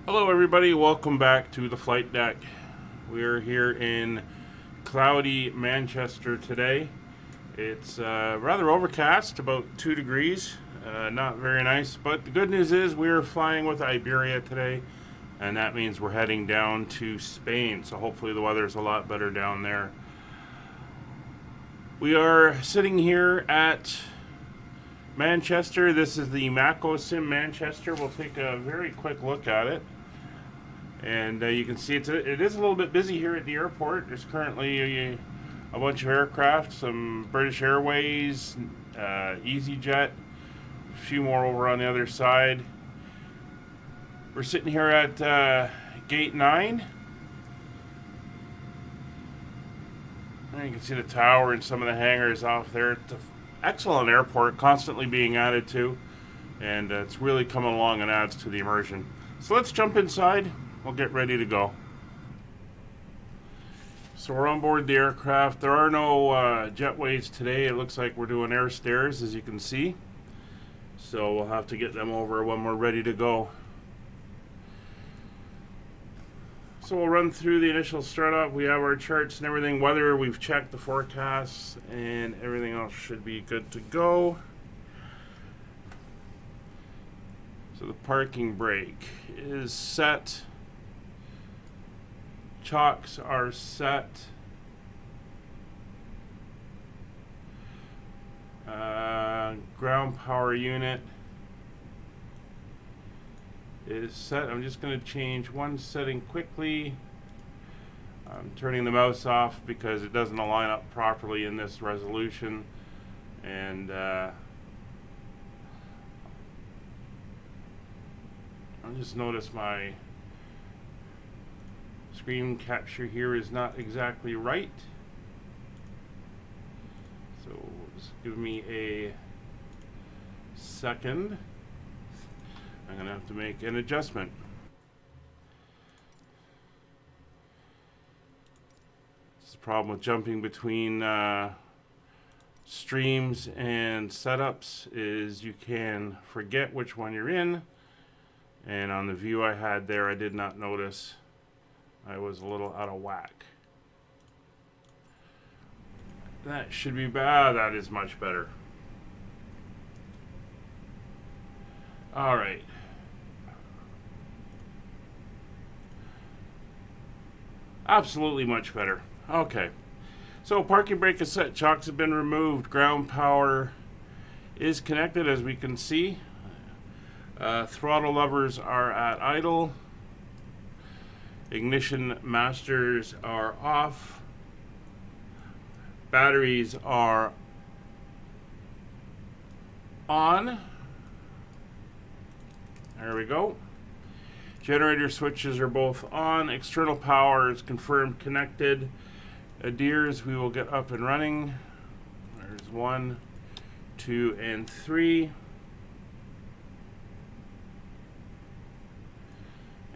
Hello everybody, welcome back to the flight deck. We're here in cloudy Manchester today. It's rather overcast, about 2 degrees, not very nice, but the good news is we're flying with Iberia today, and that means we're heading down to Spain, so hopefully the weather's a lot better down there. We are sitting here at Manchester. This is the Mako Sim Manchester. We'll take a very quick look at it. And you can see it is a little bit busy here at the airport. There's currently a bunch of aircraft, some British Airways, EasyJet, a few more over on the other side. We're sitting here at Gate 9. And you can see the tower and some of the hangars off there. It's an excellent airport, constantly being added to. And it's really coming along and adds to the immersion. So let's jump inside. We'll get ready to go. So we're on board the aircraft. There are no jetways today. It looks like we're doing air stairs, as you can see. So we'll have to get them over when we're ready to go. So we'll run through the initial startup. We have our charts and everything. Weather, we've checked the forecasts, and everything else should be good to go. So the parking brake is set. Chocks are set. Ground power unit is set. I'm just going to change one setting quickly. I'm turning the mouse off because it doesn't align up properly in this resolution. And I'll just notice my screen capture here is not exactly right. So just give me a second. I'm going to have to make an adjustment. This is the problem with jumping between streams and setups is you can forget which one you're in. And on the view I had there, I did not notice I was a little out of whack. That should be bad. That is much better. All right. Absolutely much better. Okay. So parking brake is set. Chocks have been removed. Ground power is connected, as we can see. Throttle levers are at idle. Ignition masters are off. Batteries are on. There we go. Generator switches are both on. External power is confirmed connected. ADIRs we will get up and running. There's 1, 2, and 3.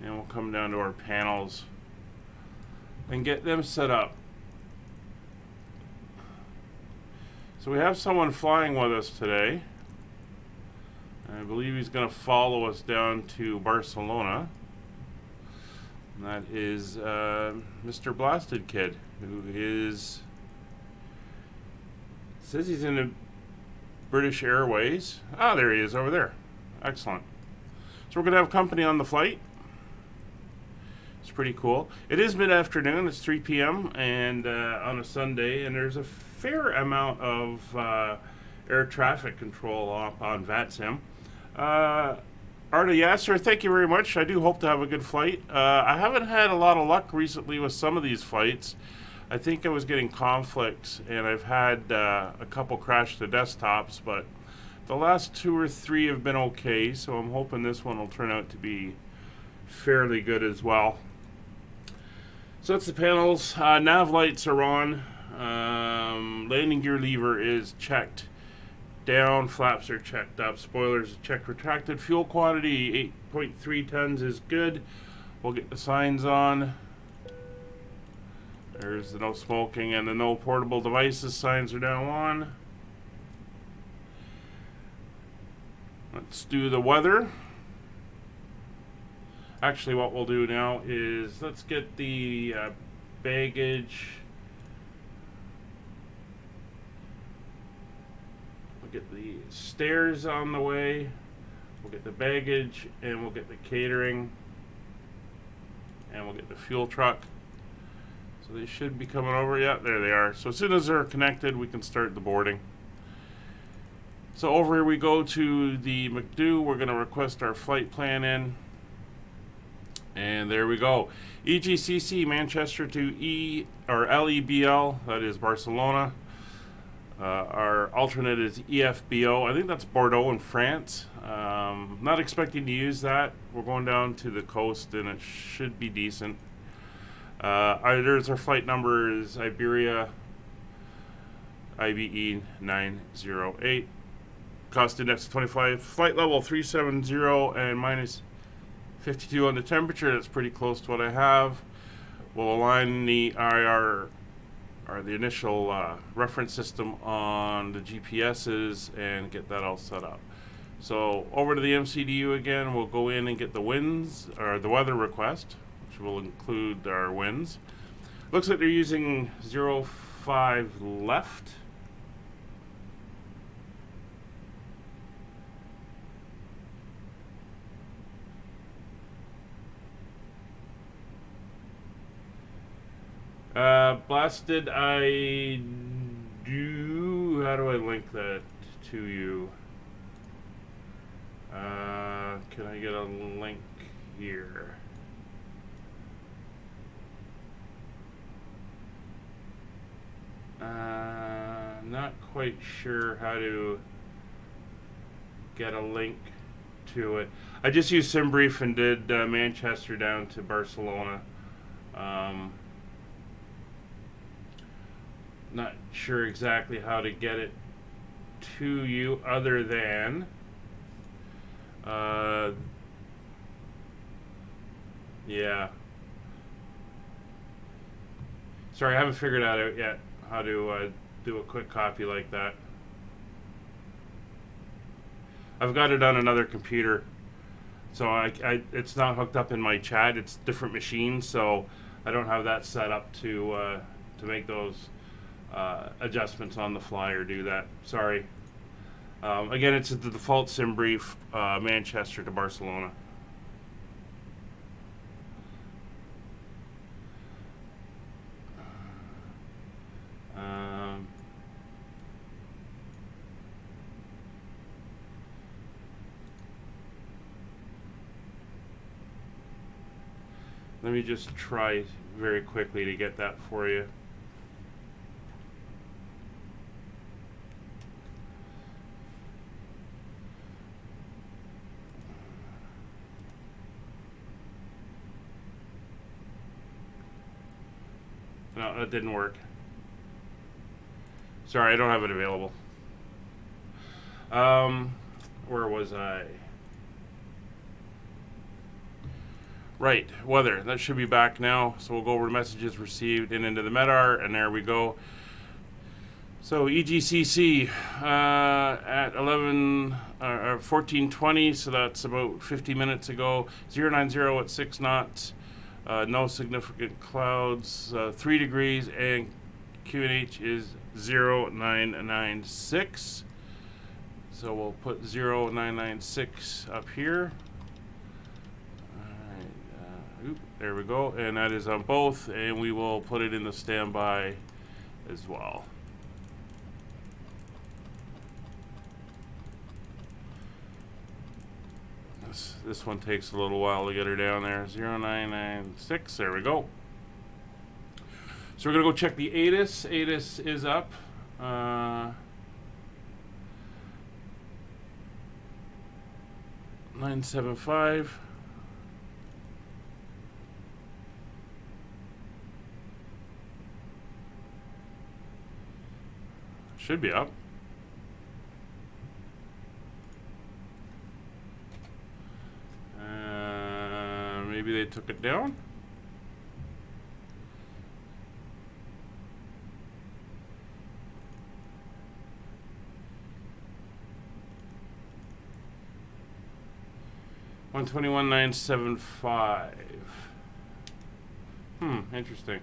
And we'll come down to our panels and get them set up. So we have someone flying with us today. I believe he's going to follow us down to Barcelona. And that is Mr. Blasted Kid, who says he's in the British Airways. Ah, there he is over there. Excellent. So we're going to have company on the flight. It's pretty cool. It is mid-afternoon. It's 3 p.m. and on a Sunday, and there's a fair amount of air traffic control on VATSIM. Arda Yasser, thank you very much. I do hope to have a good flight. I haven't had a lot of luck recently with some of these flights. I think I was getting conflicts, and I've had a couple crash the desktops, but the last 2 or 3 have been okay, so I'm hoping this one will turn out to be fairly good as well. So that's the panels. Nav lights are on. Landing gear lever is checked down. Flaps are checked up. Spoilers are checked retracted. Fuel quantity 8.3 tons is good. We'll get the signs on. There's the no smoking and the no portable devices signs are now on. Let's do the weather. Actually, what we'll do now is let's get the baggage. We'll get the stairs on the way. We'll get the baggage, and we'll get the catering, and we'll get the fuel truck. So they should be coming over. Yeah, there they are. So as soon as they're connected, we can start the boarding. So over here we go to the McDo. We're going to request our flight plan in. And there we go. EGCC Manchester to LEBL, that is Barcelona. Our alternate is EFBO. I think that's Bordeaux in France. Not expecting to use that. We're going down to the coast and it should be decent. There's our flight number is Iberia IBE 908. Cost index 25. Flight level 370 and minus 52 on the temperature. That's pretty close to what I have. We'll align the IR or the initial reference system on the GPSs and get that all set up. So over to the MCDU again. We'll go in and get the winds or the weather request, which will include our winds. Looks like they're using 05 left. Blasted, I do. How do I link that to you? Can I get a link here? Not quite sure how to get a link to it. I just used SimBrief and did Manchester down to Barcelona. Not sure exactly how to get it to you other than yeah. Sorry, I haven't figured out yet how to do a quick copy like that. I've got it on another computer, so it's not hooked up in my chat. It's different machines, so I don't have that set up to make those adjustments on the fly or do that. Sorry. Again, it's the default SimBrief, Manchester to Barcelona. Let me just try very quickly to get that for you. No, that didn't work. Sorry, I don't have it available. Where was I? Right, weather. That should be back now. So we'll go over messages received and into the MEDAR, and there we go. So EGCC at 14:20, so that's about 50 minutes ago. 090 at 6 knots. No significant clouds. 3 degrees, and QNH is 0996. So we'll put 0996 up here. There we go, and that is on both, and we will put it in the standby as well. This one takes a little while to get her down there. 0996, there we go. So we're gonna go check the ATIS. ATIS is up. 975. Should be up. Maybe they took it down. 121,975. Interesting.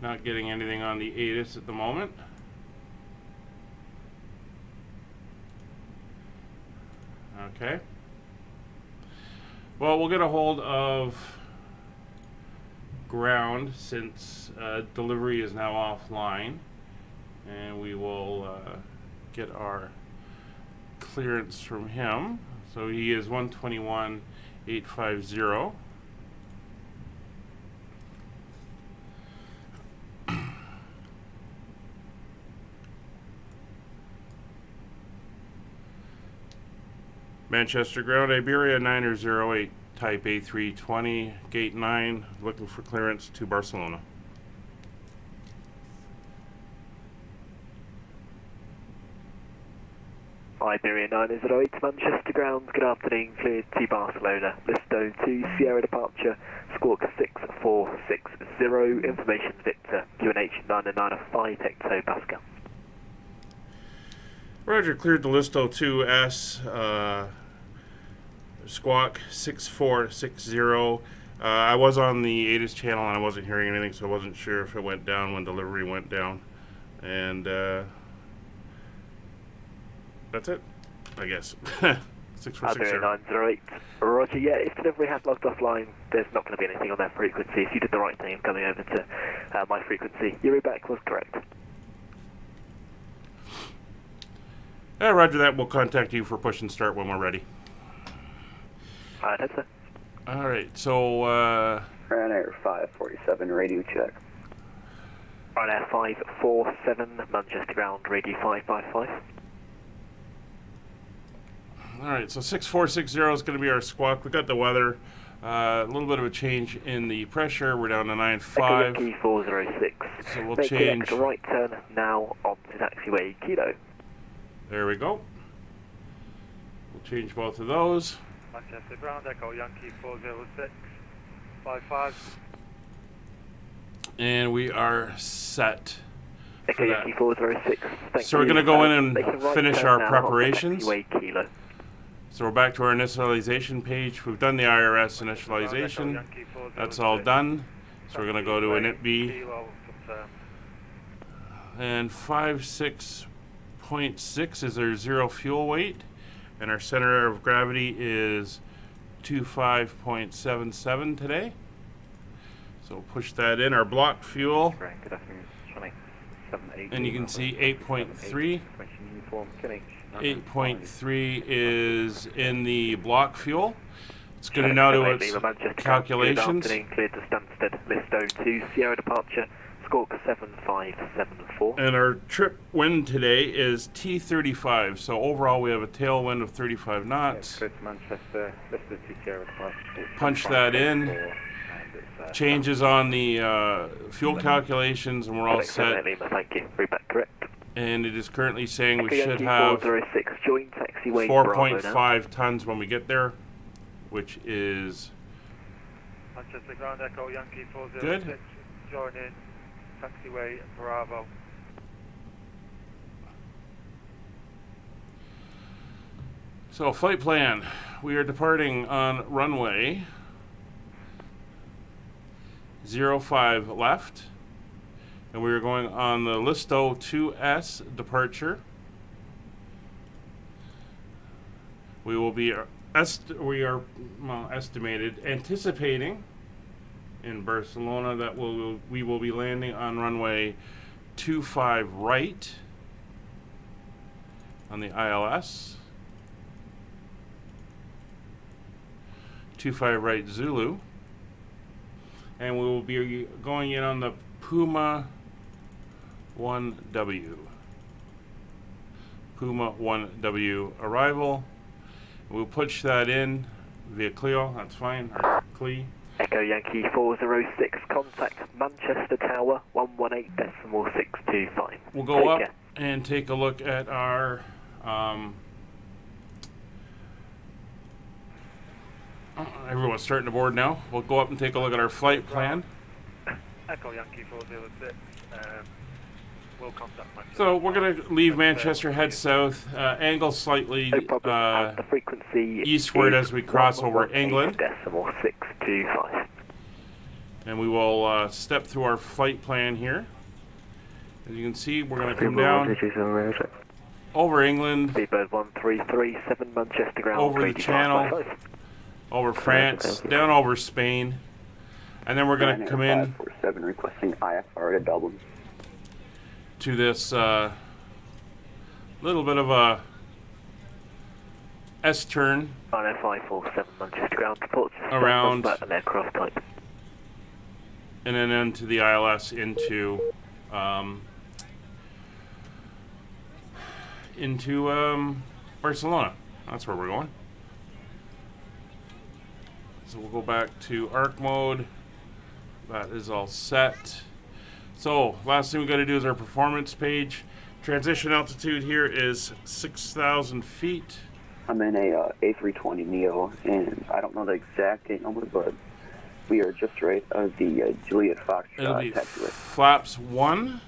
Not getting anything on the ATIS at the moment. Okay. Well, we'll get a hold of ground since delivery is now offline, and we will get our clearance from him. So he is 121,850. Manchester ground, Iberia 908, type A320, gate 9, looking for clearance to Barcelona. Iberia 908, Manchester ground, good afternoon, cleared to Barcelona. Listo to Sierra departure, squawk 6460, information Victor, UNH 995 hectopascal. Roger, cleared to Listo 2S, squawk 6460. I was on the ATIS channel and I wasn't hearing anything, so I wasn't sure if it went down when delivery went down. And that's it, I guess. 6460. 908. Roger, yeah, if delivery has logged offline, there's not going to be anything on that frequency. If you did the right thing coming over to my frequency, your readback was correct. Roger that. We'll contact you for push and start when we're ready. That's it. All right, so Ryanair 547, radio check. Ryanair 547, Manchester ground, radio 555. all right, so 6460 is going to be our squawk. We got the weather, a little bit of a change in the pressure. We're down to 9.5. Key 406. So we'll Make change. the right turn now on to taxiway Kilo. There we go. We'll change both of those. Manchester ground, Echo Yankee 406, 55. And we are set Echo for that. Yankee 406. Thank So we're you. going to go in and Make the right finish turn our now on preparations. taxiway Kilo. So we're back to our initialization page. We've done the IRS initialization. That's all done. So we're going to go to an ITB. And 56.6 is our zero fuel weight. And our center of gravity is 25.77 today. So we'll push that in. Our block fuel, Good afternoon, 2780. and you can see 8.3. 8.3 is in the block fuel. It's going to now do its calculations. Good afternoon, cleared to Stansted. Listo to Sierra departure, squawk 7574. And our trip wind today is T35. So overall we have a tailwind of 35 knots. Manchester, listed to Sierra departure. Punch that in. Changes on the fuel calculations, and we're all set. Thank you. Readback correct. And it is currently saying we Echo should Yankee have 406, join taxiway Bravo now. 4.5 tons when we get there, which is Manchester ground, Echo Yankee 406, good. join in, taxiway Bravo. So flight plan. We are departing on runway 05 left, and we are going on the Listo 2S departure. We will be anticipating in Barcelona that we will be landing on runway 25 right on the ILS. 25 right Zulu. And we will be going in on the Puma 1W. Puma 1W arrival. We'll push that in via Clio, that's fine, or Clee. Echo Yankee 406, contact Manchester Tower 118.625. We'll go up and take a look at our everyone's starting to board now. We'll go up and take a look at our flight plan. Echo Yankee 406, We'll contact Manchester. So we're going to leave Manchester, head south, angle slightly No problem. And the frequency eastward is as we cross over 118 England. decimal 625. And we will step through our flight plan here. As you can see, we're going to come down over England, Speedbird 1337 Manchester ground. over the 3D channel, 555. over France, down over Spain, and then we're going to come in 547 requesting IFR to Dublin. to this little bit of a S-turn Ryanair 547 Manchester ground. Reports around an aircraft type. and then into the ILS into Barcelona. That's where we're going. So we'll go back to ARC mode. That is all set. So last thing we got to do is our performance page. Transition altitude here is 6,000 feet. I'm in a A320neo, and I don't know the exact gate number, but we are just right of the Juliet It'll be Foxtrot taxiway. flaps 1.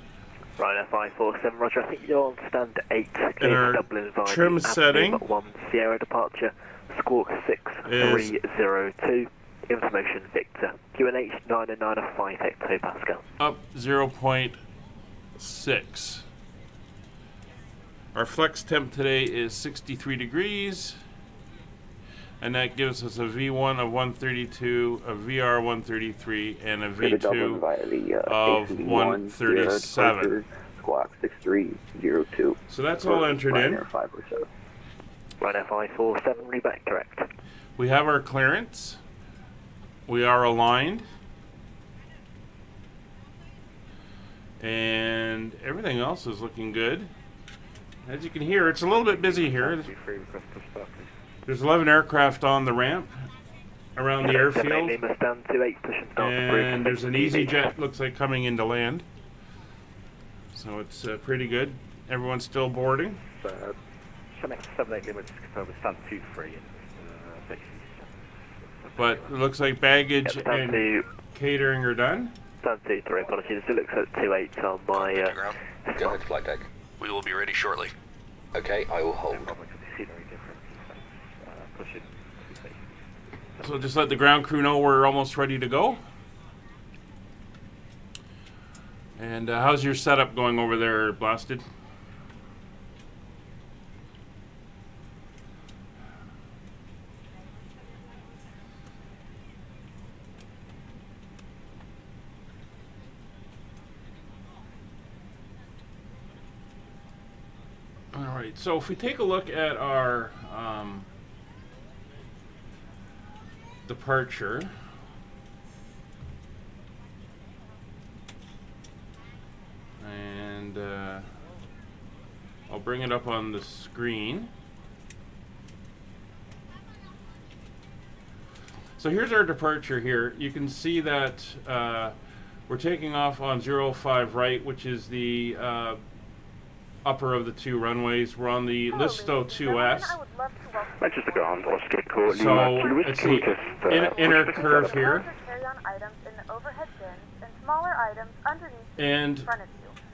Ryanair 547 Roger. I think you're on stand 8. In Clear our Dublin via trim the setting 1 Sierra departure. Squawk 6302. Information Victor. QNH 995 hectopascal. Up 0.6. Our flex temp today is 63 degrees. And that gives us a V1 of 132, a VR 133, and a Clear to Dublin V2 via the of ATC 137. Squawk 6302. So that's all entered in. Ryanair 547. Ryanair 547, reback correct. We have our clearance. We are aligned. And everything else is looking good. As you can hear, it's a little bit busy here. There's 11 aircraft on the ramp around the airfield. Lima stand 28, push and start And there's an easy EasyJet, looks like, coming into land. So it's pretty good. Everyone's still boarding. Connect 78 Lima, just confirm with stand 23. But it looks like baggage Yep, stand and 2, catering are done. stand 2, 3, apologies. It looks at 28 on my... Go ahead, flight deck. We will be ready shortly. Okay, I will hold. So just let the ground crew know we're almost ready to go. And how's your setup going over there, Blasted? All right, so if we take a look at our departure, and I'll bring it up on the screen. So here's our departure here. You can see that we're taking off on 05 right, which is the upper of the two runways. We're on the Listo 2S. Manchester ground, Oscar Code. So it's the inner curve here. And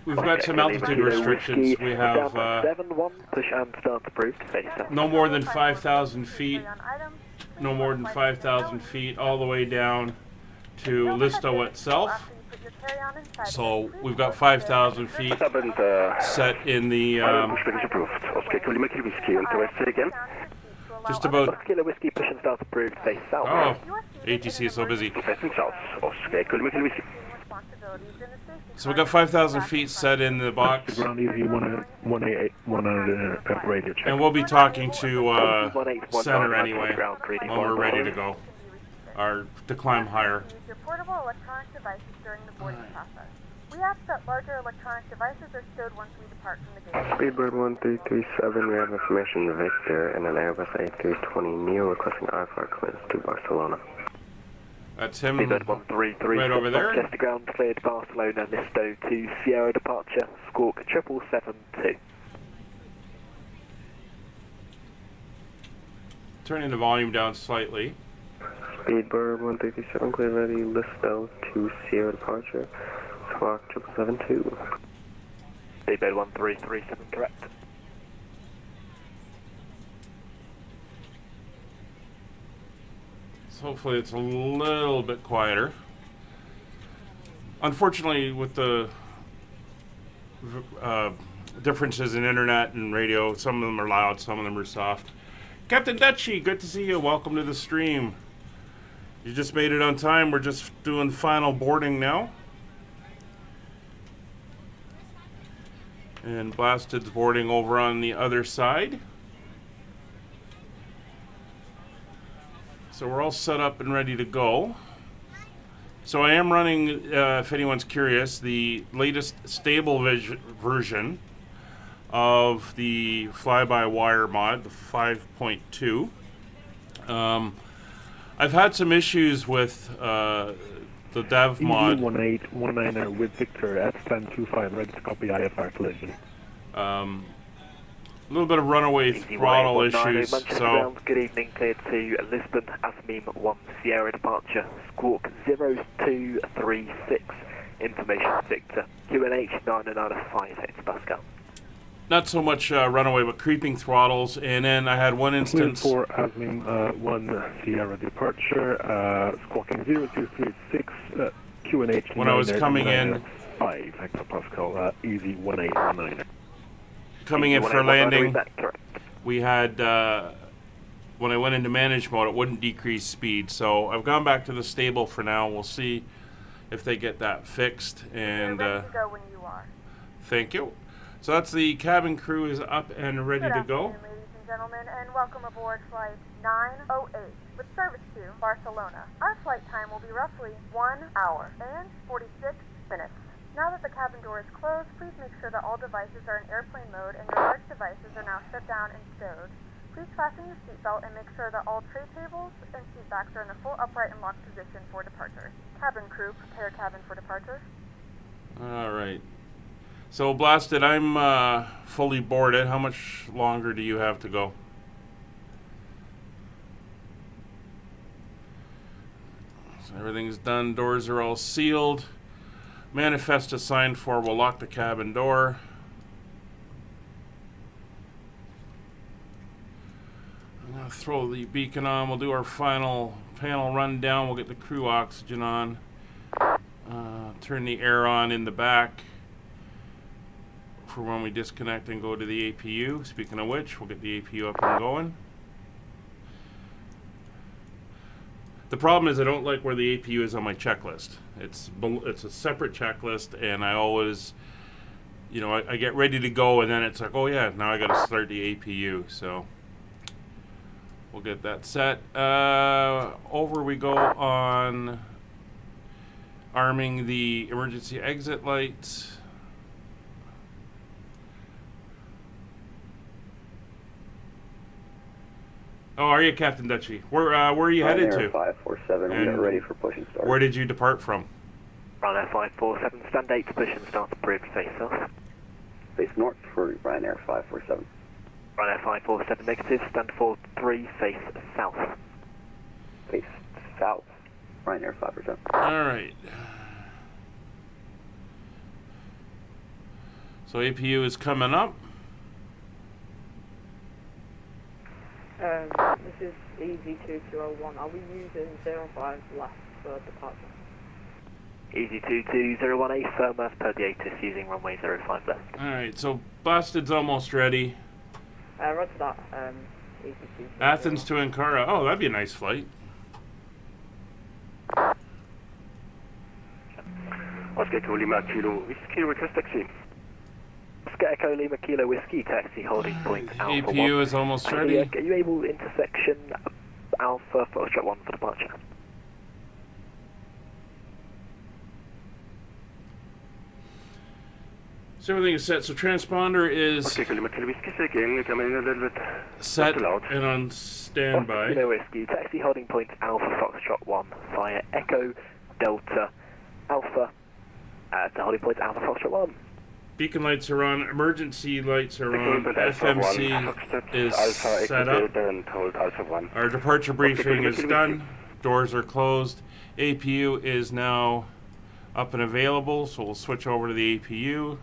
we've got some altitude restrictions. We have 7-1, push and start approved. no more than 5,000 feet, no more than 5,000 feet, all the way down to Listo itself. So we've got 5,000 feet set in the just about. Kilo whiskey, push and start approved. Face south. Oh, ATC is so busy. So we got 5,000 feet set in the box. Ground easy 188, 100 radio check. And we'll be talking to center anyway when we're ready to go, or to climb higher. Use your portable electronic devices during the boarding process. We ask that larger electronic devices are stowed once we depart from the gate. Speedbird 1337, we have information Victor and an Airbus A320neo requesting IFR clearance to Barcelona. That's him Speedbird 133, right over there. Manchester ground cleared Barcelona, Listo 2 Sierra departure, squawk 7772. Turning the volume down slightly. Speedbird 137, clear ready, Listo 2 Sierra departure, squawk 7772. Seabed 1337, correct. So hopefully it's a little bit quieter. Unfortunately, with the differences in internet and radio, some of them are loud, some of them are soft. Captain Dutchy, good to see you. Welcome to the stream. You just made it on time. We're just doing final boarding now. And Blasted's boarding over on the other side. So we're all set up and ready to go. So I am running, if anyone's curious, the latest stable version of the fly-by-wire mod, the 5.2. I've had some issues with the dev mod. 1819 with Victor at stand 25, ready to copy IFR collision. A little bit of runaway throttle issues. So good evening, cleared to Lisbon, Asmeme 1 Sierra departure, squawk 0236, information Victor, QNH 995 hectopascal. not so much runaway, but creeping throttles. And then I had one instance. For Asmeme 1 Sierra departure, squawking 0236, QNH. When I was coming in, 5 hectopascal, easy 1819. Coming in for landing, we had, when I went into manage mode, it wouldn't decrease speed. So I've gone back to the stable for now. We'll see if they get that fixed. And You're ready to go when you are. thank you. So that's the cabin crew is up and ready to go. Good afternoon, ladies and gentlemen, and welcome aboard flight 908 with service to Barcelona. Our flight time will be roughly 1 hour and 46 minutes. Now that the cabin door is closed, please make sure that all devices are in airplane mode and your large devices are now shut down and stowed. Please fasten your seatbelt and make sure that all tray tables and seat backs are in a full upright and locked position for departure. Cabin crew, prepare cabin for departure. All right. So, Blasted, I'm fully boarded. How much longer do you have to go? So everything's done. Doors are all sealed. Manifest is signed for. We'll lock the cabin door. I'm going to throw the beacon on. We'll do our final panel rundown. We'll get the crew oxygen on. Turn the air on in the back for when we disconnect and go to the APU. Speaking of which, we'll get the APU up and going. The problem is I don't like where the APU is on my checklist. It's a separate checklist, and I always, you know, I get ready to go, and then it's like, oh yeah, now I got to start the APU. So we'll get that set. Over we go on arming the emergency exit lights. Oh, are you, Captain Dutchy? Where are you headed to? 547, we are ready for push and start. Where did you depart from? Ryanair 547, stand 8 to push and start approved, face south. Face north for Ryanair 547. Ryanair 547 negative, stand 43, face south. Face south, Ryanair 547. All right. So APU is coming up. This is EZ2201. Are we using 05 left for departure? EZ22018, firm as per the ATC using runway 05 left. All right, so Basted's almost ready. Roger that, EZ220. Athens to Ankara. Oh, that'd be a nice flight. Oscar Echo Lima Kilo, Whiskey request taxi. Oscar Echo Lima Kilo Whiskey, taxi holding point Alpha 1. APU is almost ready. Are you able intersection Alpha Foxtrot 1 for departure? So everything is set. So transponder is set and on standby. Kilo Whiskey, taxi holding point Alpha Foxtrot 1 via Echo Delta Alpha to holding point Alpha Foxtrot 1. Beacon lights are on. Emergency lights are on. FMC is set up. Our departure briefing is done. Doors are closed. APU is now up and available, so we'll switch over to the APU.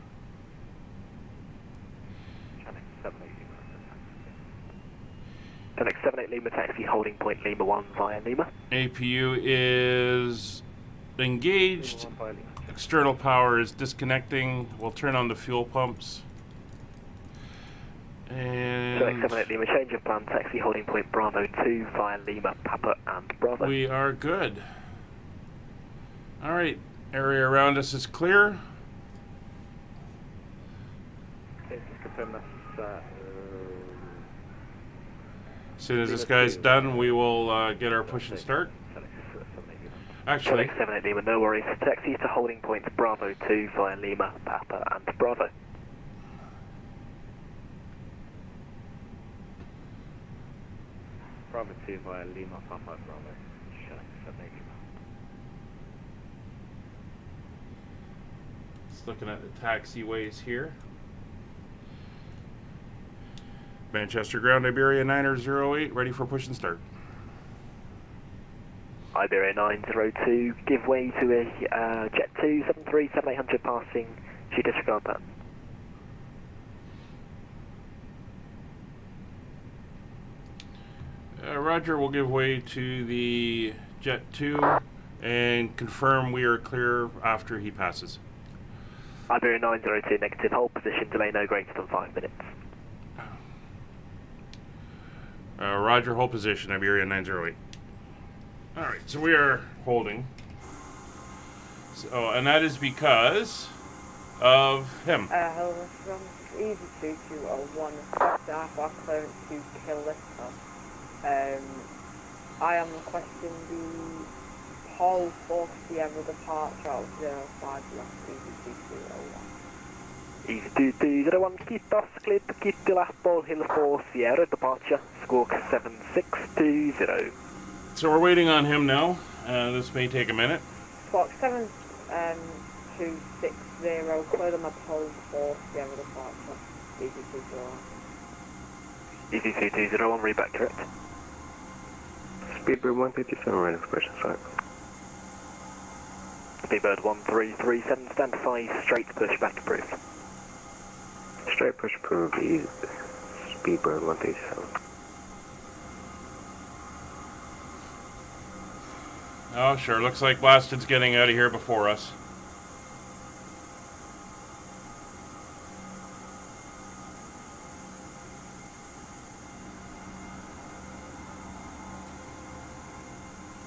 Select 78 Lima taxi holding point Lima 1 via Lima. APU is engaged. External power is disconnecting. We'll turn on the fuel pumps. And Select 78 Lima change of plan taxi holding point Bravo 2 via Lima, Papa and Bravo. we are good. All right, area around us is clear. Okay, just confirm that's As soon as this guy's done, we will get our push and start. Actually, Select 78 Lima, no worries. Taxi to holding point Bravo 2 via Lima, Papa and Bravo. Bravo 2 via Lima, Papa, Bravo. Select 78 Lima. just looking at the taxiways here. Manchester ground, Iberia 9008, ready for push and start. Iberia 902, give way to a Jet 2, 73, 7800 passing, she disregard that. Roger, we'll give way to the Jet 2 and confirm we are clear after he passes. Iberia 902, negative, hold position, delay no greater than 5 minutes. Roger, hold position, Iberia 908. Alright, so we are holding. So, and that is because of him. Hello, from Easy 2201, request Alpha clearance to Killista. I am requesting the Pole 4 Sierra departure of 05 left Easy 2201. Easy 2201, Kitos, cleared to Kitty last Ball Hill 4 Sierra departure, squawk 7620. So we're waiting on him now. This may take a minute. Squawk 7260, cleared on the Pole 4 Sierra departure, Easy 2201. Easy 2201, read back correct. Speedbird 157, ready for push and start. Speedbird 1337, stand by, straight push back approved. Straight push approved, Speedbird 137. Oh, sure. Looks like Blasted's getting out of here before us.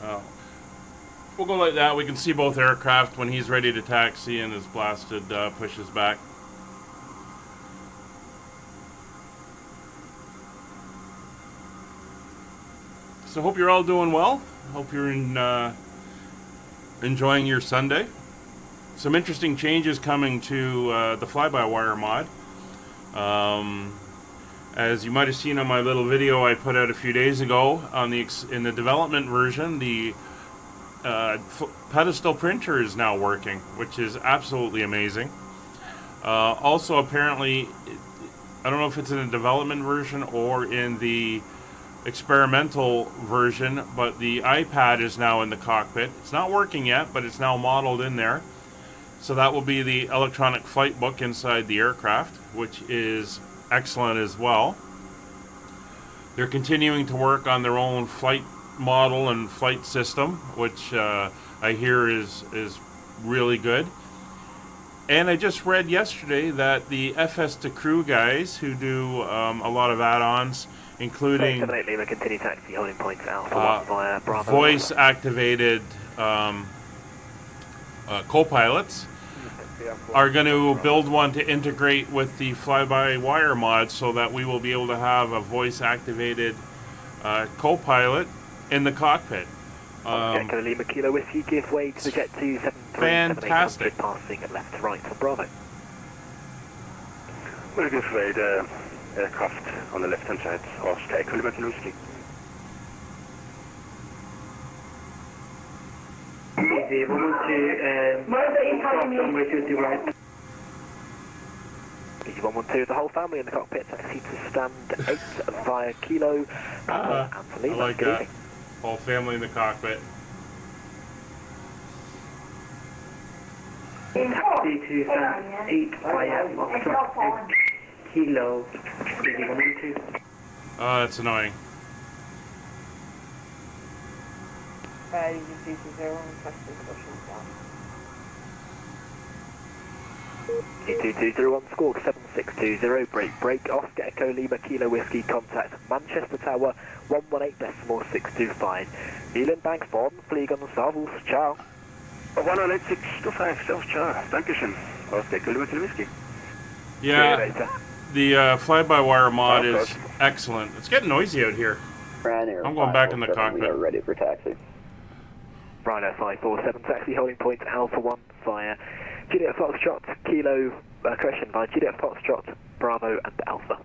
Oh. We'll go like that. We can see both aircraft when he's ready to taxi and as Blasted pushes back. So hope you're all doing well. Hope you're enjoying your Sunday. Some interesting changes coming to the fly-by-wire mod. As you might have seen on my little video I put out a few days ago, on in the development version, the pedestal printer is now working, which is absolutely amazing. Also, apparently, I don't know if it's in the development version or in the experimental version, but the iPad is now in the cockpit. It's not working yet, but it's now modeled in there. So that will be the electronic flight book inside the aircraft, which is excellent as well. They're continuing to work on their own flight model and flight system, which I hear is really good. And I just read yesterday that the FS to Crew guys, who do a lot of add-ons, including continue taxi holding point Alpha 1 via Bravo. Voice-activated co-pilots, are going to build one to integrate with the fly-by-wire mod so that we will be able to have a voice-activated co-pilot in the cockpit. Echo Lima Kilo Whiskey, give way to the Jet 273, fantastic. passing at left to right for Bravo. We'll give way the aircraft on the left-hand side, or stay Echo Lima Kilo Whiskey. Easy, we want to runway to the right. Easy 112, the whole family in the cockpit, taxi to stand 8 via Kilo, and for Lima. I like Good that. evening. Whole family in the cockpit. Taxi to stand 8 via Foxtrot Kilo, Easy 112. Oh, that's annoying. EG220, requesting pushing start. E2201 Squawk 7620, break, Oscar Echo Lima Kilo Whiskey, contact Manchester Tower 118.625. Vielen Dank von Fliegen Servus, ciao. 118.625, servus, ciao, dankeschön. Oscar Echo Lima Kilo Whiskey. Yeah, the fly-by-wire mod is excellent. It's getting noisy out here. I'm going back in the cockpit. We are ready for taxi. Rhino 547, taxi holding point Alpha 1 via Juliet Foxtrot, Kilo, correction, via Juliet Foxtrot, Bravo and Alpha.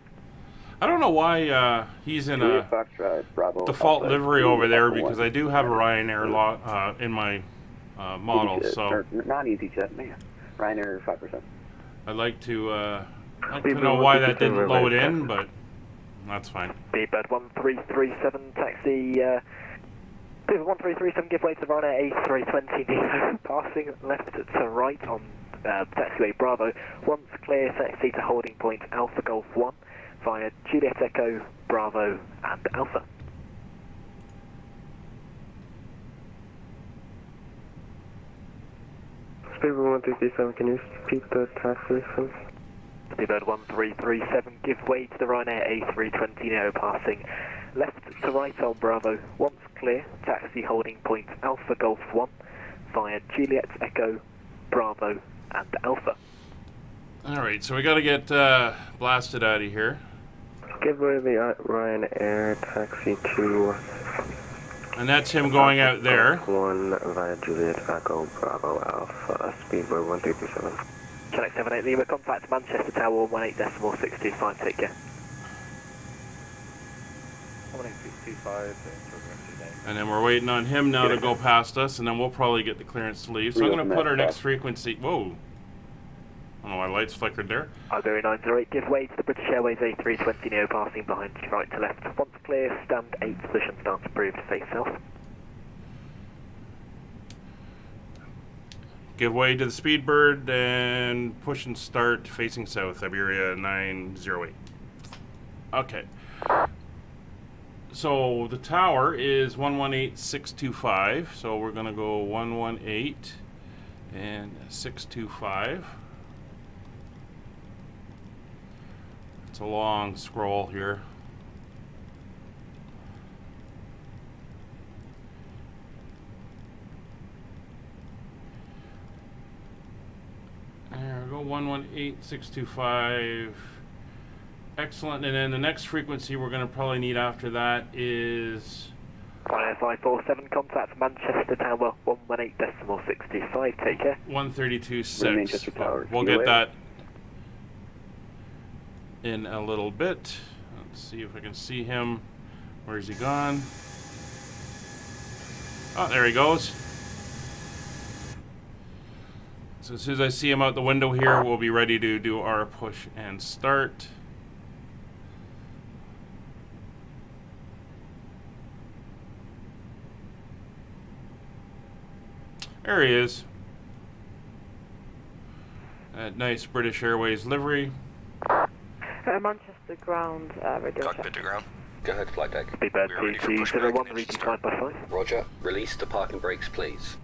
I don't know why he's in a Bravo, default Alpha, livery over there, Alpha because 1. I do have a Ryanair in my model, EasyJet, so or not EasyJet, man. Ryanair 5%. I'd like to, I don't know why that didn't load in, but that's fine. Beebird 1337, taxi, Beebird 1337, give way to the Ryanair A320neo, passing left to right on taxiway Bravo. Once clear, taxi to holding point Alpha Golf 1 via Juliet Echo, Bravo and Alpha. Speedbird 1337, can you repeat the taxi, please? Beebird 1337, give way to the Ryanair A320neo, passing left to right on Bravo. Once clear, taxi holding point Alpha Golf 1 via Juliet Echo, Bravo and Alpha. Alright, so we gotta get blasted out of here. Give way the Ryanair taxi to... And that's him going out there. 1 via Juliet Echo Bravo Alpha, Speedbird 1337. Connect 78 Lima, contact Manchester Tower 118.625, take care. 18625, And then we're waiting on him now to go past us, and then we'll probably get the clearance to leave. So I'm going to put our next frequency... Whoa. I don't know why lights flickered there. Iberia 908, give way to the British Airways A320neo, passing behind right to left. Once clear, stand 8, position start approved, face south. Give way to the Speedbird and push and start facing south, Iberia 908. Okay. So the tower is 118.625, so we're going to go 118 and 625. It's a long scroll here. There we go, 118.625. Excellent. And then the next frequency we're going to probably need after that is... Ryanair 547, contact Manchester Tower 118.625, take care. 132.6. We'll get that in a little bit. Let's see if I can see him. Where's he gone? Oh, there he goes. So as soon as I see him out the window here, we'll be ready to do our push and start. There he is. That nice British Airways livery. Manchester ground, radio Cockpit check. to ground. Go ahead, flight deck. Beebird We are ready for push and 2201, ignition reading start. 5x5. Roger. Release the parking brakes, please.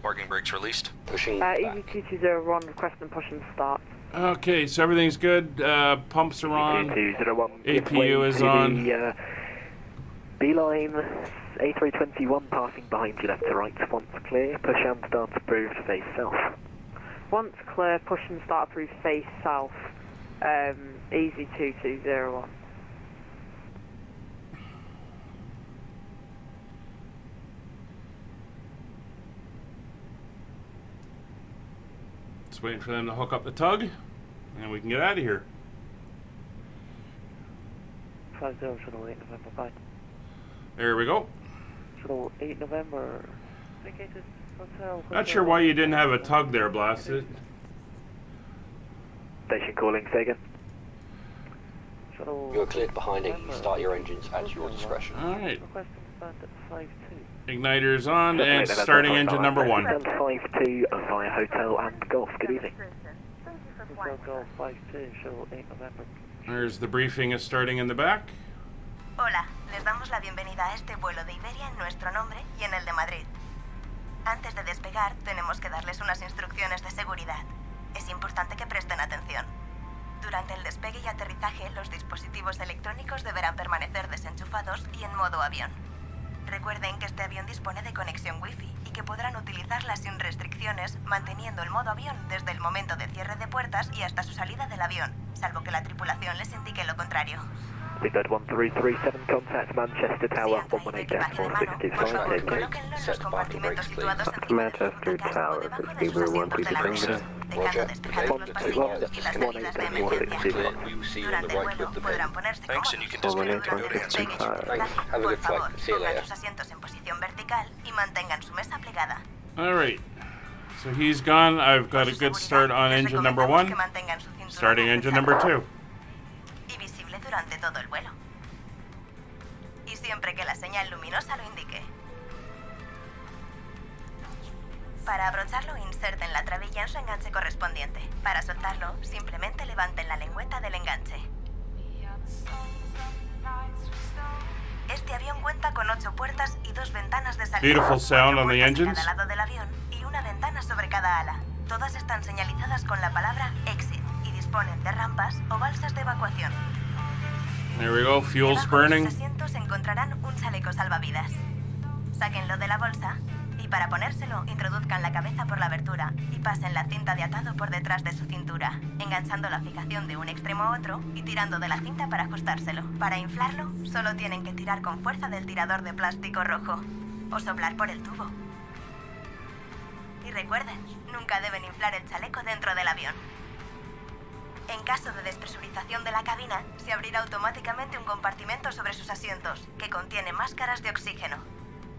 Parking brakes released. Pushing back. EG2201, requesting push and start. Okay, so everything's good. Pumps are on. 2201, APU is on. The, Beeline A321 passing behind you left to right. Once clear, push and start approved, face south. Once clear, push and start through face south. EG2201. Just waiting for them to hook up the tug, and we can get out of here. 50 shuttle 8 November 5. There we go. Shuttle 8 November. Vacated hotel. Not sure why you didn't have a tug there, Blasted. Station calling, say again. Shuttle. You're cleared behind it. You can start your engines at your discretion. Alright. Requesting start at 5-2. Igniter's on and starting engine number 1. And 5-2 via hotel and golf. Good evening. Thank you for Hotel flying. Golf 5-2, shuttle 8 November. There's the briefing is starting in the back. Hola, Les damos la bienvenida a este vuelo de Iberia en nuestro nombre y en el de Madrid. Antes de despegar, tenemos que darles unas instrucciones de seguridad. Es importante que presten atención. Durante el despegue y aterrizaje, los dispositivos electrónicos deberán permanecer desenchufados y en modo avión. Recuerden que este avión dispone de conexión Wi-Fi y que podrán utilizarla sin restricciones, manteniendo el modo avión desde el momento de cierre de puertas y hasta su salida del avión, salvo que la tripulación les indique lo contrario. Seabird 1337, contact Manchester Tower 118.465, take Colóquenlo en los compartimentos situados encima del Manchester Tower, debajo de Seabird sus asientos de la 1337. dejando despejados los pasillos y las salidas de emergencia. Durante el vuelo podrán ponerse cómodos, pero durante el despegue y aterrizaje, por favor, pongan sus asientos en posición vertical y mantengan su mesa plegada. All right. So he's gone. I've got a good start on engine number 1. Starting engine number 2. Y visible durante todo el vuelo. Y siempre que la señal luminosa lo indique. Para abrocharlo, inserten la trabilla en su enganche correspondiente. Para soltarlo, simplemente levanten la lengüeta del enganche. Este avión cuenta con 8 puertas y 2 ventanas de salida. Beautiful sound on the 4 puertas engines. a cada lado del avión y una ventana sobre cada ala. Todas están señalizadas con la palabra Exit y disponen de rampas o balsas de evacuación. There we go. Fuel's Debajo de burning. los asientos encontrarán un chaleco salvavidas. Sáquenlo de la bolsa y para ponérselo introduzcan la cabeza por la abertura y pasen la cinta de atado por detrás de su cintura, enganchando la fijación de un extremo a otro y tirando de la cinta para ajustárselo. Para inflarlo, solo tienen que tirar con fuerza del tirador de plástico rojo o soplar por el tubo. Y recuerden, nunca deben inflar el chaleco dentro del avión. En caso de despresurización de la cabina, se abrirá automáticamente un compartimento sobre sus asientos, que contiene máscaras de oxígeno.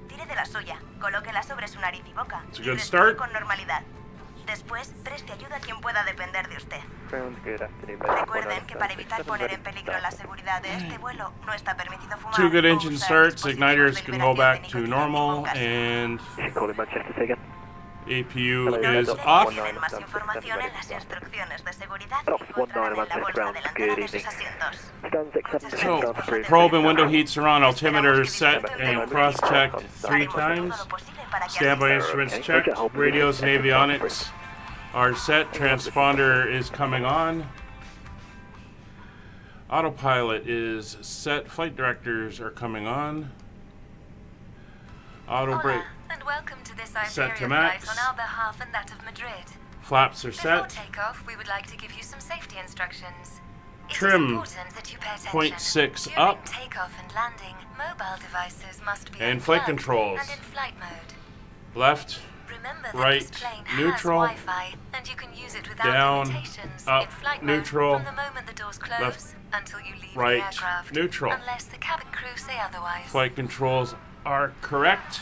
Tire de la suya, colóquela sobre su nariz y boca, It's a y good despegue start. con normalidad. Después, preste ayuda a quien pueda depender de usted. Sounds good, afternoon. Recuerden que para evitar poner en peligro la seguridad de este vuelo, no está permitido fumar. 2 good o engine usar starts. dispositivos Igniters de can go liberación back de to nicotina normal, con gas. and Calling Manchester again. APU No is olviden off. que tienen más información en las instrucciones de seguridad que Ops 19 encontrarán en la Manchester bolsa ground. delantera Good de sus evening. asientos. Stand 67 So, ground approved. probe and window heats are on. Altimeter is set and cross-checked 3 times. Standby instruments checked. Radios and avionics are set. Transponder is coming on. Autopilot is set. Flight directors are coming on. Auto brake and welcome to this set to Iberia max. flight on our behalf and that of Madrid. Flaps are Before set. takeoff, we would like to give you some safety instructions. It is Trim important that you pay attention. 0.6 During up. takeoff and landing, mobile devices must be And flight unplugged controls. and in flight mode. Left, Remember that right, this plane neutral, has Wi-Fi, and you can use it without down, limitations up, in flight neutral, mode from the moment the doors close left, until you leave right, the aircraft, neutral. unless the cabin crew say otherwise. flight controls are correct.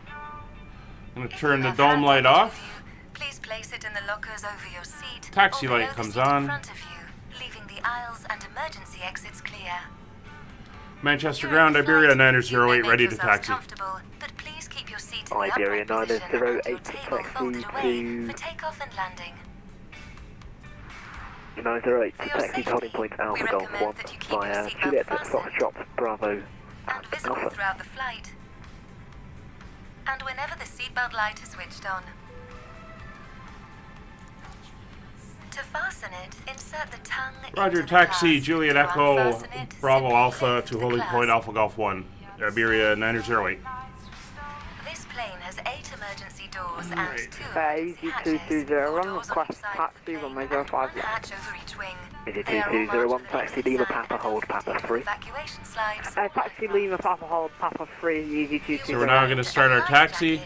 I'm going to If turn you the have dome hand light luggage off. with you, please place it in the lockers over your seat. Taxi or below light the comes seat in on. front of you, leaving the aisles and emergency exits clear. Manchester During ground, the Iberia flight, you 908 may make ready to yourselves taxi. comfortable, but please keep your seat in the Iberia upright position and 908 your to table taxi folded away to- for takeoff and landing. 908 For to your taxi safety, holding point we Alpha Golf recommend 1 that you keep your via seatbelt Juliet fastened Foxtrot Bravo and visible Alpha. throughout the flight. And whenever the seatbelt light is switched on. To fasten it, insert the tongue Roger, into the taxi, clasp. Juliet To Echo, unfasten it, Bravo simply Alpha lift to the holding clasp. point Alpha Golf 1, Iberia 908. This plane has 8 emergency doors and 2 Easy emergency hatches. 221, Four doors on request each side taxi, of the runway plane and 05 one hatch over each wing. Easy They are all marked 2201 with an taxi exit Lima sign Papa and hold filled Papa with 3. evacuation slides. taxi Lima Papa Hold Papa 3, Easy So 221. we're now going to start our taxi.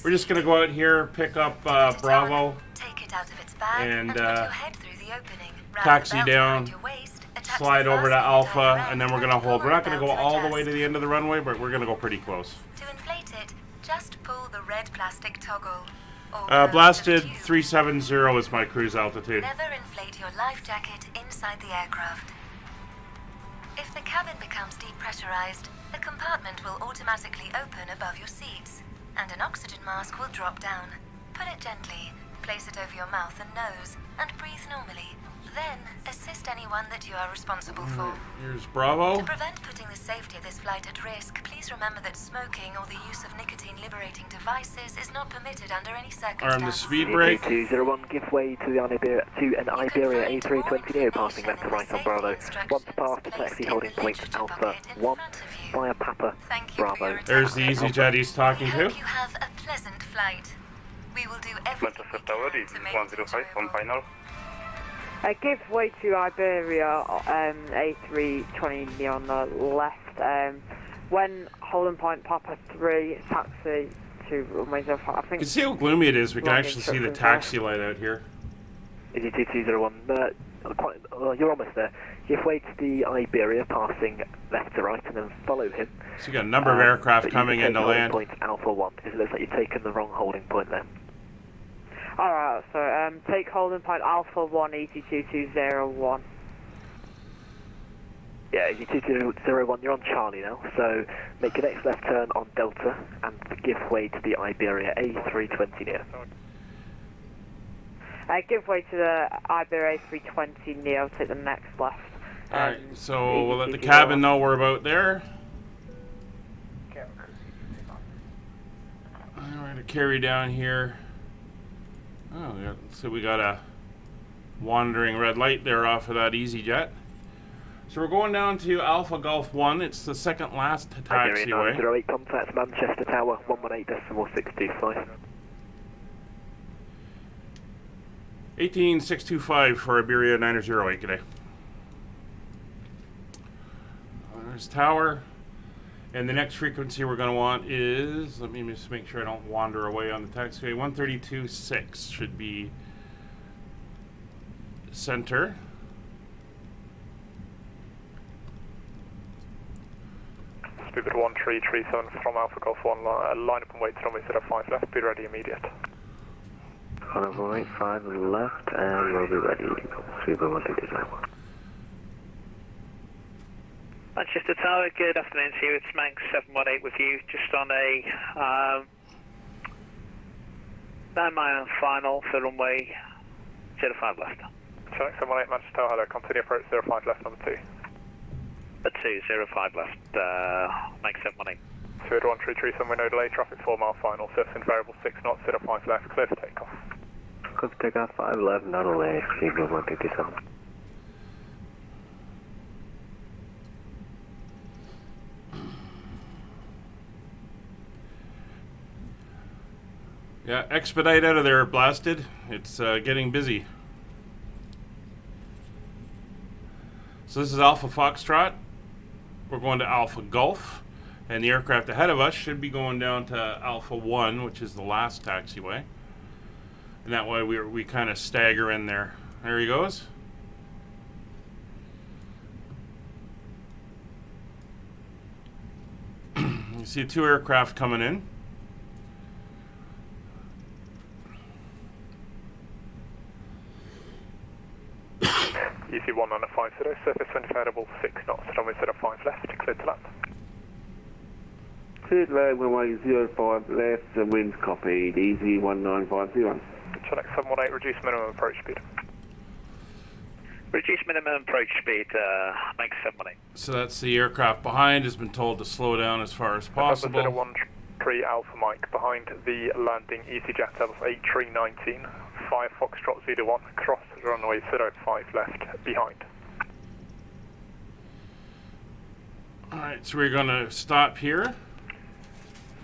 We're just going to go out here, pick up Bravo, Take it out of its bag and, put your head through the opening. Wrap taxi the belt down, around your waist, attach slide the over to fastening Alpha, tie around and then we're going to hold. We're not going to go all the way to the end of the runway, but we're going to go pretty close. To inflate it, just pull the red plastic toggle. Or go to Blasted the tube. 370 is my cruise altitude. Never inflate your life jacket inside the aircraft. If the cabin becomes depressurized, a compartment will automatically open above your seats, and an oxygen mask will drop down. Put it gently, place it over your mouth and nose, and breathe normally. Then, assist anyone that you are responsible for. Here's Bravo. To prevent putting the safety of this flight at risk, please remember that smoking or the use of nicotine-liberating devices is not permitted under any circumstances. Arm the speed brake. 201, give way to an Iberia A320neo passing left to right on Bravo. Once past the taxi holding point Alpha 1 via Papa Bravo. There's the EasyJet he's talking to. You have a pleasant flight. We will do everything we can to make it enjoyable. Give way to Iberia A320neo on the left. When holding point Papa 3, taxi to runway 05. I think. You can see how gloomy it is. We can actually see the taxi light out here. EG2201, you're almost there. Give way to the Iberia passing left to right and then follow him. So you got a number of aircraft coming in to land. Point Alpha 1 because it looks like you've taken the wrong holding point there. Alright, so take holding point Alpha 1 EG2201. Yeah, EG2201, you're on Charlie now, so make your next left turn on Delta and give way to the Iberia A320neo. Give way to the Iberia A320neo, take the next left. Alright, so we'll let the cabin know we're about there. And we're going to carry down here. Oh, so we got a wandering red light there off of that EasyJet. So we're going down to Alpha Golf 1. It's the second last taxiway. 908 contact Manchester Tower 118.625. 18625 for Iberia 908 today. There's Tower. And the next frequency we're going to want is, let me just make sure I don't wander away on the taxiway, 132.6 should be center. Stupid 1337 from Alpha Golf 1, line up and wait till runway 05 left, be ready immediate. Runway 5 left and we'll be ready. Super 137. Manchester Tower, good afternoon to you. It's Manx 718 with you, just on a 9-mile final for runway 05 left. Select 718 Manchester Tower, hello, continue approach 05 left, number 2. 205 left, Manx 718. 21337, no delay, traffic 4 mile final, surface variable 6 knots, 05 left, clear for takeoff. Clear for takeoff, 5 left, not delay, Super 137. Yeah, expedite out of there, blasted. It's getting busy. So this is Alpha Foxtrot. We're going to Alpha Golf. And the aircraft ahead of us should be going down to Alpha 1, which is the last taxiway. And that way we kind of stagger in there. There he goes. You see 2 aircraft coming in. EC1 on a 5 0, surface wind variable 6 knots, runway 05 left, cleared to land. Cleared land, runway 05 left, the wind's copied, easy 19501. Select 718, reduce minimum approach speed. Reduce minimum approach speed, Manx 718. So that's the aircraft behind has been told to slow down as far as possible. November 13 Alpha Mike, behind the landing EasyJet A319, 5 Foxtrot 01, cross runway 05 left, behind. Alright, so we're going to stop here.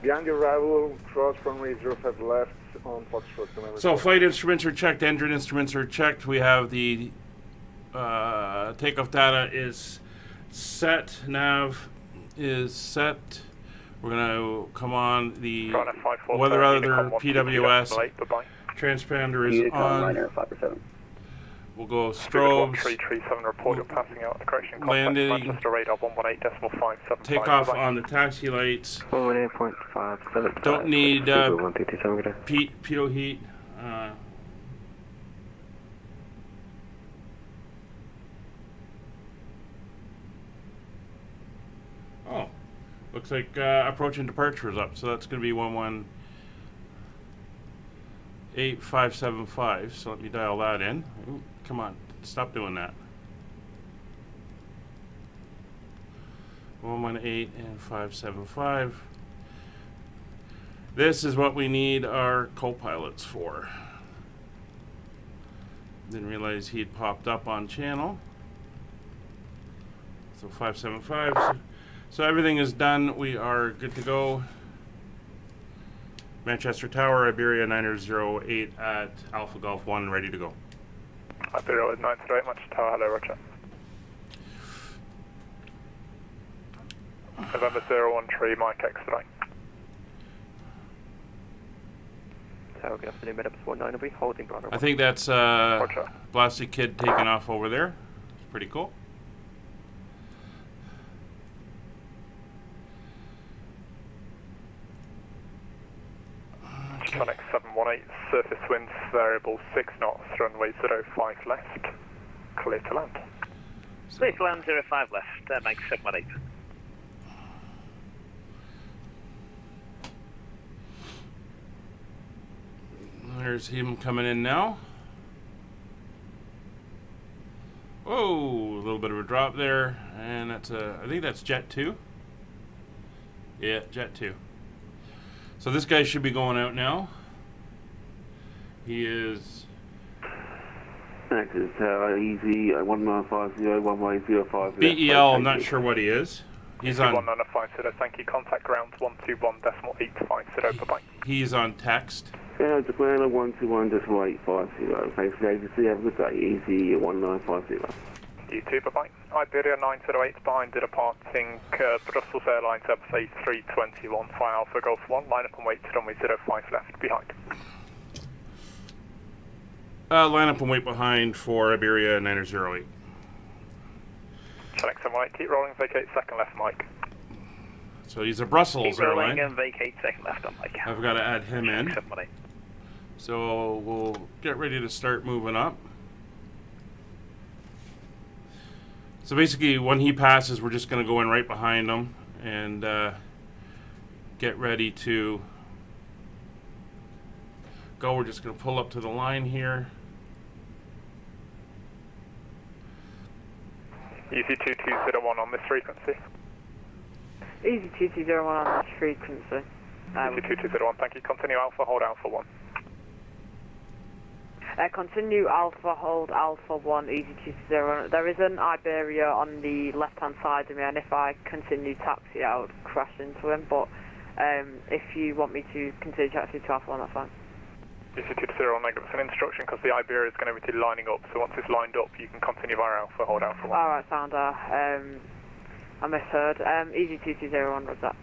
Behind your arrival, cross runway 05 left on Foxtrot. So flight instruments are checked, engine instruments are checked. We have the takeoff data is set, nav is set. We're going to come on the weather other PWS. Transponder is on. We'll go strobes. 337 report you're passing out the correction. Landing. Manchester radar 118.575. Take off on the taxi lights. 118.575. Don't need pitot heat. Oh, looks like approach and departure is up, so that's going to be 118.575. So let me dial that in. Ooh, come on, Stop doing that. 118 and 575. This is what we need our co-pilots for. Didn't realize he had popped up on channel. So 575. So everything is done. We are good to go. Manchester Tower, Iberia 908 at Alpha Golf 1, ready to go. Iberia 908, Manchester Tower, hello, roger. November 013, Mike X-ray. Tower, good afternoon, Med-Ups 19, are we holding Brother? I think that's Blasty Kid taking off over there. It's pretty cool. Sonic 718, surface winds variable 6 knots, runway 05 left, clear to land. Clear to land 05 left, Mike 718. There's him coming in now. Whoa, a little bit of a drop there, and that's I think that's Jet 2. Yeah, Jet 2. So this guy should be going out now. He is... Access Tower, easy, 1950, runway 05 BEL, I'm not sure what he is. He's on... 1950, thank you, contact ground 121.850, bye-bye. He's on text. Yeah, to ground 121.850, thanks for the agency, have a good day, easy, 1950. You too, bye-bye. Iberia 908 behind the departing Brussels Airlines A321 fly Alpha Golf 1, line up and wait to runway 05 left, behind. Line up and wait behind for Iberia 908. Select 718, keep rolling, vacate second left, Mike. So he's a Brussels keep rolling airline. and vacate second left on Mike. I've got to add him in. 718. So we'll get ready to start moving up. So basically, when he passes, we're just going to go in right behind him and get ready to go. We're just going to pull up to the line here. Easy 2201 on this frequency. Easy 2201 on this frequency. Easy 2201, thank you. Continue Alpha, hold Alpha 1. Continue Alpha, hold Alpha 1, easy 220. There is an Iberia on the left-hand side of me, and if I continue taxi, I would crash into him, but if you want me to continue taxi to Alpha 1, that's fine. Easy 220, give us an instruction, because the Iberia is going to be lining up, so once it's lined up, you can continue via Alpha, hold Alpha 1. Alright, sound, I misheard. Easy 2201, what's that?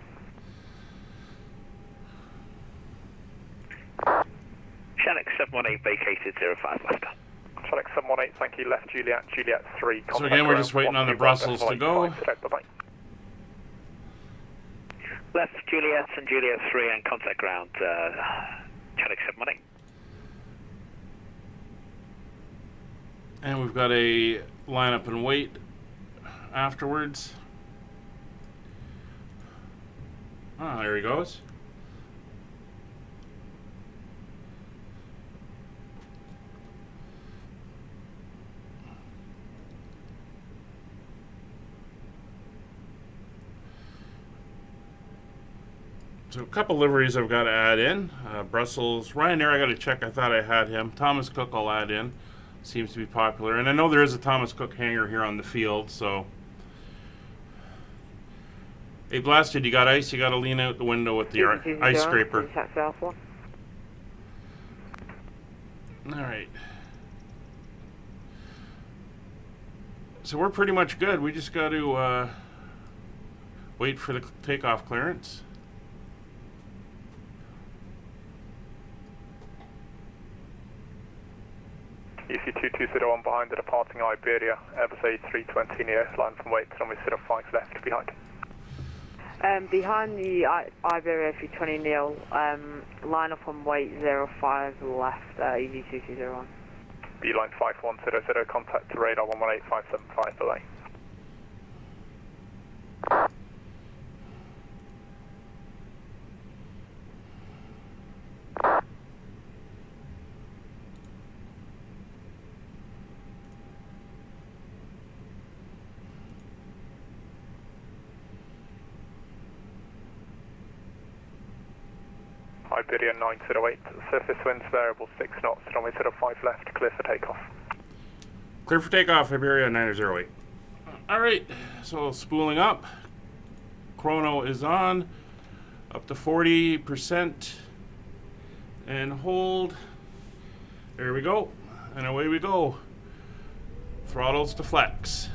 Shannock 718 vacated 05 left. Shannock 718, thank you, left Juliet, Juliet 3. So again, we're just waiting on the Brussels to go. Bye-bye. Left Juliet and Juliet 3 and contact ground, Shannock 718. And we've got a line up and wait afterwards. Ah, there he goes. So a couple liveries I've got to add in. Brussels, Ryanair I got to check, I thought I had him. Thomas Cook I'll add in. Seems to be popular. And I know there is a Thomas Cook hangar here on the field, so... Hey, Blasted, you got ice? You got to lean out the window with the ice scraper. Alright. So we're pretty much good. We just got to wait for the takeoff clearance. EC2201 behind the departing Iberia, Airbus A320neo, line from wait to runway 05 left, behind. Behind the Iberia A320neo, line up on wait 05 left, EZ2201. Beeline 5100, contact to radar 118575 delay. Iberia 908, surface winds variable 6 knots, runway 05 left, clear for takeoff. Clear for takeoff, Iberia 908. Alright, so spooling up. Chrono is on. Up to 40%. And hold. There we go. And away we go. Throttles to flex.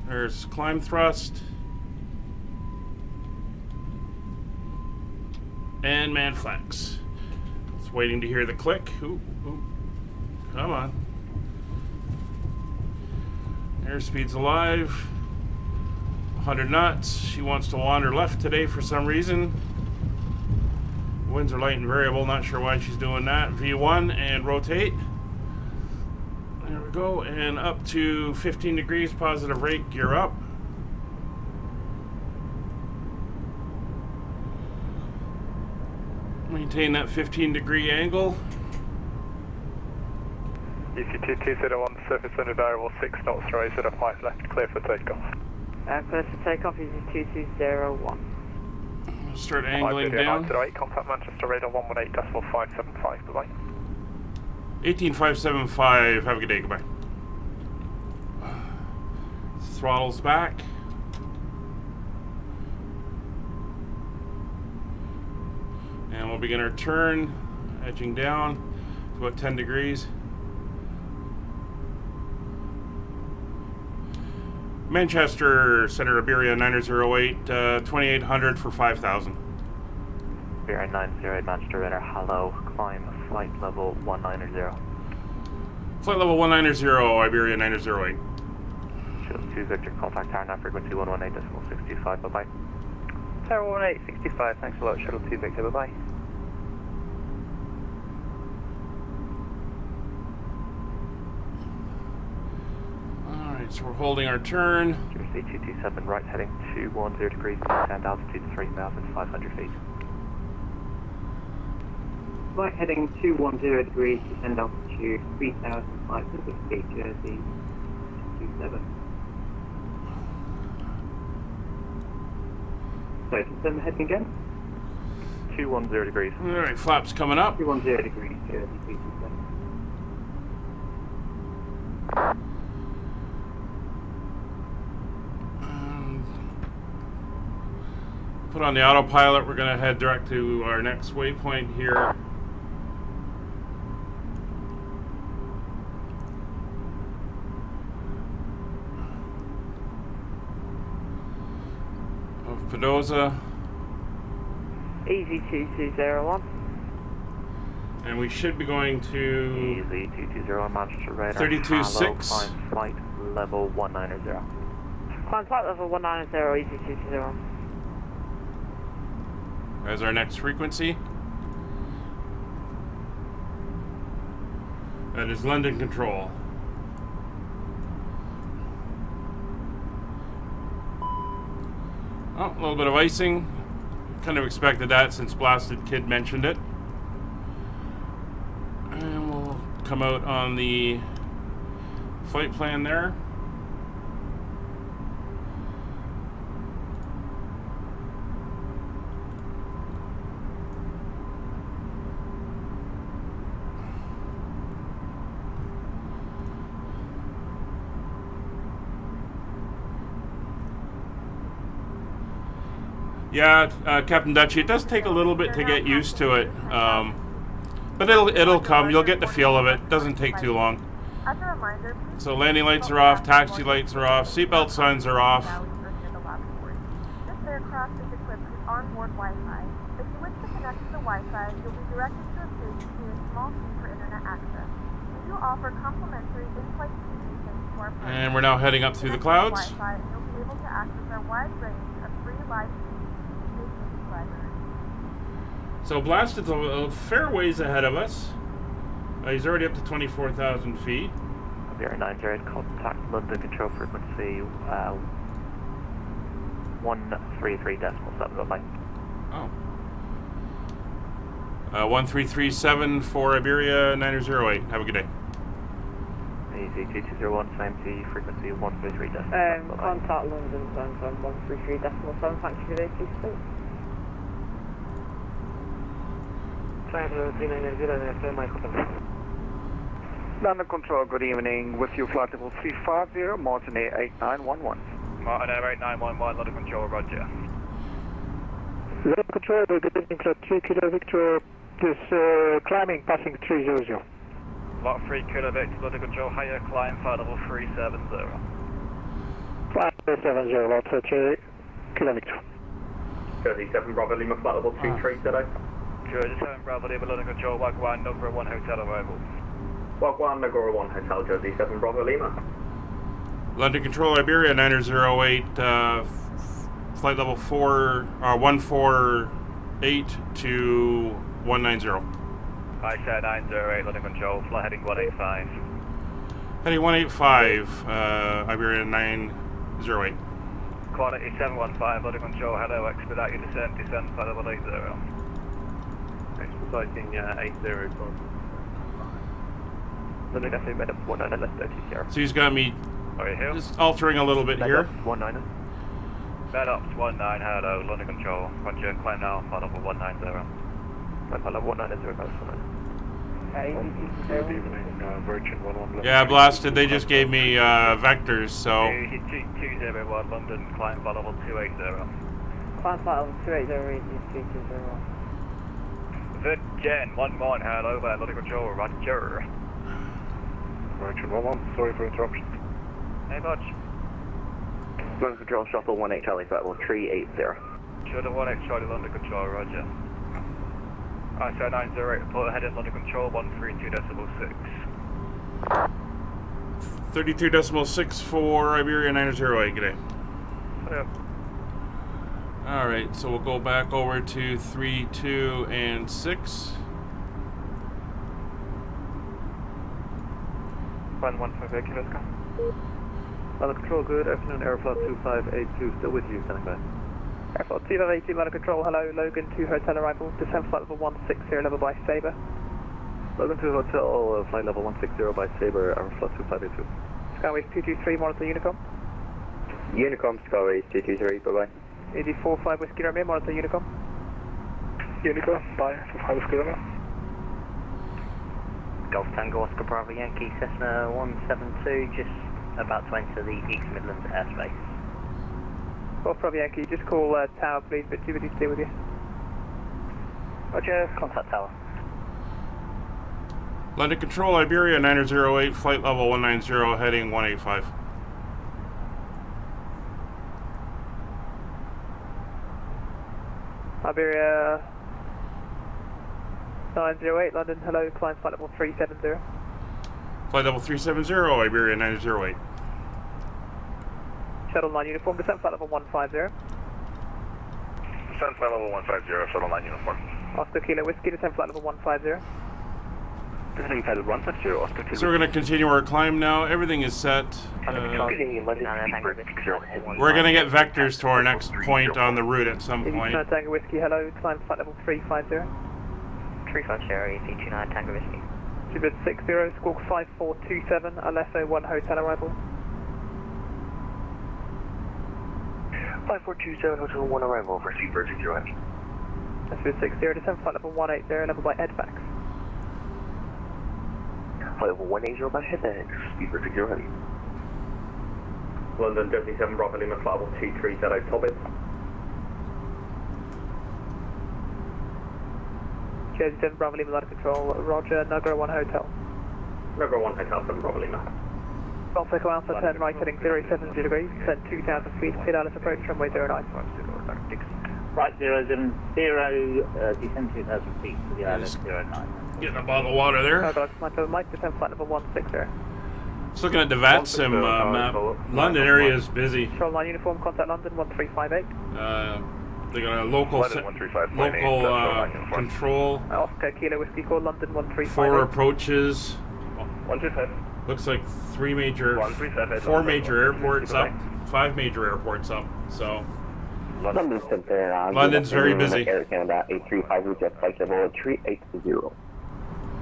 There's climb thrust. And man flex. Just waiting to hear the click. Ooh, ooh. Come on. Airspeed's alive. 100 knots. She wants to wander left today for some reason. Winds are light and variable. Not sure why she's doing that. V1 and rotate. There we go. And up to 15 degrees positive rate. Gear up. Maintain that 15-degree angle. EC2201, surface wind variable 6 knots, runway 05 left, clear for takeoff. Clear for takeoff, EC2201. Start angling down. 908, contact Manchester radar 118.575, bye-bye. 18575, have a good day, goodbye. Throttles back. And we'll begin our turn, edging down to about 10 degrees. Manchester, Center Iberia 908, 2800 for 5,000. Iberia 908, Manchester Radar, hello, climb flight level 190. Flight level 190, Iberia 908. Shuttle 2 Victor, contact tower now, frequency 118.65, bye-bye. Tower 1865, thanks a lot, Shuttle 2 Victor, bye-bye. Alright, so we're holding our turn. Jersey 227, right heading 210 degrees, descend altitude 3,500 feet. Right heading 210 degrees, descend altitude 3,500 feet, Jersey 227. Sorry, confirm the heading again? 210 degrees. Alright, flaps coming up. 210 degrees, Jersey 327. Put on the autopilot, we're going to head direct to our next waypoint here. Of Pedoza. Easy 2201. And we should be going to Easy 220 Manchester Radar. 32.6. Climb flight level 190. Climb flight level 190, easy 220. As our next frequency. That is London Control. Oh, a little bit of icing. Kind of expected that since Blasted Kid mentioned it. And we'll come out on the flight plan there. Yeah, Captain Dutchy, it does take a little bit to get used to it, but it'll come. You'll get the feel of it. It doesn't take too long. As a reminder, So landing lights are off, taxi lights are off, seatbelt signs are off. this aircraft is equipped with onboard Wi-Fi. If you wish to connect to the Wi-Fi, you'll be directed to a page through a small key for internet access. We do offer complimentary in-flight communications to our partners. And we're now heading up through the clouds. Wi-Fi, and you'll be able to access our wide range of free live So Blasted's a fair ways ahead of us. He's already up to 24,000 feet. Iberia 908, contact London Control frequency 133.7, bye-bye. Oh. 1337 for Iberia 908. Have a good day. Easy 2201, same to frequency 133.7. Contact London, zone 133.7, thank you for the ATC. London Control, good evening. With you, flight level 350, Martin Air 8911. Martin Air 8911, London Control, roger. London Control, good evening, flight 3 Kilo Victor, this climbing, passing 300. Lot 3 Kilo Victor, London Control, higher climb, flight level 370. Flight 370, lot 3 Kilo Victor. Jersey 7 Bravo Lima, flight level 23 today. Jersey 7 Bravo Lima, London Control, Wagwan, number 1 hotel arrival. Wagwan, Nagora 1 Hotel, Jersey 7 Bravo Lima. London Control, Iberia 908, flight level 148 to 190. I said 908, London Control, flight heading 185. Heading 185, Iberia 908. Quality 715, London Control, hello, expedite your descent, flight level 80. Expediting 80. London Cafe, made up 19 left ATC. So he's got me just altering a little bit here. 19. Bed ups 19, hello, London Control, roger, climb now, flight level 190. Flight level 190, Barcelona. Good evening, Virgin 11. Yeah, blasted. They just gave me vectors, so. 201, London, climb flight level 280. Climb flight level 280, easy 320. Virgin 11, hello there, London Control, roger. Virgin 11, sorry for interruption. Hey, Budge. London Control, Shuttle 18 Charlie, flight level 380. Shuttle 18 Charlie, London Control, roger. I said 908, report ahead at London Control, 132.6. 32.6 for Iberia 908, g'day. Yep. Alright, so we'll go back over to 3, 2, and 6. 115 kilos, go. London Control, good afternoon, Airflow 2582, still with you, standing by. Airflow 2582, London Control, hello, Logan 2 hotel arrival, descent flight level 160, level by Sabre. Logan 2 hotel, flight level 160 by Sabre, Airflow 2582. Skyways 223, monitor Unicom. Unicom, Skyways 223, bye-bye. AD 45 Whiskey Romeo, monitor Unicom. Unicom, bye, 45 Whiskey Romeo. Golf Tango Oscar Bravo Yankee Cessna 172, just about to enter the East Midlands airspace. Golf Bravo Yankee, just call Tower please, but too busy to stay with you. Roger, contact Tower. London Control, Iberia 908, flight level 190, heading 185. Iberia 908, London, hello, climb flight level 370. Flight level 370, Iberia 908. Shuttle 9 uniform, descent flight level 150. Descent flight level 150, Shuttle 9 uniform. Oscar Kilo Whiskey, descent flight level 150. Descending flight level 150, Oscar Kilo. So we're going to continue our climb now. Everything is set. We're going to get vectors to our next point on the route at some point. Tango Whiskey, hello, climb flight level 350. 350, AC29 Tango Whiskey. Jupiter 60, squawk 5427, Alesso 1 hotel arrival. 5427, Hotel 1 arrival for Seabird 60 Heavy. Jupiter 60, descent flight level 180, level by EDVAX. Flight level 180 by Headbags, Seabird 60 Heavy. London Jersey 7 Bravo Lima, flight level 230 out Tobbit. Jersey 7 Bravo Lima, London Control, roger, Nugger 1 hotel. Nugger 1 hotel, 7 Bravo Lima. Golf Echo Alpha, turn right heading 070 degrees, descend 2,000 feet, clear Dallas approach, runway 09. Right, 070, descend 2,000 feet to the island 09. Getting a bottle of water there. Mike, descend flight level 160. Just looking at the VATSIM map. London area is busy. Control 9 uniform, contact London 1358. They got a local control. Oscar Kilo Whiskey, call London 1358. 4 approaches. 125. Looks like 4 major airports up, 5 major airports up. So London's London's very busy. Air Canada 835 jet flight level 380.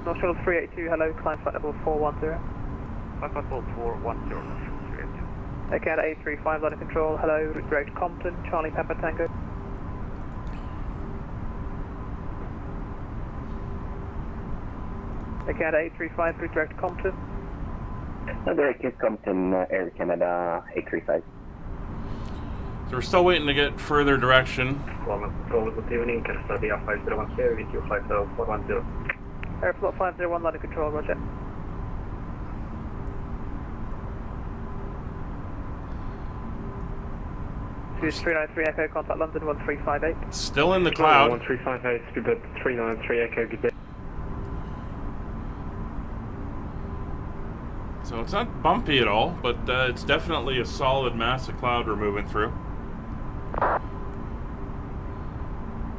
North Shuttle 382, hello, climb flight level 410. 410. Air Canada 835, London Control, hello, direct Compton, Charlie Papa Tango. Canada 8353 direct Compton. Direct Compton, Air Canada 835. So we're still waiting to get further direction. Good evening, Canada 501 here with you 410. Airflow 501, line of control, roger. Choose 393 Echo, contact London 1358. Still in the cloud. 1358, speedbird 393 Echo, good day. So it's not bumpy at all, but it's definitely a solid mass of cloud we're moving through.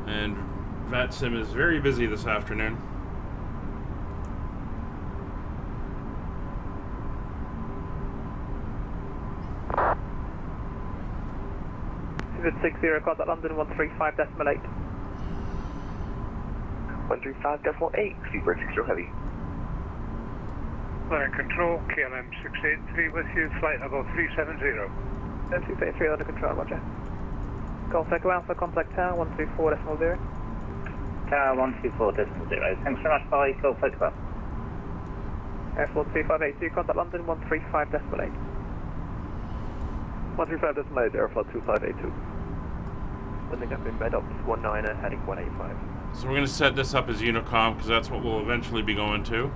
And VATSIM is very busy this afternoon. Speedbird 60, contact London 135.8. 135.8, speedbird 60 heavy. Line control, KLM 683 with you, flight level 370. 683 under control, roger. Golf Echo Alpha, contact tower 124.0. Tower 124.0. Thanks very much, bye, Golf Echo. Airflow 2582, contact London 135.8. 135.8, Airflow 2582. Landing up in bed up 19 heading 185. So we're going to set this up as Unicom because that's what we'll eventually be going to.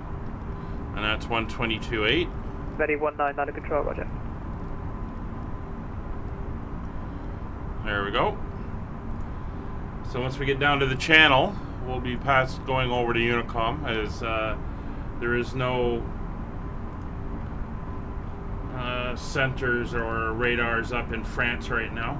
And that's 122.8. Ready 19 under control, roger. There we go. So once we get down to the channel, we'll be going over to Unicom as there is no centers or radars up in France right now.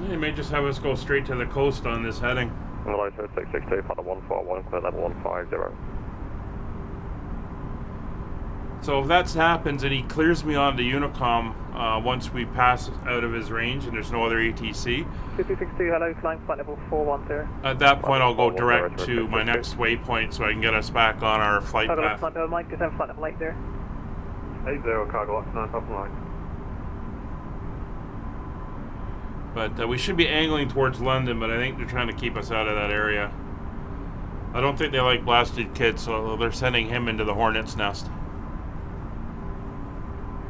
They may just have us go straight to the coast on this heading. License 662, final 141, clear level 150. So if that happens and he clears me onto Unicom once we pass out of his range and there's no other ATC, 5262, hello, flying flight level 410. at that point I'll go direct to my next waypoint so I can get us back on our flight path. Flight level 9, just have flight level 8 there. 80 cargo lock, 9 top line. But we should be angling towards London, but I think they're trying to keep us out of that area. I don't think they like blasted kids, so they're sending him into the hornet's nest.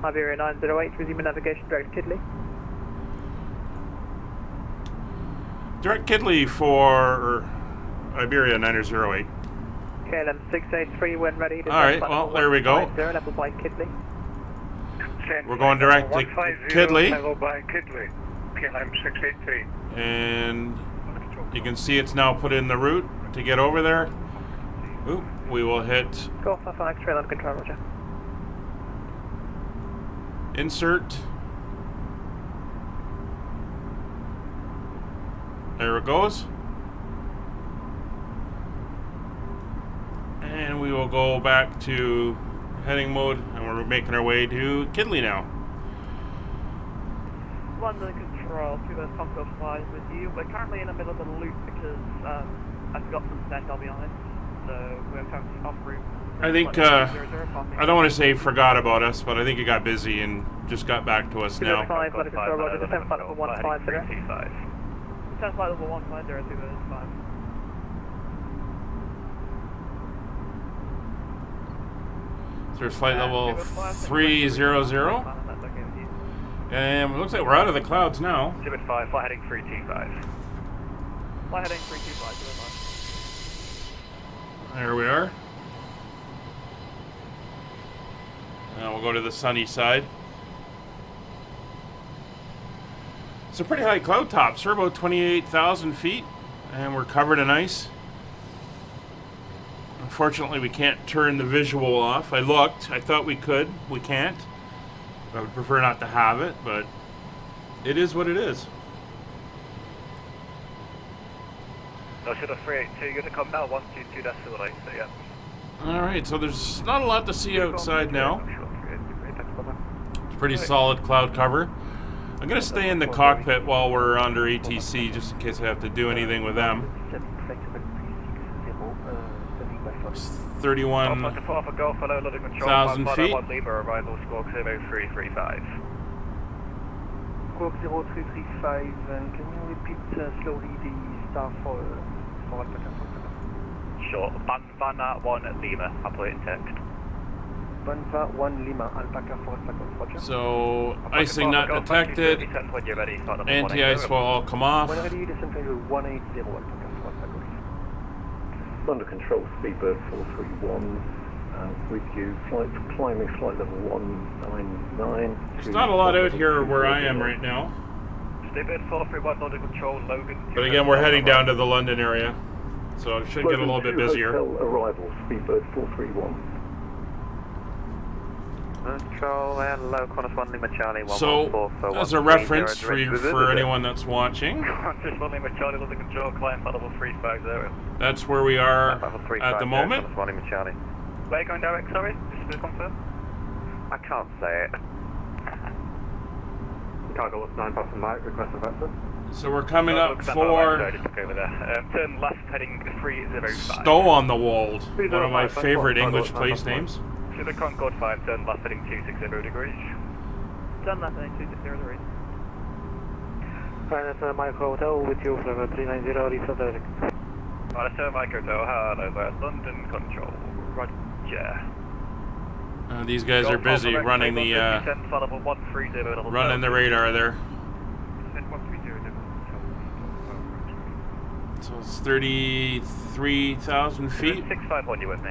Iberia 908, resuming navigation direct Kidley. Direct Kidley for Iberia 908. KLM 683 when ready. Alright, well, there we go. Level by Kidley. We're going direct to Kidley. Level by Kidley. KLM 683. And you can see it's now put in the route to get over there. Oop, we will hit Golf Alpha X-ray on control, roger. insert. There it goes. And we will go back to heading mode, and we're making our way to Kidley now. London control, to those Concourse flies with you. We're currently in the middle of the loop because I forgot some set, I'll be honest. So we're currently off route. I think, I don't want to say forgot about us, but I think it got busy and just got back to us now. 5, London control, roger, descent flight level 150. Descent flight level 150, 5. So there's flight level 300. And it looks like we're out of the clouds now. Jim 5, flight heading 325. Flight heading 325, There we are. Now we'll go to the sunny side. It's a pretty high cloud tops. We're about 28,000 feet, and we're covered in ice. Unfortunately, we can't turn the visual off. I looked. I thought we could. We can't. I would prefer not to have it, but it is what it is. No, should have 382, you're going to come now, 122.8, so yeah. Alright, so there's not a lot to see outside now. It's pretty solid cloud cover. I'm going to stay in the cockpit while we're under ATC, just in case I have to do anything with them. 31,000 feet. Arrival squawk 0335. Squawk 0335, and can you repeat slowly the star for Alpaca? Sure. Banva 1 Lima. I'll put it in text. Banva 1 Lima, Alpaca for Alpaca. Roger. So, icing not detected. Anti-ice will all come off. When ready, descent level 180 Alpaca for Alpaca. Under control, Speedbird 431. With you, climbing flight level 199. There's not a lot out here where I am right now. Speedbird 431 under control, Logan. But again, we're heading down to the London area, so it should get a little bit busier. Arrival, Speedbird 431. Control and low Qantas 1 Lima Charlie 114 So, for as a reference for anyone that's watching, Just 1 Lima Charlie under control, climb level 350. that's where we are at the moment. Qantas 1 Lima Charlie. Where are you going direct, sorry? Just to confirm. I can't say it. Cargo 9 Papa Mike, request of access. So we're coming up for turn left heading 305. Stowe on the Wold, one of my favorite English place names. To the Concorde 5, turn left heading 260 degrees. Turn left heading 260 degrees. Right, that's Micro Hotel with you, level 390, Lisa Direct. Right, that's Micro Hotel, hello there, London Control. Roger. These guys are busy running the radar there. So it's 33,000 feet. 651, you with me?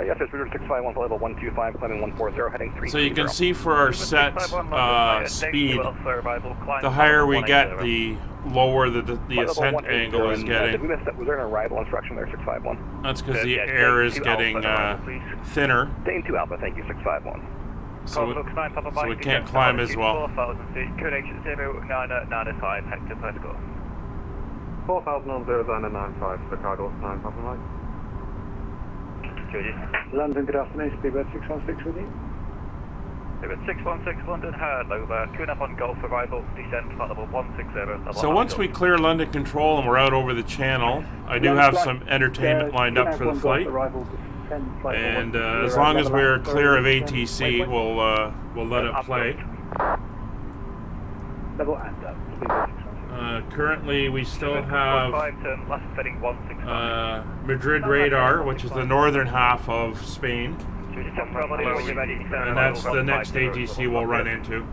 Yes, it's Rudder 651 for level 125, climbing 140, heading 330. So you can see for our set speed, the higher we get, the lower the ascent angle is getting. Was there an arrival instruction there, 651? That's because the air is getting thinner. Staying 2 Alpha, thank you, 651. So we can't climb as well. 4,000 feet, code H0995, Hector, let's go. 4,00995, Chicago 9 Papa Mike. London, good afternoon, Speedbird 616 with you. Speedbird 616 London, hello there. Queuing up on Golf arrival, descent flight level 160. So once we clear London Control and we're out over the channel, I do have some entertainment lined up for the flight. And as long as we're clear of ATC, we'll let it play. Currently, we still have Madrid radar, which is the northern half of Spain, and that's the next ATC we'll run into.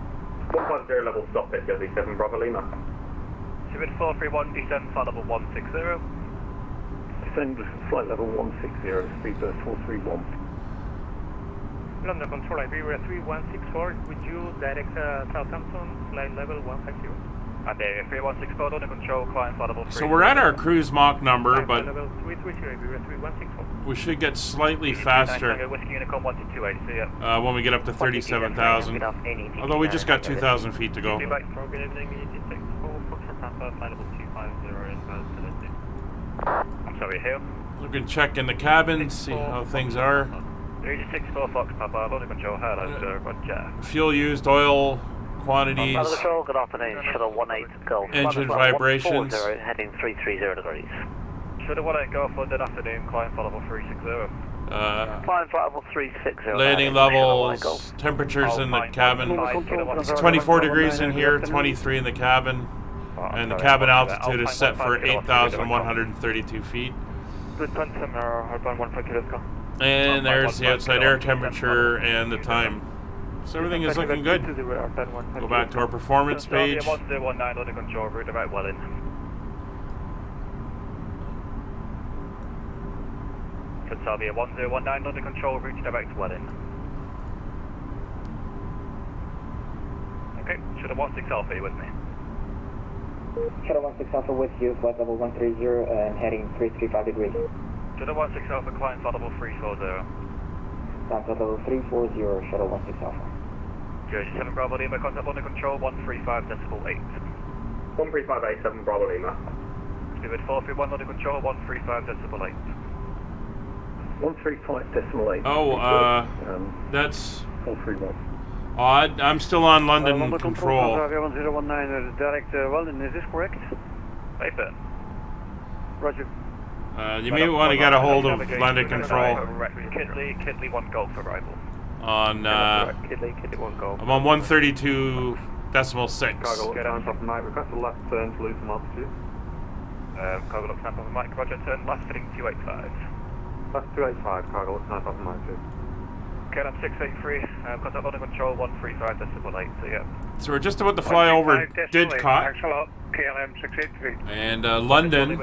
150 level stop at Jersey 7 Bravo Lima. Speedbird 431, descent flight level 160. Descend flight level 160, Speedbird 431. London Control, Iberia 3164, would you direct Southampton, flight level 150? Iberia 3164, London Control, climb flight level 3. So we're at our cruise Mach number, but level 330, Iberia 3164. we should get slightly faster when we get up to 37,000. Although we just got 2,000 feet to go. I'm sorry, Hill. We can check in the cabin, see how things are. 364 Fox Papa, London Control, hello, sir, Roger. Fuel used, oil quantities, Good afternoon, Shuttle 18 Golf. engine vibrations. 140, heading 330 degrees. Shuttle 18 Golf, London afternoon, climb flight level 360. Climb flight level 360. Landing levels, temperatures in the cabin. It's 24 degrees in here, 23 in the cabin. And the cabin altitude is set for 8,132 feet. And there's the outside air temperature and the time. So everything is looking good. Go back to our performance page. 1019 under control, route about Welling. Consalvia 1019 under control, route direct Welling. Okay, Shuttle 16 Alpha, you with me? Shuttle 16 Alpha with you, flight level 130 and heading 335 degrees. Shuttle 16 Alpha, climb flight level 340. Climb flight level 340, Shuttle 16 Alpha. Jersey 7 Bravo Lima, contact under control, 135.8. 13587 Bravo Lima. Speedbird 431 under control, 135.8. 135.8. Oh, that's 431. odd. I'm still on London Control. 1019, direct Weldon, is this correct? Right there. Roger. You may want to get a hold of landing control Kidley 1 Golf arrival. on. Kidley 1 Golf. I'm on 132.6. Cargo, looks up Mike, request a left turn to lose some altitude. Cargo looks up Mike, roger, turn left heading 285. Left 285, cargo looks up Mike 2. KLM 683, contact landing control 135.8, so yeah. So we're just about to fly over Didcot. Thanks a lot, KLM 683. And London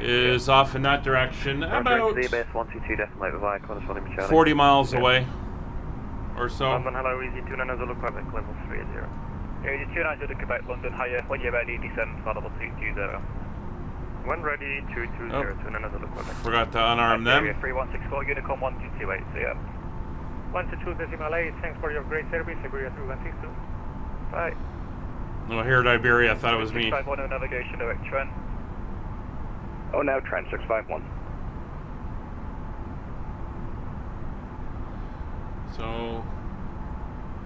is off in that direction, about 40 miles away or so. London, hello, easy 29 Zulu Quebec, level 30. Easy 29 Zulu Quebec, London, higher, when you're ready, descend, level 220. When ready, 220, 29 Zulu Quebec. Forgot to unarm them. 3164, Unicom 1228, so yeah. 122.8, thanks for your great service, Iberia 3162. Bye. Well, here at Iberia, I thought it was me. 651, navigation, direct trend. Oh, now trend 651. So,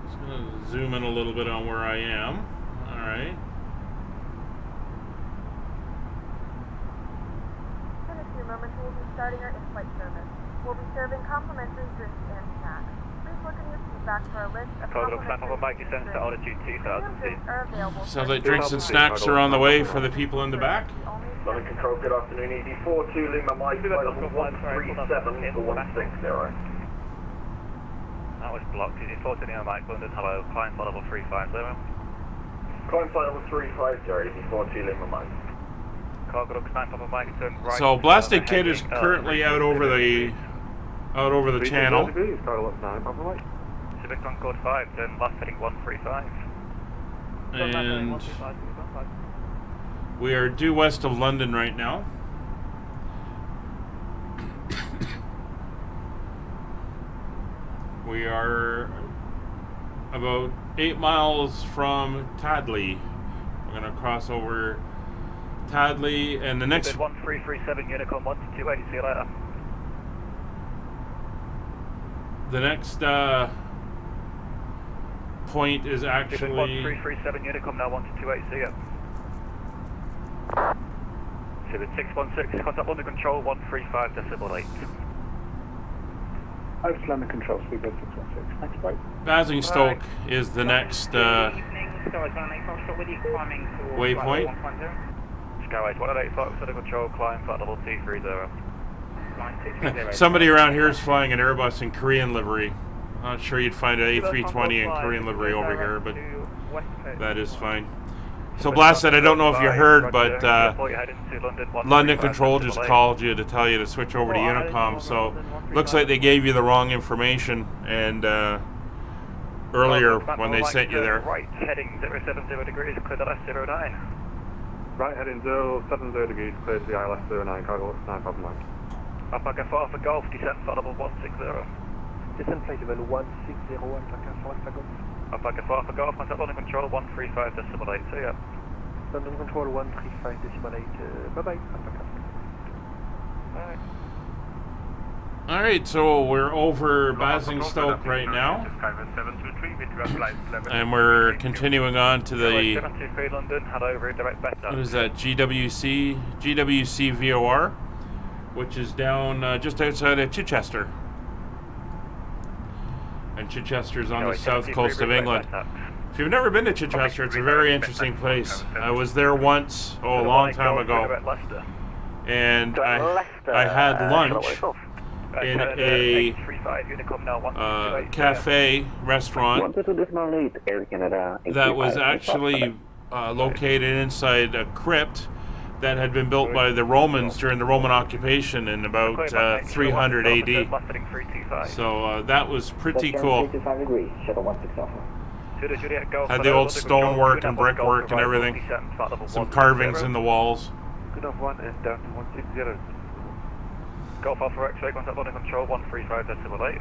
just gonna zoom in a little bit on where I am. Alright. In a few moments, we'll be starting our in-flight service. We'll be serving complimentary drinks and snacks. Please look in your feedback for a list of complimentary drinks and are available. Sounds like drinks and snacks are on the way for the people in the back. London Control, good afternoon, ED42, Lima Mike, flight level 137 for 160. That was blocked, ED42 Lima Mike, London, hello, climb flight level 350. Climb flight level 350, ED42 Lima Mike. Cargo looks 9 Papa Mike, turn right. So Blasted Kid is currently out over the channel. Civic Concord 5, turn left heading 135. And we are due west of London right now. We are about 8 miles from Tadley. We're going to cross over Tadley, and the next 1337 Unicom 128, see you later. The next point is actually 1337 Unicom now 128, see ya. Civic 616, contact London Control 135.8. Host London Control, Speedbird 616. Thanks, bye. Basingstoke is the next waypoint. Skyways 108, Fox, London Control, climb flight level 230. Somebody around here is flying an Airbus in Korean livery. I'm not sure you'd find an A320 in Korean livery over here, but that is fine. So Blasted, I don't know if you heard, but London Control just called you to tell you to switch over to Unicom, so looks like they gave you the wrong information and earlier when they sent you there. Right heading 070 degrees, clear the left 09. Right heading 070 degrees, clear to the ILS 09, cargo looks 9 Papa Mike. Alpaca 4 for Golf, descent flight level 160. Descent flight level 160, Alpaca 4 for Golf. Alpaca 4 for Golf, contact London Control 135.8, see ya. London Control 135.8, bye-bye, Alpaca. Bye. Alright, so we're over Basingstoke right now. And we're continuing on to the what is that, GWC VOR, which is down just outside of Chichester. And Chichester's on the south coast of England. If you've never been to Chichester, it's a very interesting place. I was there once, a long time ago, and I had lunch in a cafe restaurant that was actually located inside a crypt that had been built by the Romans during the Roman occupation in about 300 AD. So that was pretty cool. Had the old stonework and brickwork and everything. Some carvings in the walls. Good off 1 and down to 160. Golf Alpha X-ray, contact London Control 135.8.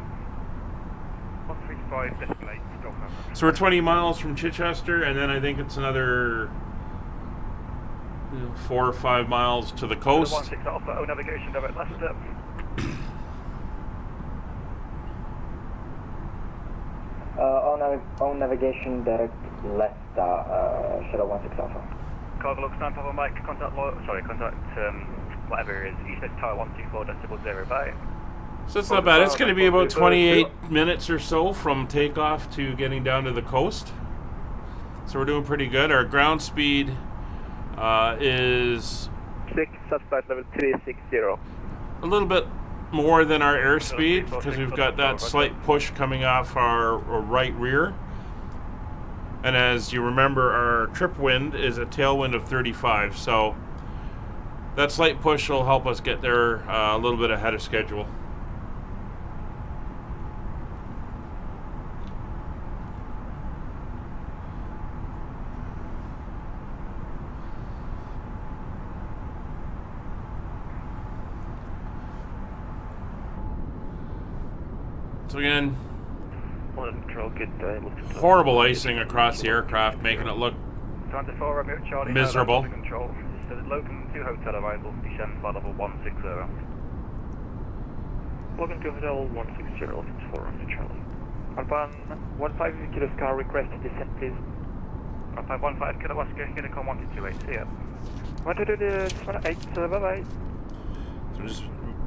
135.8, Golf Alpha. So we're 20 miles from Chichester, and then I think it's another 4 or 5 miles to the coast. 16 Alpha, O navigation, direct left step. On navigation, direct left, Shadow 16 Alpha. Cargo looks 9 Papa Mike, contact whatever it is. You said tower 124.005. So it's not bad. It's going to be about 28 minutes or so from takeoff to getting down to the coast. So we're doing pretty good. Our ground speed is 6, subflight level 360. a little bit more than our airspeed because we've got that slight push coming off our right rear. And as you remember, our trip wind is a tailwind of 35, so that slight push will help us get there a little bit ahead of schedule. So again, horrible icing across the aircraft, making it look miserable. Logan 2 hotel arrival, descend flight level 160. Logan 2 hotel 160, looking 4 on the Charlie. Alpha 15 Kilo Scar, request descent please. Alpha 15 Kilo Oscar, Unicom 1228, see ya. 128, bye bye. So I'm just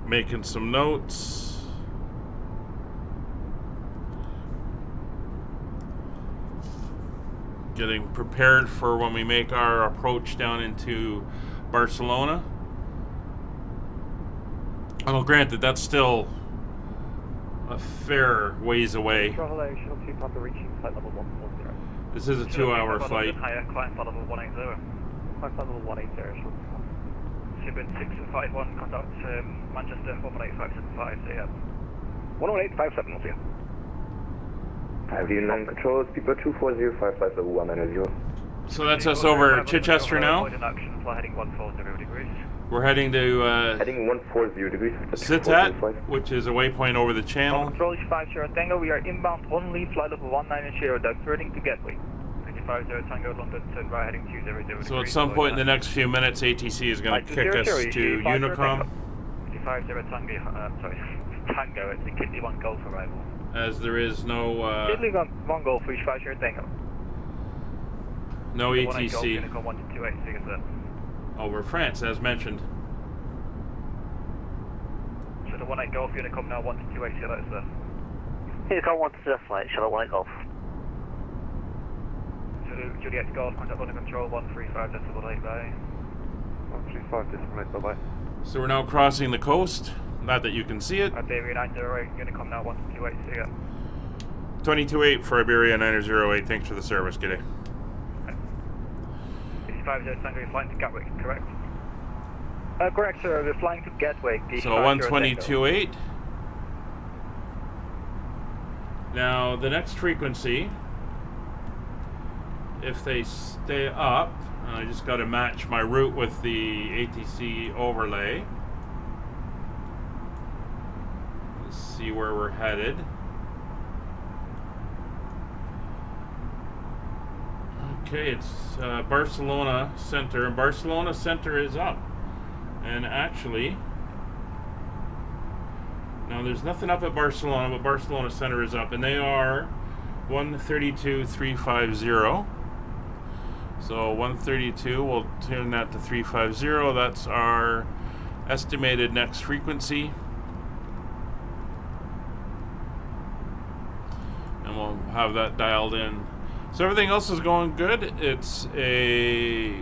making some notes. Getting prepared for when we make our approach down into Barcelona. Well, granted, that's still a fair ways away. This is a 2-hour flight. Higher, climb flight level 180. Climb flight level 180. Shipment 651, contact Manchester 118575, see ya. 11857, see ya. 509 control, Speedbird 240, flight level 190. So that's us over Chichester now. Heading 140 degrees. We're heading to heading 140 degrees. Sitat, which is a waypoint over the channel. Control is 50 Tango, we are inbound only, flight level 190, diverting to Gatwick. 50 Tango, London, turn right, heading 200 degrees. So at some point in the next few minutes, ATC is going to kick us to Unicom. 50 Tango, sorry, Tango, it's a Kidney 1 Golf arrival. As there is no Kidney 1 Golf, 50 Tango. No ATC. Unicom 128, see you, sir. Over France, as mentioned. So the 18 Golf, Unicom now 128, see you later, sir. Unicom 1 flight, shuttle 18 Golf. So Juliet Golf, contact London Control 135.8, bye. 135.8, bye-bye. So we're now crossing the coast. Not that you can see it. Iberia 908, Unicom now 128, see ya. 228 for Iberia 908, thanks for the service, g'day. 50 Tango, you're flying to Gatwick, correct? Correct, sir. We're flying to Gatwick. So 122.8. Now, the next frequency, if they stay up, I just got to match my route with the ATC overlay. Let's see where we're headed. Okay, it's Barcelona Center, and Barcelona Center is up. And actually, now there's nothing up at Barcelona, but Barcelona Center is up, and they are 132.350. So 132, we'll turn that to 350. That's our estimated next frequency. And we'll have that dialed in. So everything else is going good. It's a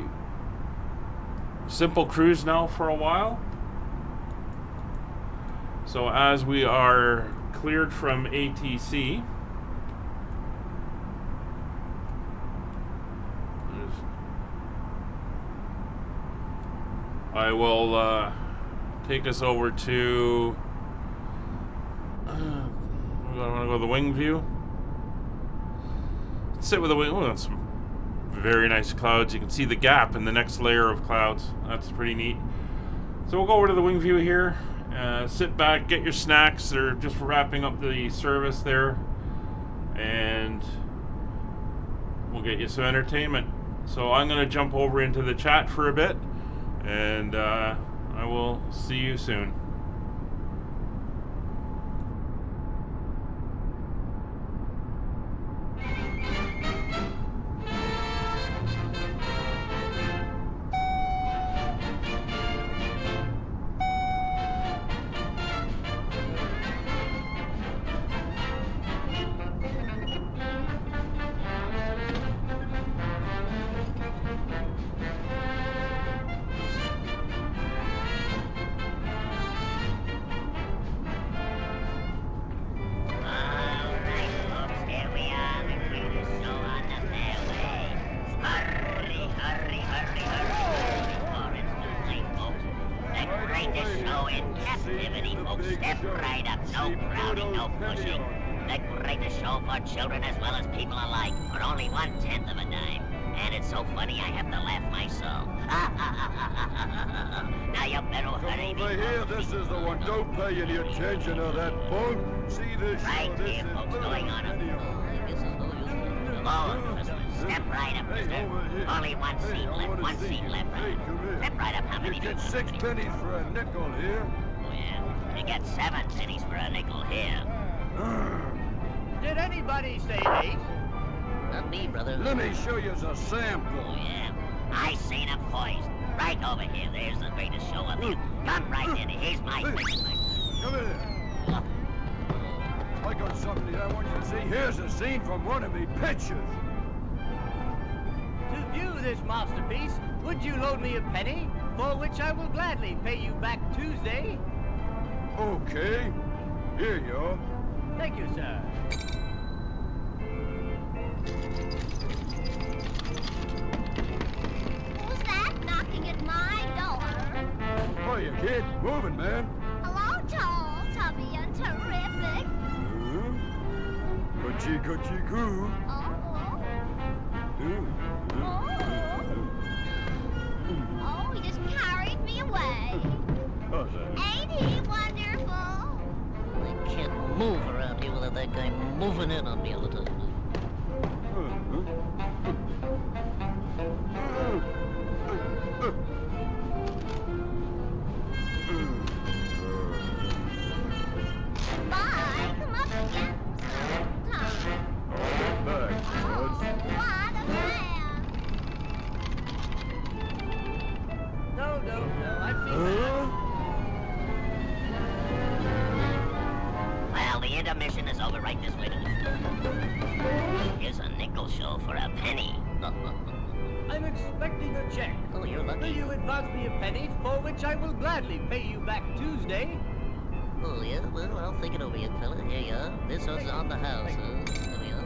simple cruise now for a while. So as we are cleared from ATC, I will take us over to I want to go to the wing view. Sit with the wing. Oh, that's some very nice clouds. You can see the gap in the next layer of clouds. That's pretty neat. So we'll go over to the wing view here. Sit back, get your snacks. They're just wrapping up the service there, and we'll get you some entertainment. So I'm going to jump over into the chat for a bit, and I will see you soon. This show in captivity, folks. Step right up. No crowding, no pushing. The greatest show for children as well as people alike for only 1/10 of a dime. And it's so funny I have to laugh myself. Now you better hurry. Over here, this is the one. Don't pay any attention to that punk. See this Right show. This here, is folks, going on. Lord Christmas. Step right up, mister. Only one seat left. One seat left, right? Step right up. How many You do you get want? 6 pennies for a nickel here. Oh, yeah. You get 7 pennies for a nickel here. Did anybody say 8? Not me, brother. Let me show you a sample. Oh, yeah. I seen him first. Right over here. There's the greatest show of you. Come right in. Here's my ticket. Come here. I got something here I want you to see. Here's a scene from one of me pictures. To view this masterpiece, would you loan me a penny, for which I will gladly pay you back Tuesday? Okay. Here you are. Thank you, sir. Who's that knocking at my door? Hiya, kid. Moving, man. Hello, Charles. Hubby and terrific. Coochie-coochie-coo. Oh. Oh, he just carried me away. How's that? Ain't he wonderful? I can't move around here without that guy moving in on me all the time. Bye. Come up again sometime. Back, buds. What a man. No, I've seen Well, the intermission is over right this way. Here's a nickel show for a penny. I'm expecting a check. Oh, you're lucky. Will you advance me a penny, for which I will gladly pay you back Tuesday? Oh, yeah? Well, I'll think it over, young fella. Here you are. This one's on the house. There we are.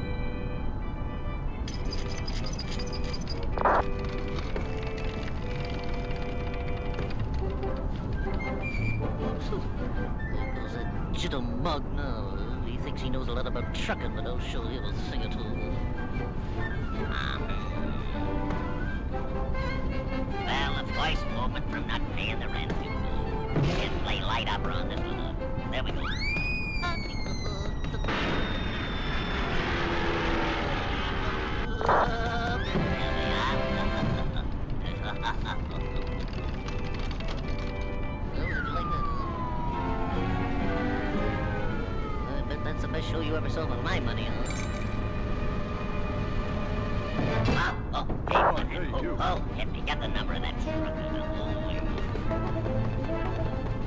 There goes that jittle mug now. He thinks he knows a lot about trucking, but I'll show him a thing or two. Well, the first movement from not paying the rent. Can't play light opera on this one. There we go. I bet that's the best show you ever saw for my money, huh? Hit me. Got the number of that truck.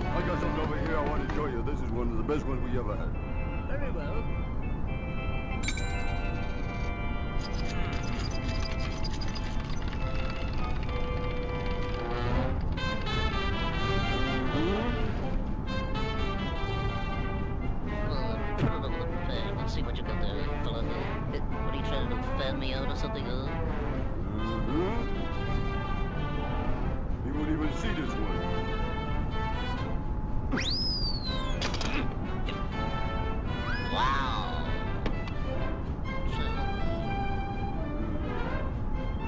I got something over here I want to show you. This is one of the best ones we ever had. Very well. Put it over the fan. Let's see what you got there, fella. What are you trying to do? Fan me out or something? You won't even see this one. Wow.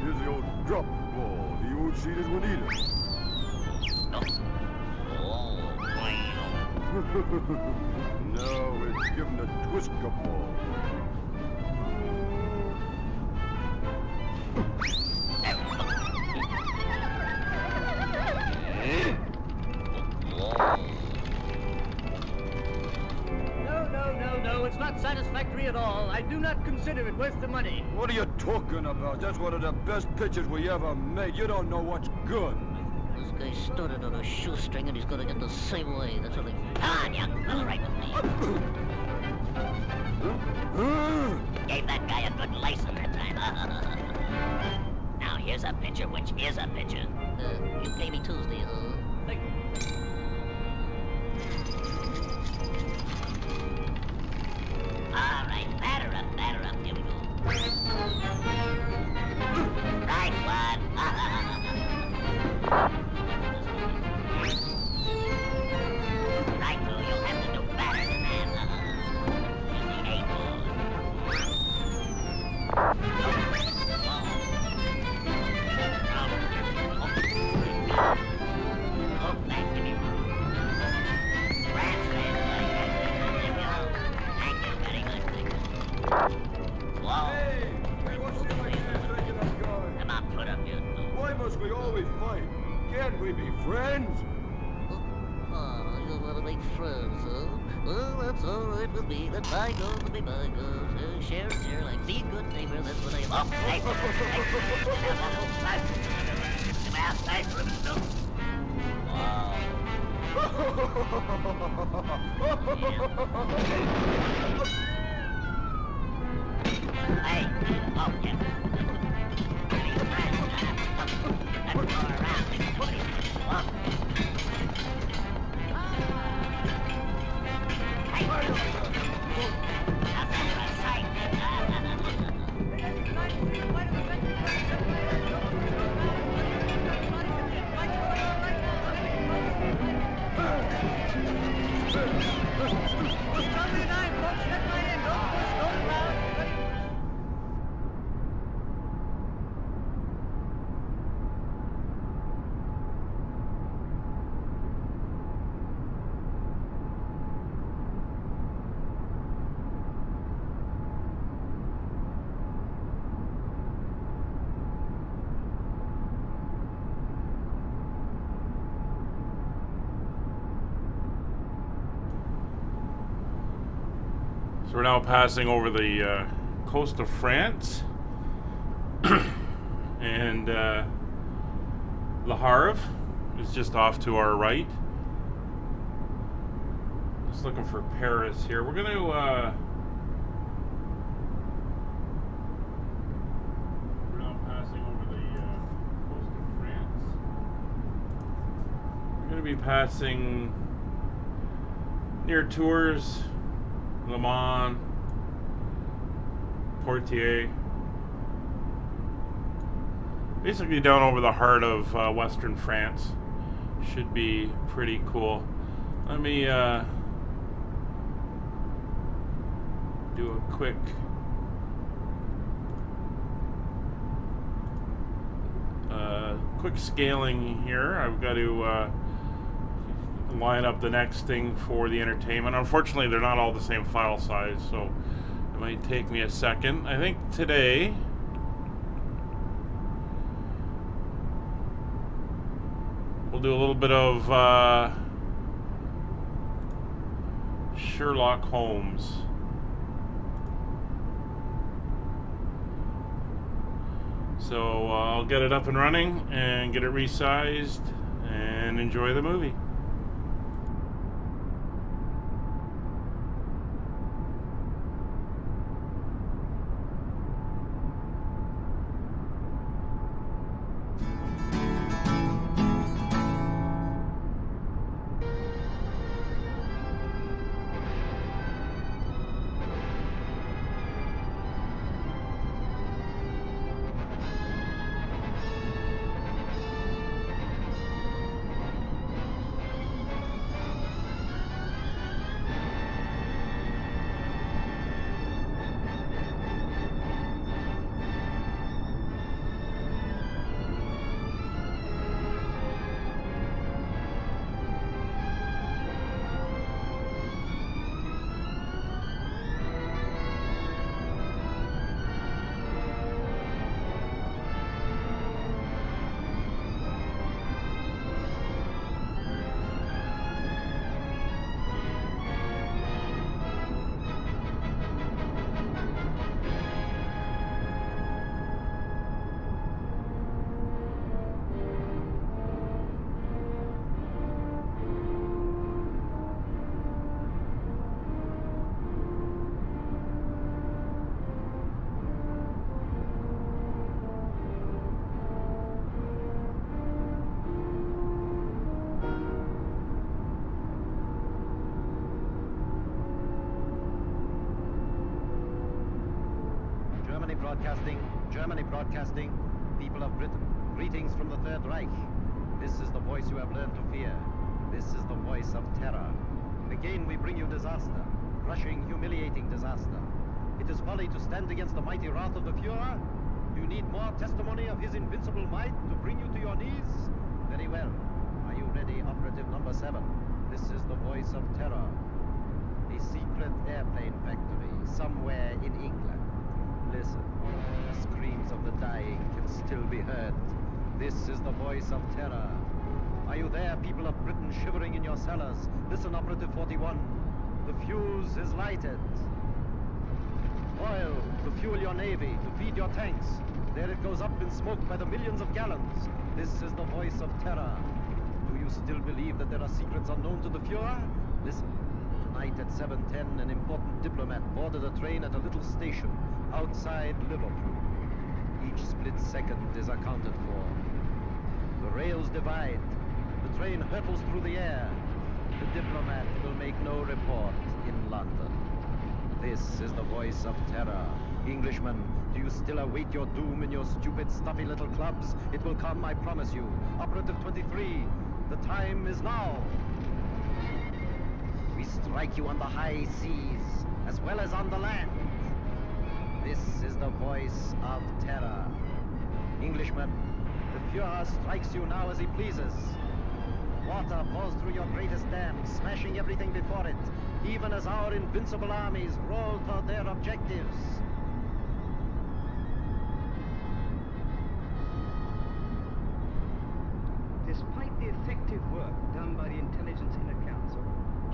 Here's the old drop ball. You won't see this one either. No, it's given a twister ball. No, it's not satisfactory at all. I do not consider it worth the money. What are you talking about? That's one of the best pictures we ever made. You don't know what's good. This guy started on a shoestring and he's gonna get the same way. That's what Come on, young fella, right with me. Gave that guy a good license that time. Now here's a picture which is a picture. You pay me Tuesday, huh? All right, batter up. Here we go. Right one. friends, huh? Well, that's all right with me. Let bygones be bygones. Share, like be a good neighbor. That's what I love. Hey, oh, yeah. So we're now passing over the coast of France, and Le Havre is just off to our right. Just looking for Paris here. We're going to we're now passing over the coast of France. We're going to be passing near Tours, Le Mans, Poitiers, basically down over the heart of western France. Should be pretty cool. Let me do a quick scaling here. I've got to line up the next thing for the entertainment. Unfortunately, they're not all the same file size, so it might take me a second. I think today we'll do a little bit of Sherlock Holmes. So I'll get it up and running and get it resized and enjoy the movie. Germany broadcasting, people of Britain, greetings from the Third Reich. This is the voice you have learned to fear. This is the voice of terror. Again we bring you disaster, crushing, humiliating disaster. It is folly to stand against the mighty wrath of the Fuhrer. You need more testimony of his invincible might to bring you to your knees? Very well. Are you ready, operative number 7? This is the voice of terror. A secret airplane factory somewhere in England. Listen, the screams of the dying can still be heard. This is the voice of terror. Are you there, people of Britain, shivering in your cellars? Listen, Operative 41. The fuse is lighted. Oil to fuel your navy, to feed your tanks. There it goes up in smoke by the millions of gallons. This is the voice of terror. Do you still believe that there are secrets unknown to the Fuhrer? Listen. Tonight at 7:10, an important diplomat boarded a train at a little station outside Liverpool. Each split second is accounted for. The rails divide. The train hurtles through the air. The diplomat will make no report in London. This is the voice of terror. Englishmen, do you still await your doom in your stupid, stuffy little clubs? It will come, I promise you. Operative 23, the time is now. We strike you on the high seas, as well as on the land. This is the voice of terror. Englishmen, the Fuhrer strikes you now as he pleases. Water pours through your greatest dam, smashing everything before it, even as our invincible armies roll toward their objectives. Despite the effective work done by the Intelligence Inner Council,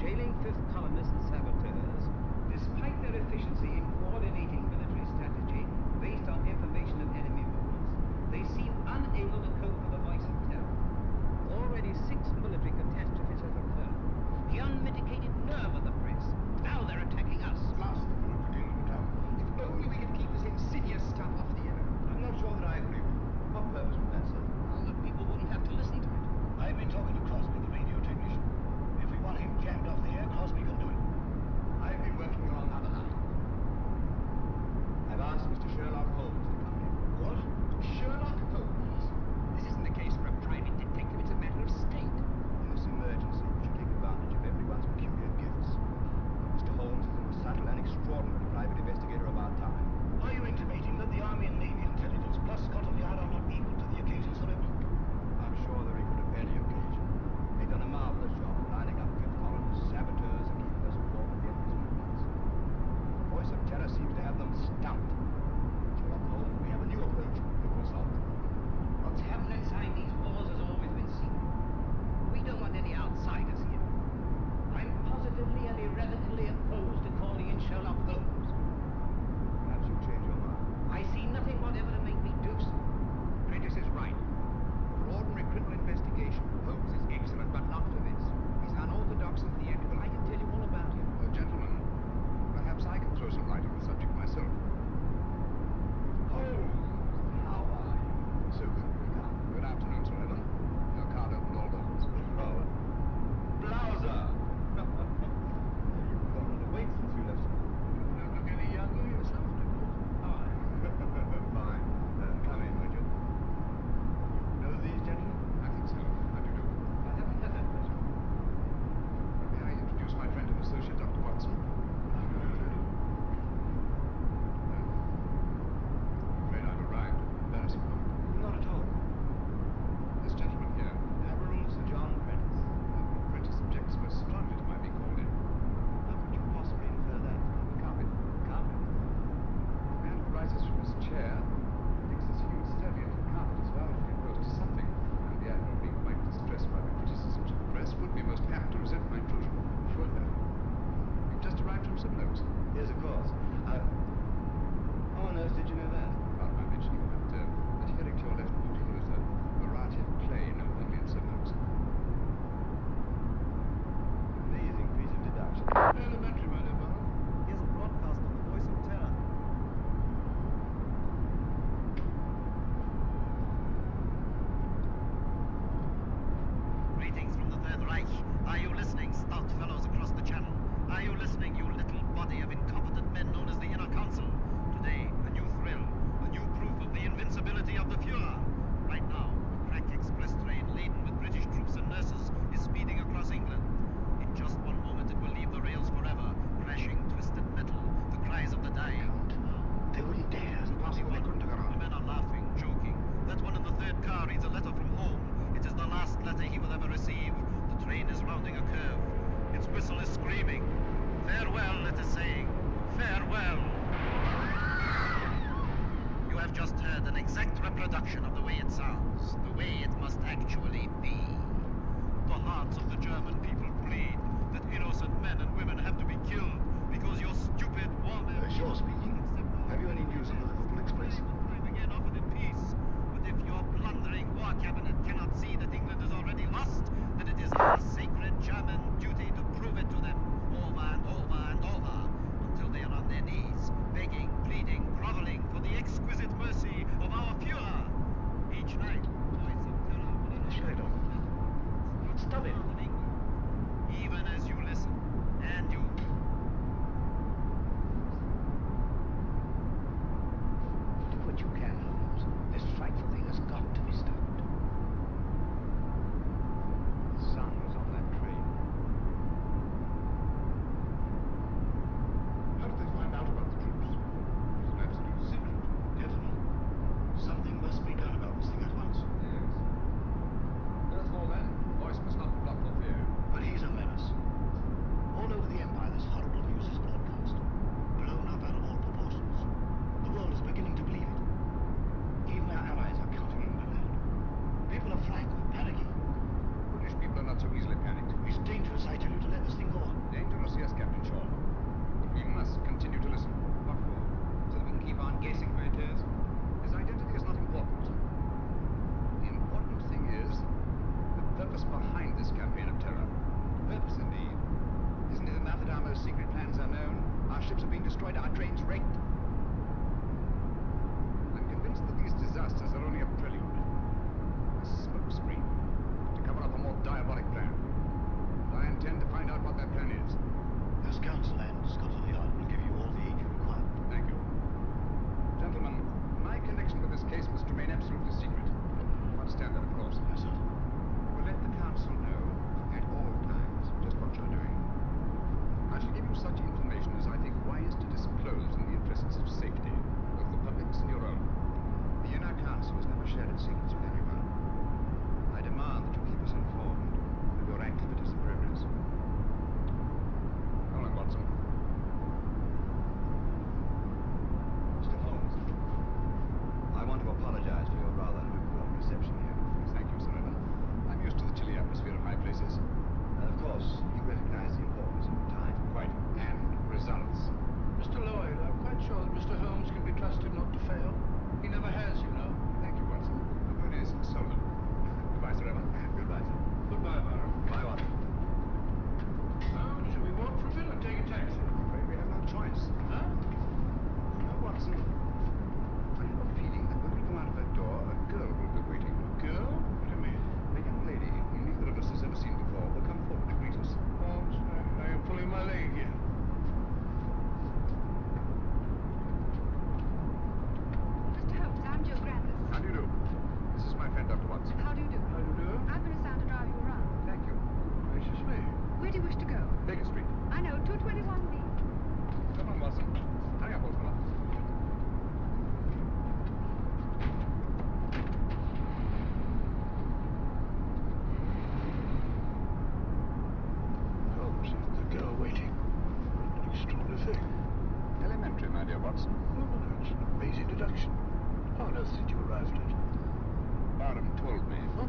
jailing fifth columnists and saboteurs, despite their efficiency in coordinating military strategy based on information of enemy movements, they seem unable to cope with the voice of terror. Already 6 military catastrophes have occurred. The unmitigated nerve of the press. Now they're attacking us. Last thing we're dealing with now. If only we could keep this insidious stuff off the air. I'm not sure that I agree with you. What purpose would that serve? Well, the people wouldn't have to listen to it. I've been talking to Crosby, the radio technician. If we want him jammed off the air, Crosby can do it. I've been working along another line. I've asked Mr. Sherlock Holmes to come in. What? Sherlock Holmes? This isn't a case for a private detective, it's a matter of state. In this emergency, we should take advantage of everyone's peculiar gifts. Mr. Holmes is the most subtle and extraordinary private investigator of our time. Are you intimating that the Army and Navy intelligence plus Scotland Yard are not equal to the occasion, Sir Edmund? I'm sure they're equal to any occasion. They've done a marvelous job of lining up fifth columnists, saboteurs, and keeping us informed of the enemy's movements. The voice of terror seems to have them stumped. Sherlock Holmes, we have a new approach to consult. What's happened inside these walls has always been secret. We don't want any outsiders here. I'm positively and irrevocably opposed to calling in Sherlock Holmes. Perhaps you'll change your mind. I see nothing whatever to make me do so. Prentice is right. For ordinary criminal investigation, Holmes is excellent, but not for this. He's unorthodox and theatrical. I can tell you all about him. Gentlemen, perhaps I can throw some light on the subject myself. Holmes, how are you? So good to come. Good afternoon, Sir Evan. Your card opened all doors. Oh, Blauser! You've gotten the weight since you left school. You don't look any younger yourself, do you? Hi. Fine. Come in, would you? You know these gentlemen? I think so. How do you do? I haven't had that pleasure. May I introduce my friend and associate, Dr. Watson? Afraid I've arrived at an embarrassing moment. Not at all. This gentleman here, Admiral Sir John Prentice. Prentice objects most strongly to my being called in. How could you possibly infer that? Carpet. Carpet. The man who rises from his chair thinks this huge serviette of carpet is violently opposed to something, and the Admiral, being quite distressed by the criticisms of the press, would be most apt to resent my intrusion. Sure that. You've just arrived from St. Louis. Yes, of course. How on earth did you know that? Not by mentioning it, but adhering to your left boot, there is a variety of clay known only in St. Louis. Amazing piece of deduction. Elementary, my dear fellow. Here's a broadcast on the voice of terror. Greetings from the Third Reich. Are you listening, stout fellows across the channel? Are you listening, you little body of incompetent men known as the Inner Council? Today, a new thrill, a new proof of the invincibility of the Fuhrer. Right now, a crack express train laden with British troops and nurses is speeding across England. In just one moment, it will leave the rails forever, crashing twisted metal, the cries of the dying. They wouldn't dare. It's impossible. They couldn't have gone on. The men are laughing, joking. That one in the third car reads a letter from home. It is the last letter he will ever receive. The train is rounding a curve. Its whistle is screaming. Farewell, it is saying. Farewell. You have just heard an exact reproduction of the way it sounds, the way it must actually be. hearts of the German people bleed, that innocent men and women have to be killed because your stupid war men... Shaw speaking. Have you any news on the Liverpool Express? Time again offered in peace. But if your blundering war cabinet cannot see that England is already lost, then it is our sacred German duty to prove it to them over and over and over until they are on their knees, begging, pleading, groveling for the exquisite mercy of our Führer. Each night, voice of terror will Shadow. Stop it. Even as you listen, and you... Do what you can, Holmes. This frightful thing has got to be stopped. The sun was on that train. How did they find out about the troops? It's an absolute secret. Definitely. Something must be done about this thing at once. Yes. First of all, then, voice must not be blocked off the air. But he's a menace. All over the Empire, this horrible news is broadcast. Blown up out of all proportions. The world is beginning to believe it. Even our allies are counting England out. People are frank with panicking. British people are not so easily panicked. It's dangerous, I tell you, to let this thing go on. Dangerous, yes, Captain Shaw. But we must continue to listen. What for? So that we can keep on guessing where it is. His identity is not important. The important thing is the purpose behind this campaign of terror. Purpose, indeed. Isn't it enough that our most secret plans are known? Our ships are being destroyed, our trains wrecked. I'm convinced that these disasters are only a prelude. A smoke screen to cover up a more diabolic plan. And I intend to find out what that plan is. This council and Scotland Yard will give you all the aid you require. Thank you. Gentlemen, my connection with this case must remain absolutely secret. You understand that, of course? Yes, sir. You will let the council know at all times just what you're doing. I shall give you such information as I think wise to disclose in the interests of safety, both the public's and your own. The inner council has never shared its secrets with anyone. I demand that you keep us informed of your activities and progress. Hold on, Watson. Mr. Holmes, I want to apologize for your rather lukewarm reception here. Thank you, Sir Evan. I'm used to the chilly atmosphere of high places. Of course, you recognize the importance of time. Quite. And results. Mr. Lloyd, I'm quite sure that Mr. Holmes can be trusted not to fail. He never has, you know. Thank you, Watson. The word is solemn. Goodbye, Sir Evan. Goodbye, sir. Goodbye, Barrow. Bye, Watson. Should we walk for a bit or take a taxi? Afraid we have no choice. Huh? No, Watson. I have a feeling that when we come out of that door, a girl will be waiting. A girl? What do you mean? A young lady whom neither of us has ever seen before will come forward to greet us. Holmes, I am pulling my leg again. Mr. Holmes, I'm Joe Grandis. How do you do? This is my friend, Dr. Watson. How do you do? How do you do? I've been assigned to drive you around. Thank you. Gracious me. Where do you wish to go? Baker Street. I know, 221B. Come on, Watson. Hurry up, old fellow. Holmes, the girl waiting. What an extraordinary thing. Elementary, my dear Watson. No, it's an amazing deduction. How on earth did you arrive at it? Barham told me. Huh?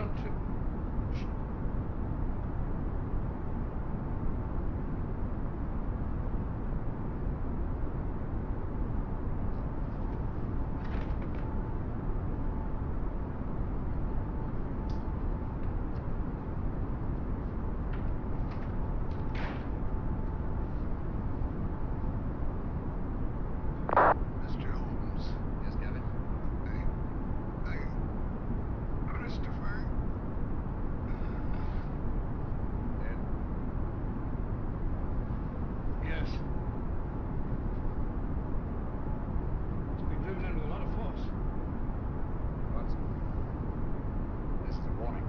don't... Mr. Holmes. Yes, Gavin? Christopher. Dead? Yes. It's been driven in with a lot of force. Watson. This is a warning.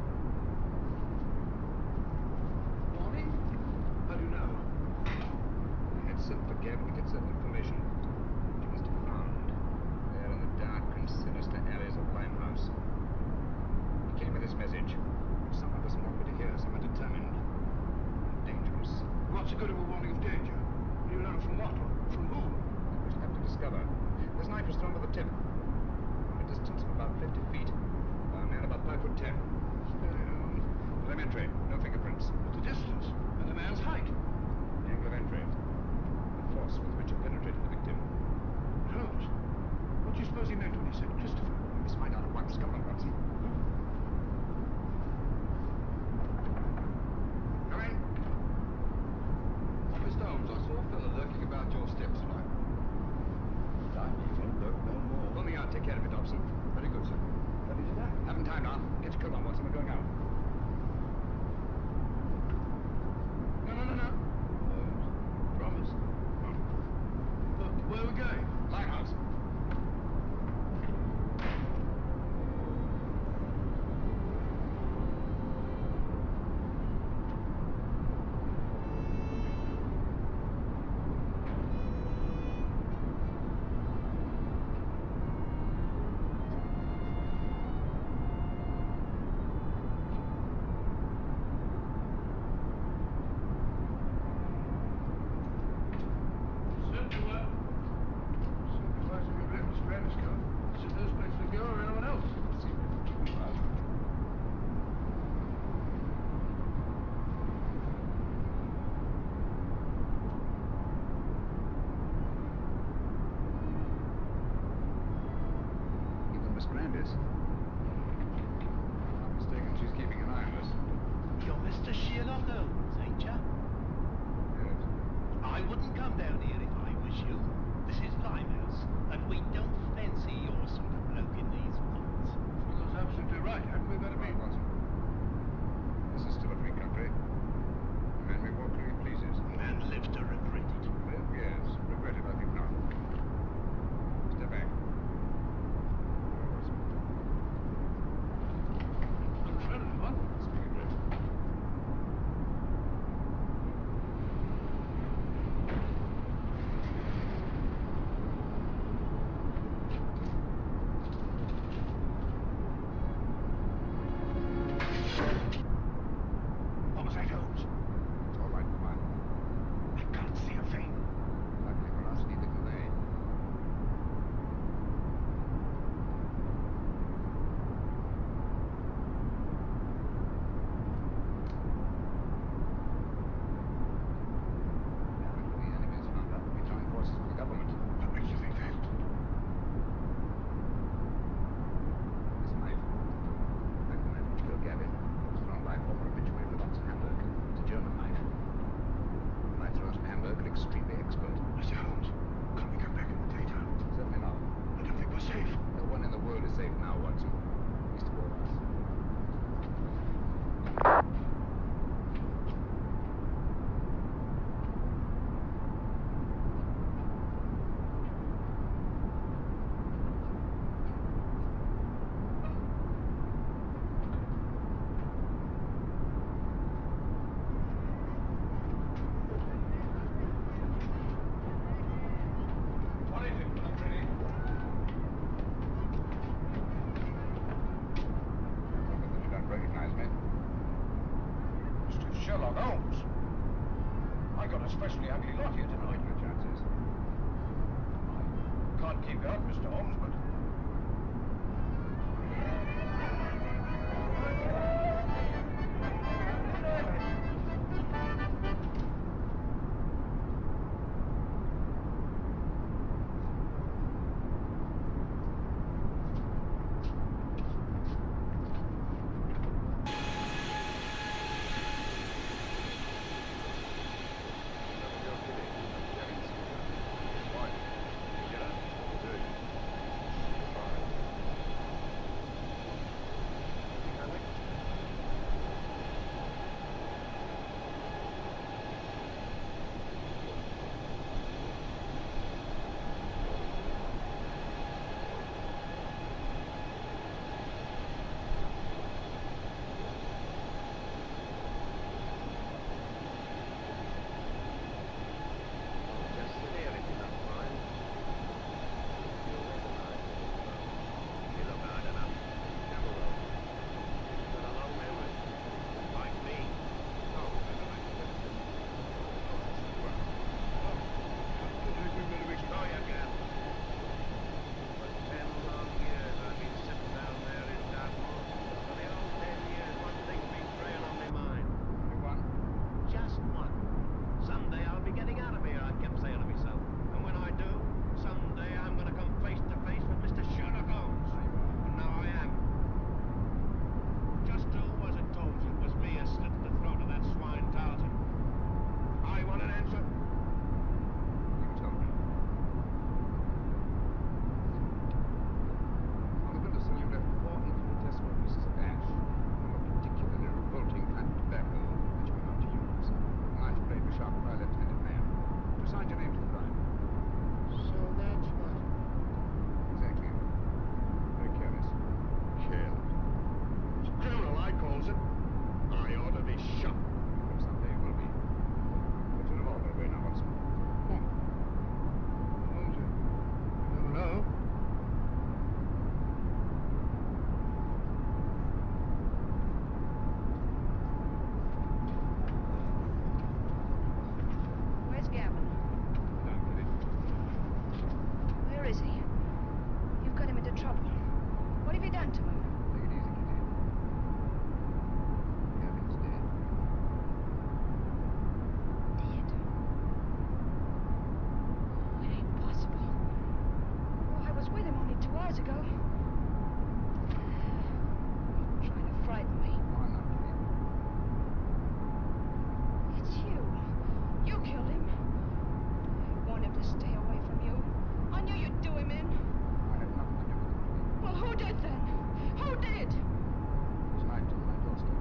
Warning? How do you know? I had sent for Gavin to get certain information. Which must have found there in the dark and sinister alleys of Limehouse. He came with this message, which someone doesn't want me to hear, someone determined and dangerous. What's the good of a warning of danger? You learn from what? From whom? We shall have to discover. This knife was thrown to the tip, from a distance of about 50 feet, by a man about 5'10". Elementary, no fingerprints. But the distance, and the man's height. The angle of entry, the force with which it penetrated the victim. Holmes, what do you suppose he meant when he said Christopher? We must find out at once. Come on, Watson. Come in. Mr. Holmes, I saw a fellow lurking about your steps tonight. Time he won't lurk no more. Pull me out. Take care of it, Dobson. Very good, sir. Ready for that? Haven't time now. Get your coat on, Watson. We're going out. No. Promise. Look, where are we going? Limehouse. keep it up, Mr. Holmes, but... hours ago. You're trying to frighten me. I'm not kidding. It's you. You killed him. I wanted him to stay away from you. I knew you'd do him in. I had nothing to do with it. Well, who did then? Who did? Tonight on my doorstep.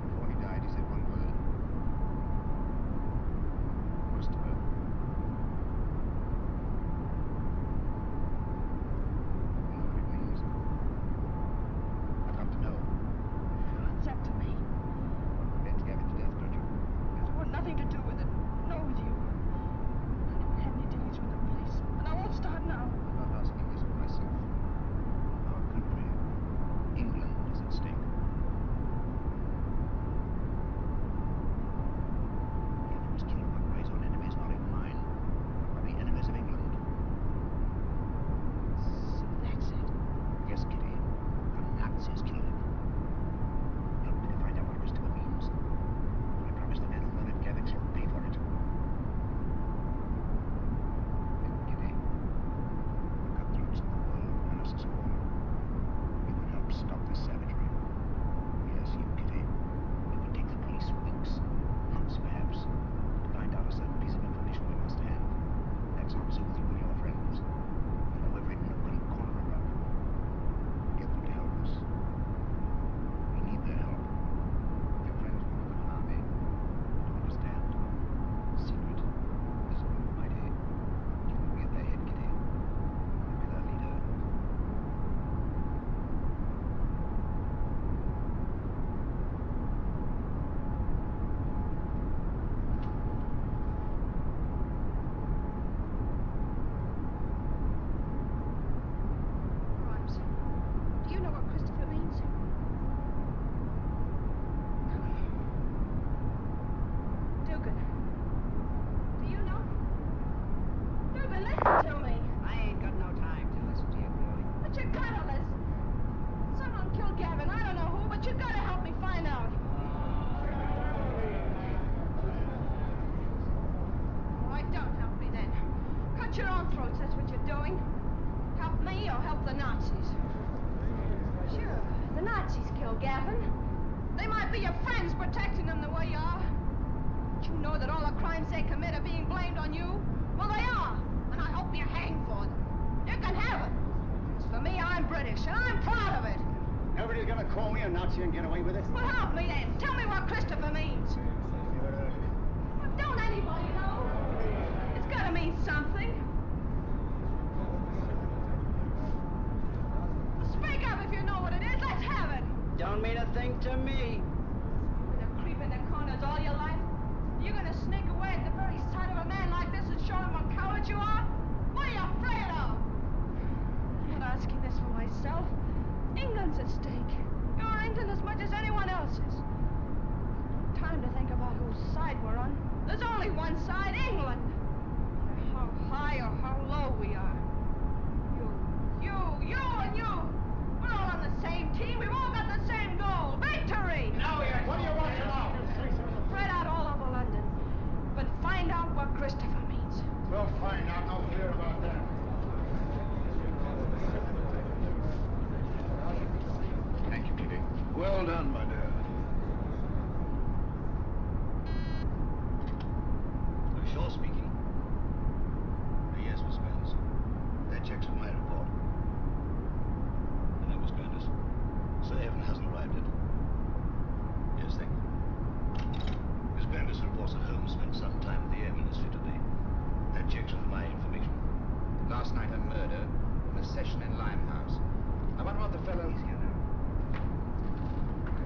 Before he died, he said one word. Christopher. You know what it means? I've got to know. It's up to me. Ben's Gavin's death, don't you? I want nothing to do with it. No, with you. I never had any dealings with the police, and I won't start now. I'm not asking this for myself. Our country, England, is at stake. If he was killed by his own enemies, not even mine, but by the enemies of England. So that's it. Yes, Kitty. The Nazis killed him. Help me to find out what Christopher means. I promise the men who murdered Gavin shall pay for it. Kitty, the cutthroats of the world menace us all. We could help stop this savagery. Yes, you, Kitty. It would take the police weeks, months perhaps, to find out a certain piece of information we must have. That's not so with you and your friends. You know every nook and corner about it. Get them to help us. We need their help. Your friends want an army. To understand. Secret. Slow, mighty. You will be at their head, Kitty. You will be their leader. Grimes, do you know what Christopher means? Dugan, do you know? Dugan, listen to me. I ain't got no time to listen to you, girlie. But you gotta listen. Someone killed Gavin. I don't know who, but you gotta help me find out. All right, don't help me then. Cut your own throats, that's what you're doing. Help me or help the Nazis. Sure, the Nazis killed Gavin. They might be your friends protecting them the way you are. But you know that all the crimes they commit are being blamed on you? Well, they are, and I hope you hang for them. You can have it. As for me, I'm British, and I'm proud of it. Nobody's gonna call me a Nazi and get away with it. Well, help me then. Tell me what Christopher means. Well, don't anybody know? It's gotta mean something. Speak up if you know what it is. Let's have it. Don't mean a thing to me. Gonna creep in the corners all your life? You're gonna sneak away at the very sight of a man like this and show him what coward you are? What are you afraid of? I'm not asking this for myself. England's at stake. You're England as much as anyone else's. Time to think about whose side we're on. There's only one side, England. No matter how high or how low we are. You and you. We're all on the same team. We've all got the same goal. Victory! What do you want to know? Spread out all over London. But find out what Christopher means. We'll find out. No fear about that. Thank you, Kitty. Well done, my dear. Shaw speaking. Yes, Miss Grandis. That checks with my report. And that was Grandis. Sir Evan hasn't arrived yet. Yes, thank you. Miss Grandis reports that Holmes spent some time with the Air Ministry today. That checks with my information. Last night a murder and a session in Limehouse. I wonder what the fellow... I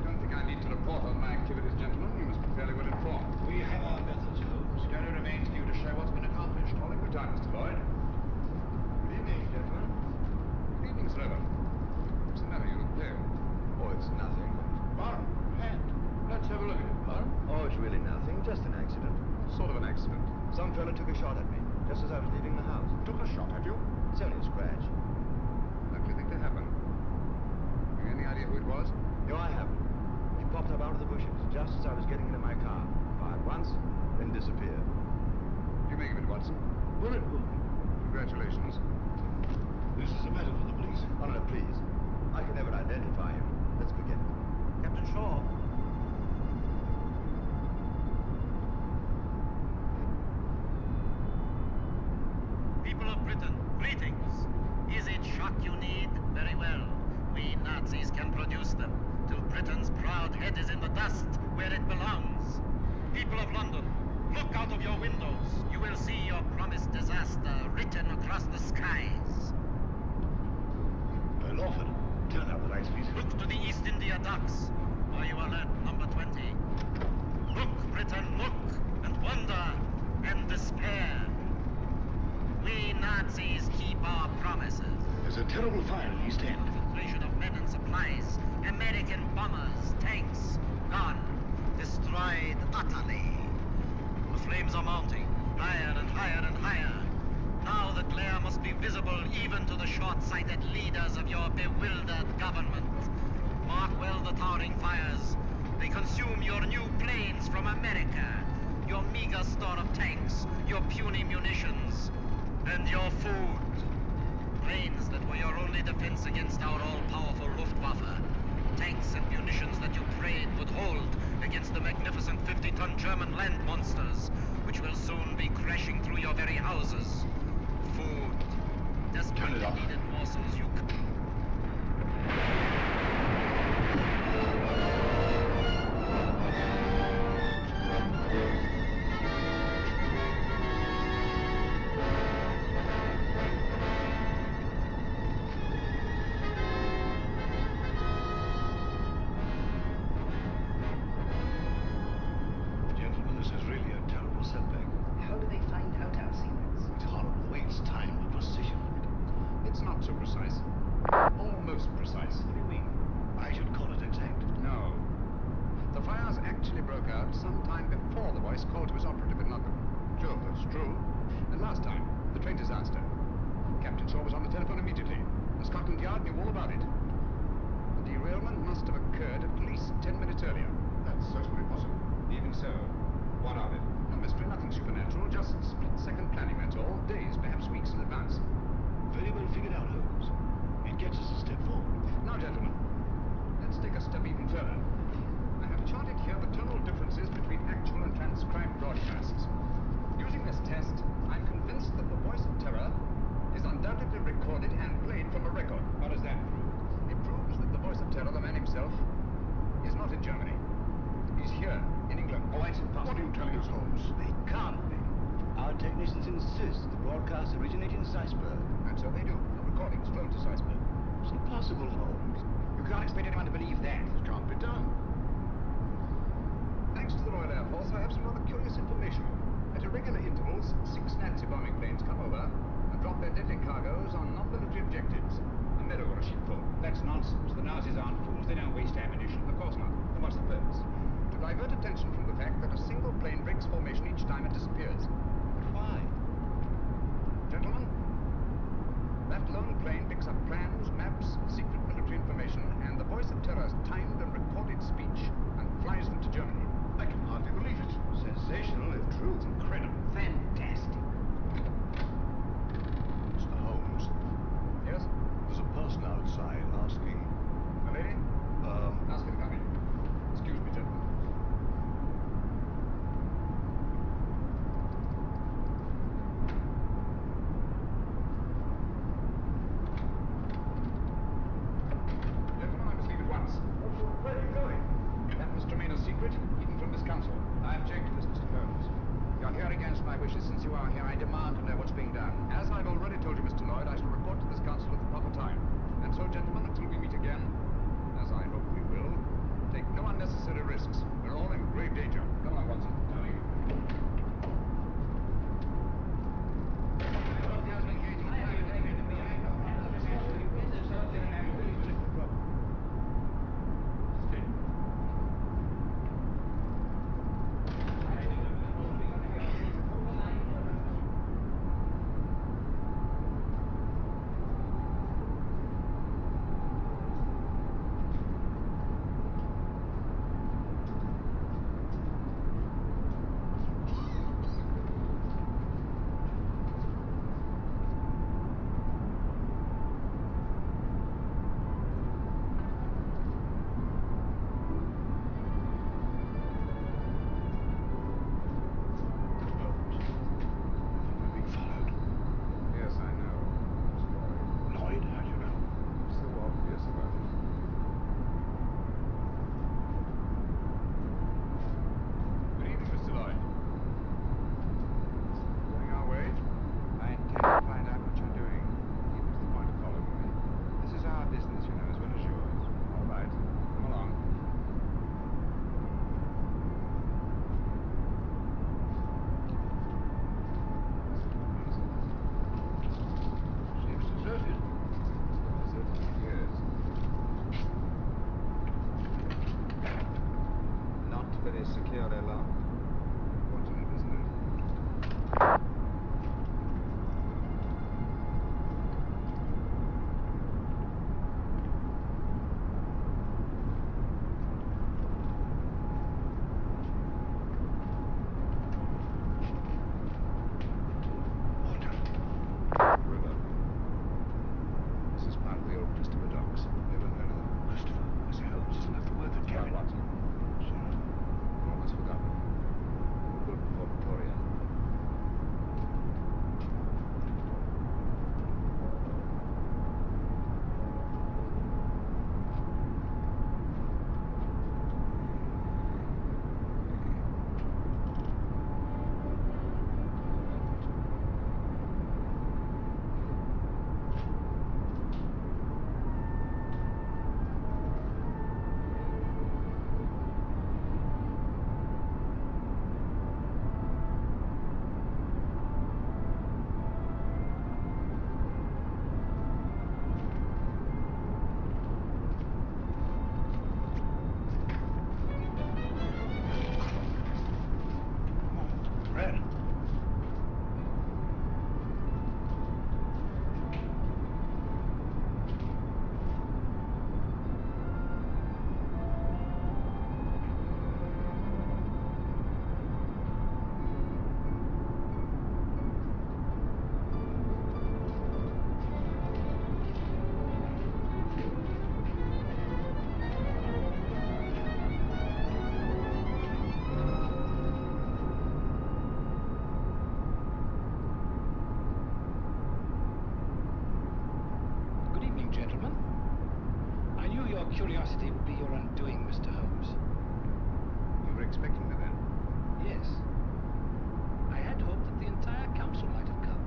don't think I need to report on my activities, gentlemen. You must be fairly well informed. We have our methods, Holmes. It only remains for you to show what's been accomplished. Calling good time, Mr. Lloyd. Good evening, gentlemen. Good evening, Sir Evan. What's the matter? You look pale. Oh, it's nothing. Barham, hand. Let's have a look at it, Barham. Oh, it's really nothing. Just an accident. What sort of an accident? Some fellow took a shot at me. just as I was leaving the house. Took a shot at you? It's only a scratch. Likely thing to happen. Any idea who it was? No, I haven't. He popped up out of the bushes just as I was getting into my car. Fired once, then disappeared. You make of it, Watson? Bullet wound. Congratulations. This is a matter for the police. Oh, no, please. I can never identify him. Let's forget it. Captain Shaw. People of Britain, greetings. Is it shock you need? Very well. We Nazis can produce them, till Britain's proud head is in the dust, where it belongs. People of London, look out of your windows. You will see your promised disaster written across the skies. Lawford, turn out the lights, please. Look to the East India Docks. Are you alert, number 20? Look, Britain, look, and wonder, and despair. We Nazis keep our promises. There's a terrible fire in East End. Concentration of men and supplies. American bombers, tanks, gone. Destroyed utterly. The flames are mounting, higher and higher and higher. Now the glare must be visible even to the short-sighted leaders of your bewildered government. Mark well the towering fires. They consume your new planes from America, your meager store of tanks, your puny munitions, and your food. Planes that were your only defense against our all-powerful Luftwaffe. Tanks and munitions that you prayed would hold against the magnificent 50-ton German land monsters, which will soon be crashing through your very houses. Food. Desperately needed morsels you... Gentlemen, this is really a terrible setback. How do they find out our secrets? It's horrible. The way it's timed, the precision of it. It's not so precise. Almost precise. What do you mean? I should call it exact. No. The fires actually broke out sometime before the voice called to his operative in London. Sure, that's true. And last time, the train disaster. Captain Shaw was on the telephone immediately. The Scotland Yard knew all about it. The derailment must have occurred at least 10 minutes earlier. That's certainly possible. Even so, what of it? No mystery, nothing supernatural, just split-second planning, that's all. Days, perhaps weeks in advance. Very well figured out, Holmes. It gets us a step forward. Now, gentlemen, let's take a step even further. I have charted here the tonal differences between actual and transcribed broadcasts. Using this test, I'm convinced that the voice of terror is undoubtedly recorded and played from a record. How does that prove? It proves that the voice of terror, the man himself, is not in Germany. He's here, in England. Oh, it's impossible. What are you telling us, Holmes? They can't be. Our technicians insist the broadcasts originate in Salzburg. And so they do. The recordings flown to Salzburg. It's impossible, Holmes. You can't expect anyone to believe that. It can't be done. Thanks to the Royal Air Force, I have some rather curious information. At irregular intervals, 6 Nazi bombing planes come over and drop their deadly cargoes on non-military objectives. A meadow or a sheepfold. That's nonsense. The Nazis aren't fools. They don't waste ammunition. Of course not. Then what's the purpose? To divert attention from the fact that a single plane breaks formation each time it disappears. But why? Gentlemen, that lone plane picks up plans, maps, secret military information, and the voice of terror's timed and recorded speech, and flies them to Germany. I can hardly believe it. Sensational, if true. Incredible. Fantastic. Mr. Holmes. Yes? There's a person outside asking... A lady? Ask her to come in. Excuse me, gentlemen. Gentlemen, I must leave at once. Where are you going? That must remain a secret, even from this council. I object to this, Mr. Holmes. You're here against my wishes. Since you are here, I demand to know what's being done. As I've already told you, Mr. Lloyd, I shall report to this council at the proper time. And so, gentlemen, until we meet again, as I hope we will, take no unnecessary risks. We're all in grave danger. Come on, Watson. Coming. curiosity will be your undoing, Mr. Holmes. You were expecting me then? Yes. I had hoped that the entire council might have come.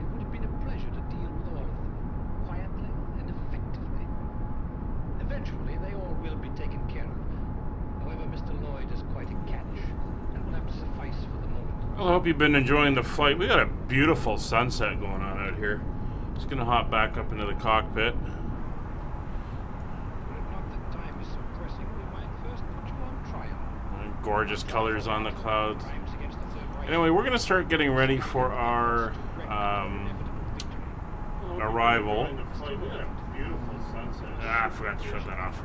It would have been a pleasure to deal with all of them, quietly and effectively. Eventually, they all will be taken care of. However, Mr. Lloyd is quite a catch, and will have to suffice for the moment. Well, I hope you've been enjoying the flight. We got a beautiful sunset going on out here. Just gonna hop back up into the cockpit. Gorgeous colors on the clouds. Anyway, we're going to start getting ready for our arrival. Ah, I forgot to shut that off.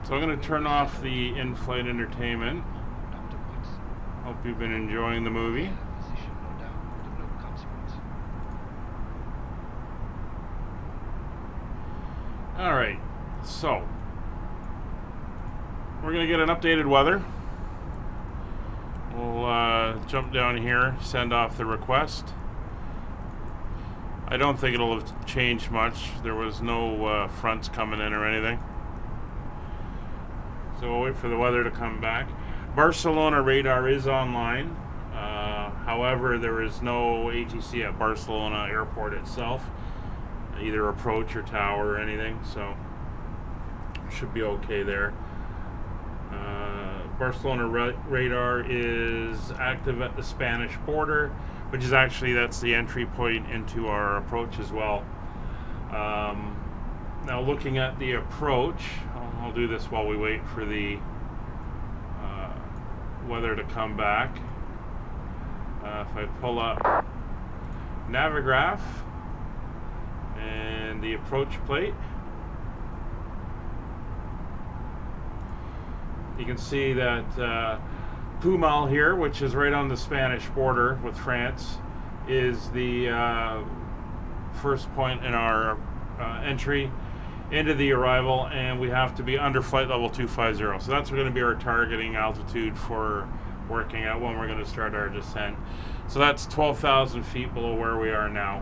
So I'm going to turn off the in-flight entertainment. Hope you've been enjoying the movie. Alright, so we're going to get an updated weather. We'll jump down here, send off the request. I don't think it'll have changed much. There was no fronts coming in or anything. So we'll wait for the weather to come back. Barcelona radar is online. However, there is no ATC at Barcelona airport itself. Either approach or tower or anything, so should be okay there. Barcelona radar is active at the Spanish border, which is actually, that's the entry point into our approach as well. Now looking at the approach, I'll do this while we wait for the weather to come back. If I pull up Navigraph and the approach plate, you can see that Pumal here, which is right on the Spanish border with France, is the first point in our entry into the arrival, and we have to be under flight level 250. So that's going to be our targeting altitude for working out when we're going to start our descent. So that's 12,000 feet below where we are now.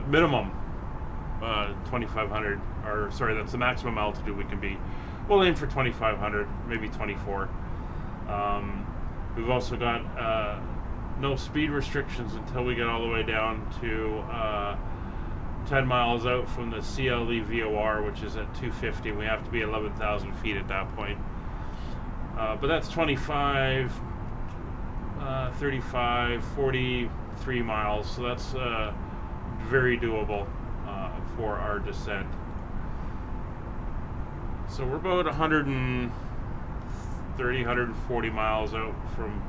Minimum 2,500, or sorry, that's the maximum altitude we can be. We'll aim for 2,500, maybe 24. We've also got no speed restrictions until we get all the way down to 10 miles out from the CLE VOR, which is at 250. We have to be 11,000 feet at that point. But that's 25, 35, 43 miles, so that's very doable for our descent. So we're about 130, 140 miles out from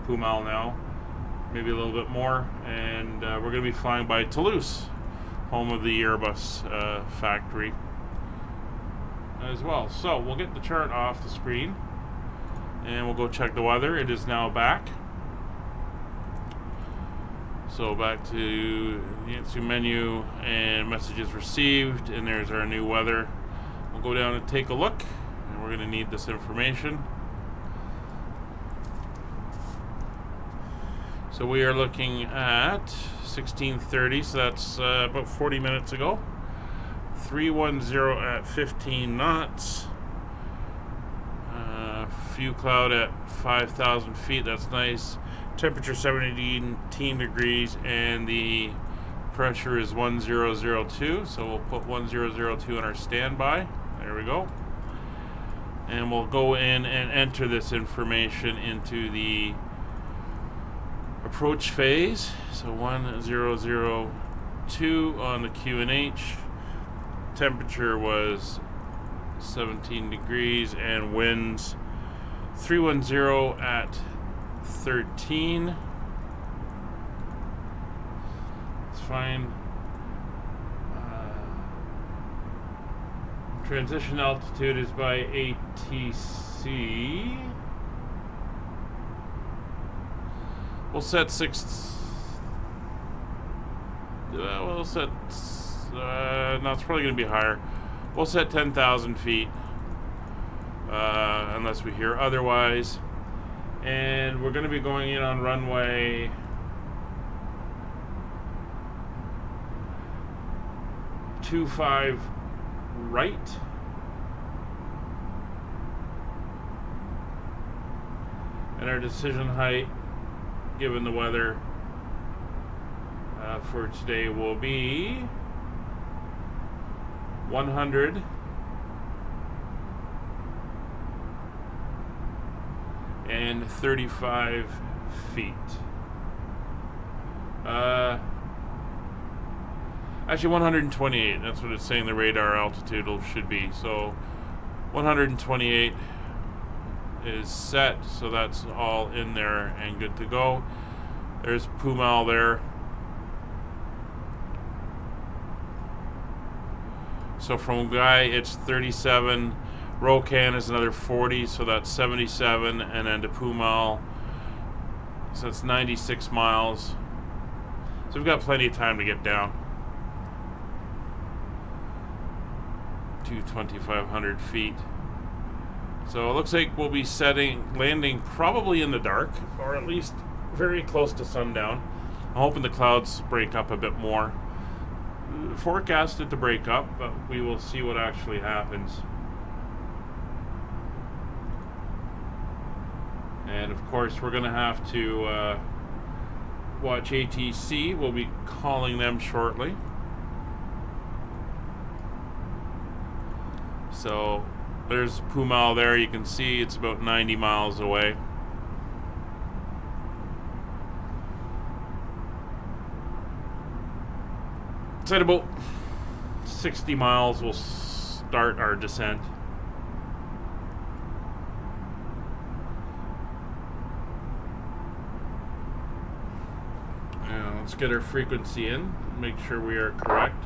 Pumal now, maybe a little bit more, and we're going to be flying by Toulouse, home of the Airbus factory as well. So we'll get the chart off the screen and we'll go check the weather. It is now back. So back to the answer menu and messages received, and there's our new weather. We'll go down and take a look, and we're going to need this information. So we are looking at 16:30, so that's about 40 minutes ago. 310 at 15 knots. Few cloud at 5,000 feet, that's nice. Temperature 17 degrees, and the pressure is 1002, so we'll put 1002 on our standby. There we go. And we'll go in and enter this information into the approach phase. So 1002 on the QNH. Temperature was 17 degrees, and winds 310 at 13. It's fine. Transition altitude is by ATC. We'll set no, it's probably going to be higher. We'll set 10,000 feet, unless we hear otherwise. And we're going to be going in on runway 25 right. And our decision height, given the weather, for today will be 135 feet. Actually 128, that's what it's saying the radar altitude should be. So 128 is set, so that's all in there and good to go. There's Pumal there. So from Guy it's 37, Rokan is another 40, so that's 77, and then to Pumal, so that's 96 miles. So we've got plenty of time to get down to 2,500 feet. So it looks like we'll be landing probably in the dark, or at least very close to sundown. I'm hoping the clouds break up a bit more. Forecasted to break up, but we will see what actually happens. And of course we're gonna have to watch ATC. We'll be calling them shortly. So there's Pumal there. You can see it's about 90 miles away. It's at about 60 miles we'll start our descent. Now let's get our frequency in, make sure we are correct.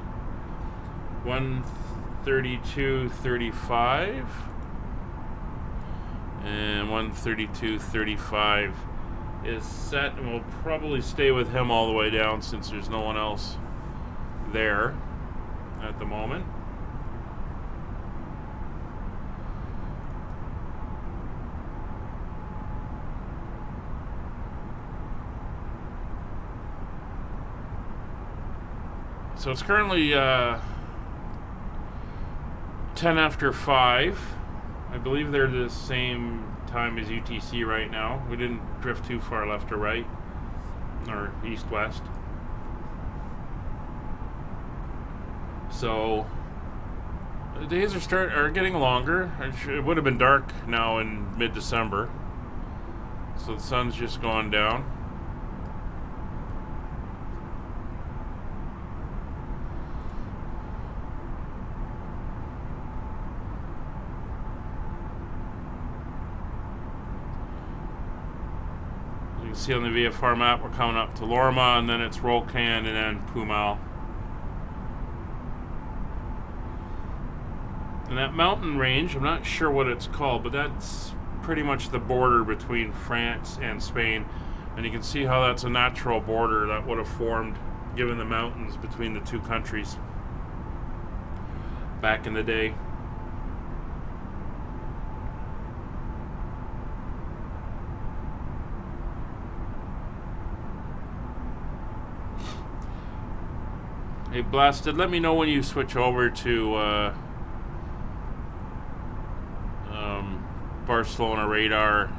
132.35 and 132.35 is set, and we'll probably stay with him all the way down since there's no one else there at the moment. So it's currently 10 after 5. I believe they're the same time as UTC right now. We didn't drift too far left or right, or east-west. So the days are getting longer. It would have been dark now in mid-December, so the sun's just gone down. You can see on the VFR map we're coming up to Lorma, and then it's Rokan, and then Pumal. And that mountain range, I'm not sure what it's called, but that's pretty much the border between France and Spain. And you can see how that's a natural border that would have formed given the mountains between the two countries back in the day. Hey Blasted, let me know when you switch over to Barcelona radar.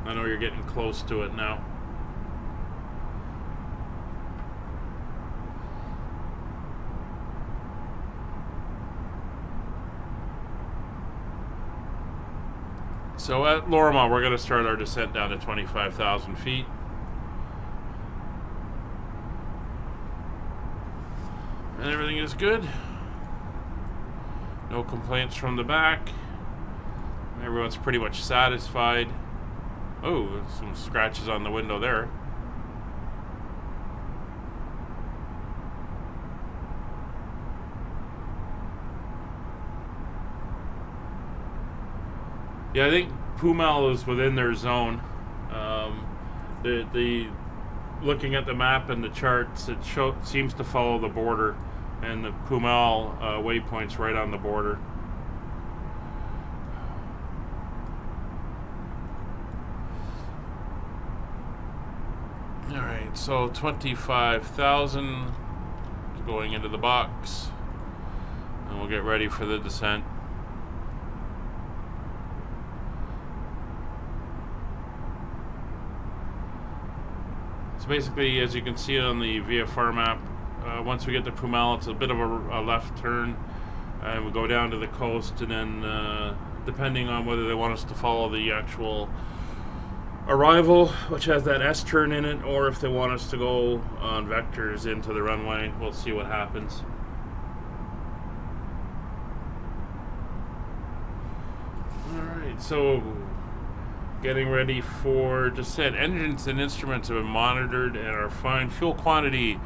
I know you're getting close to it now. So at Lorma, we're going to start our descent down to 25,000 feet. And everything is good. No complaints from the back. Everyone's pretty much satisfied. Oh, some scratches on the window there. Yeah, I think Pumal is within their zone. The looking at the map and the charts, it seems to follow the border, and the Pumal waypoint's right on the border. Alright, so 25,000 going into the box, and we'll get ready for the descent. So basically, as you can see on the VFR map, once we get to Pumal, it's a bit of a left turn, and we go down to the coast, and then depending on whether they want us to follow the actual arrival, which has that S turn in it, or if they want us to go on vectors into the runway, we'll see what happens. Alright, so getting ready for descent. Engines and instruments have been monitored and are fine. Fuel quantity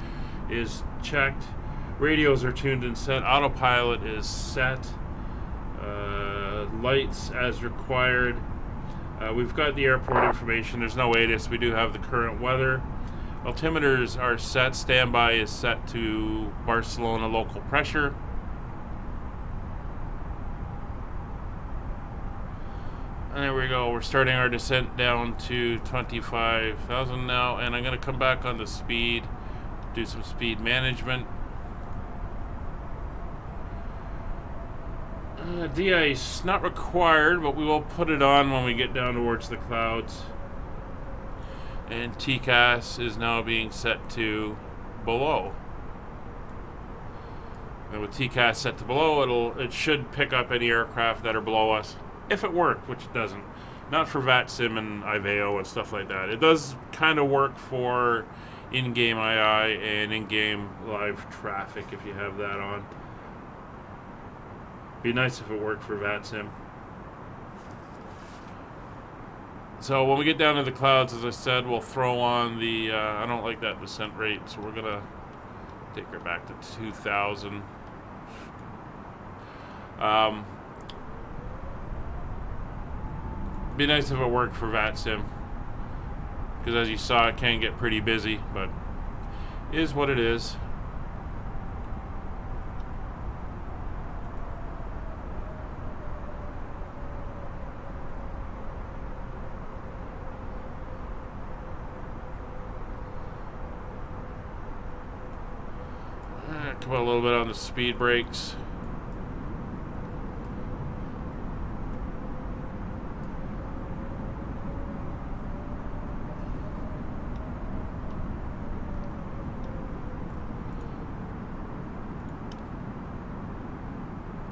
is checked. Radios are tuned and set. Autopilot is set. Lights as required. We've got the airport information. There's no ATC. We do have the current weather. Altimeters are set. Standby is set to Barcelona local pressure. And there we go. We're starting our descent down to 25,000 now, and I'm going to come back on the speed, do some speed management. De-ice not required, but we will put it on when we get down towards the clouds. And TCAS is now being set to below. And with TCAS set to below, it should pick up any aircraft that are below us. If it worked, which it doesn't. Not for VATSIM and IVAO and stuff like that. It does kind of work for in-game II and in-game live traffic if you have that on. Be nice if it worked for VATSIM. So when we get down to the clouds, as I said, we'll throw on the, I don't like that descent rate, so we're going to take her back to 2,000. Be nice if it worked for VATSIM, because as you saw, it can get pretty busy, but it is what it is. Come on a little bit on the speed brakes.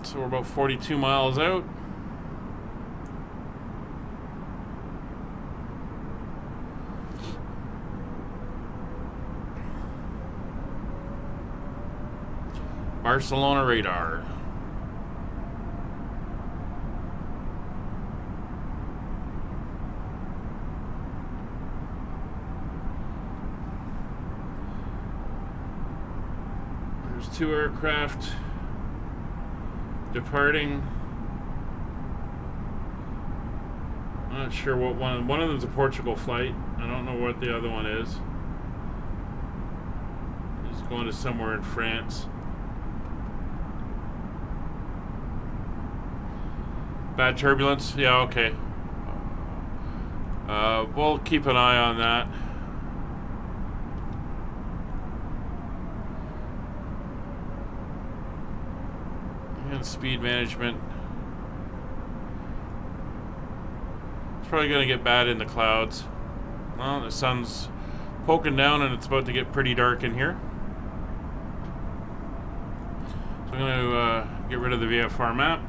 So we're about 42 miles out. Barcelona radar. There's 2 aircraft departing. I'm not sure what one of them's a Portugal flight. I don't know what the other one is. He's going to somewhere in France. Bad turbulence? Yeah, okay. We'll keep an eye on that. And speed management. It's probably going to get bad in the clouds. Well, the sun's poking down and it's about to get pretty dark in here. So I'm going to get rid of the VFR map.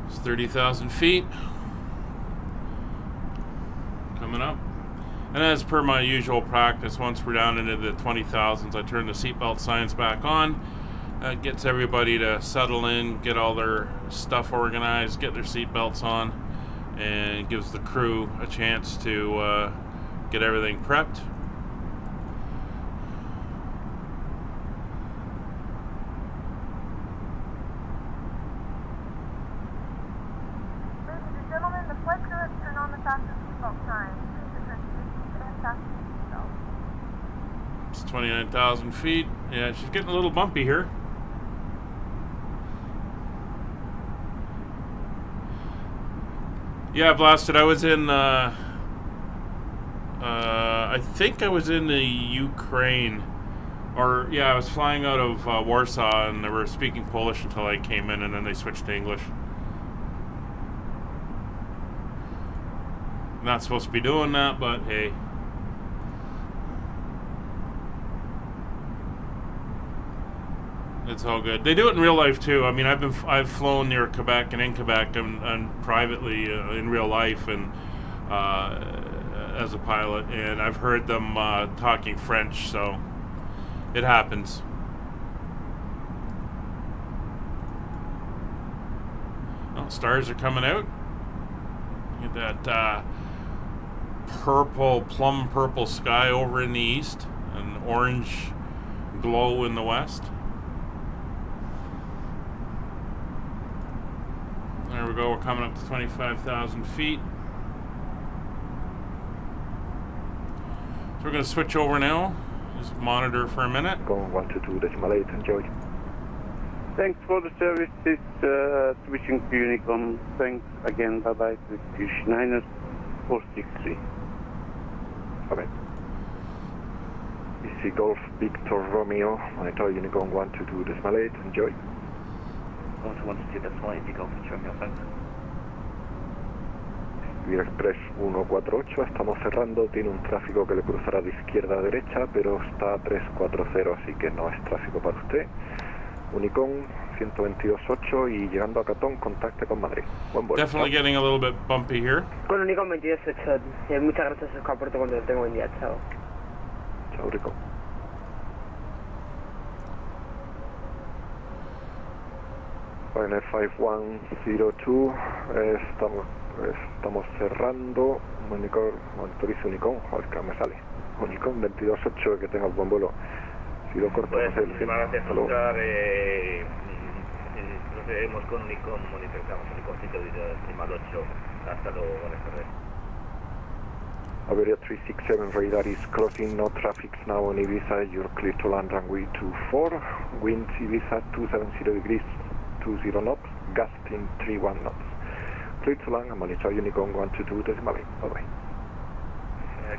It's 30,000 feet. Coming up. And as per my usual practice, once we're down into the 20,000s, I turn the seatbelt signs back on, That gets everybody to settle in, get all their stuff organized, get their seatbelts on, and gives the crew a chance to get everything prepped. Ladies and gentlemen, the flight crew has turned on the fasten seatbelt sign. Please return to your seats and fasten seatbelts. It's 29,000 feet. Yeah, she's getting a little bumpy here. Yeah, I blasted. I was in, I think I was in the Ukraine. Or, yeah, I was flying out of Warsaw, and they were speaking Polish until I came in, and then they switched to English. Not supposed to be doing that, but hey. It's all good. They do it in real life too. I mean, I've flown near Quebec and in Quebec and privately in real life and as a pilot, and I've heard them talking French, so it happens. Oh, stars are coming out. Look at that plum purple sky over in the east, and orange glow in the west. There we go, we're coming up to 25,000 feet. So we're going to switch over now. Just monitor for a minute. Go 122.8, enjoy. Thanks for the service, this switching to Unicom. Thanks again, bye-bye, British 9-463. Okay. Easy Golf Victor Romeo, monitor Unicom 122.8, enjoy. 122.8, Easy Golf Victor Romeo, thanks. Vía Express 148, estamos cerrando, tiene un tráfico que le cruzará de izquierda a derecha, pero está a 340, así que no es tráfico para usted. Unicom 122.8 y llegando a Catón, contacte con Madrid. Buen vuelo. Definitely getting a little bit bumpy here. Con Unicom 22.8, muchas gracias, Oscar, cuando tengo buen día, chao. Chao, Rico. Ryanair 5102, estamos cerrando. Monitorizo Unicom, joder, que no me sale. Unicom 22.8, que tengas buen vuelo. Si lo corto, pues, no sé. muchísimas gracias, Oscar. Procedemos con Unicom, monitorizamos Unicom 128. Hasta luego, buenas tardes. Iberia 367 radar is closing, no traffic now on Ibiza, you're clear to land runway 24, wind Ibiza 270 degrees, 20 knots, gusting 31 knots. Clear to land, and monitor Unicom 122.8, bye-bye.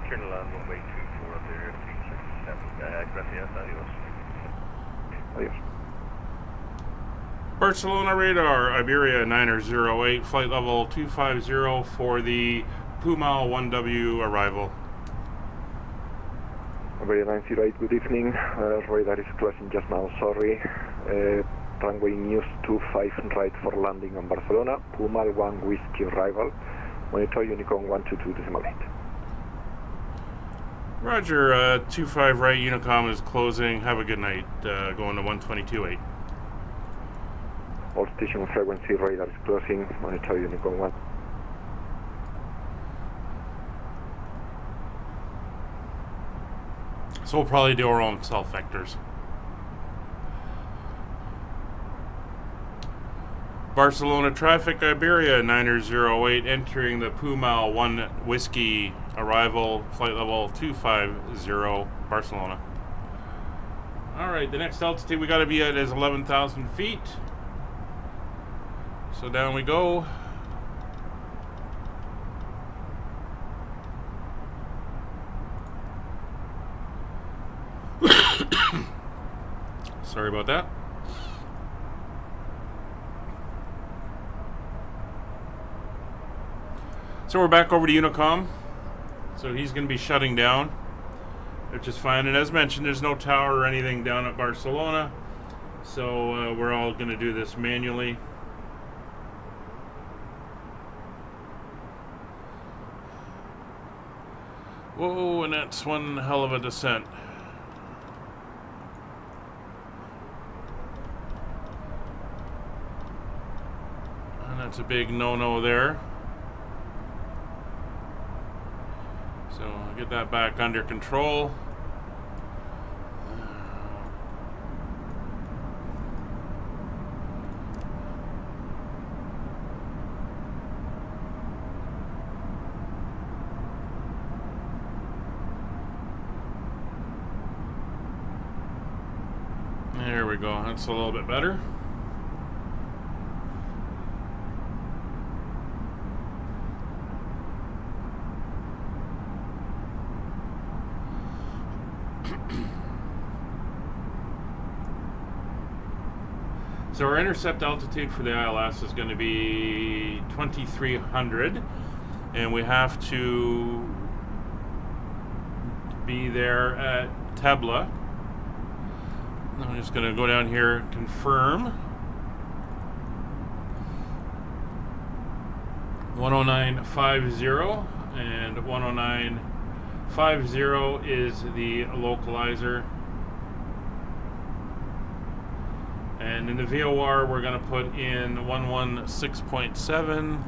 Clear to land, runway 24, Iberia 367, gracias, adiós. Adiós. Barcelona radar, Iberia 908, flight level 250 for the Pumal 1W arrival. Iberia 908, good evening. Radar is closing just now, sorry. Runway news 25 right for landing on Barcelona. Pumal 1 Whiskey arrival. Monitor Unicom 122.8. Roger, 25 right, Unicom is closing. Have a good night, going to 122.8. All station frequency radar is closing. Monitor Unicom 1. So we'll probably do our own self vectors. Barcelona traffic, Iberia 908 entering the Pumal 1 Whiskey arrival, flight level 250, Barcelona. Alright, the next altitude we got to be at is 11,000 feet. So down we go. Sorry about that. So we're back over to Unicom. So he's going to be shutting down, which is fine. And as mentioned, there's no tower or anything down at Barcelona. So we're all going to do this manually. Whoa, and that's one hell of a descent. That's a big no-no there. So I'll get that back under control. There we go. That's a little bit better. So our intercept altitude for the ILS is going to be 2,300, and we have to be there at Tabla. I'm just going to go down here, confirm. 10950, and 10950 is the localizer. And in the VOR, we're going to put in 116.7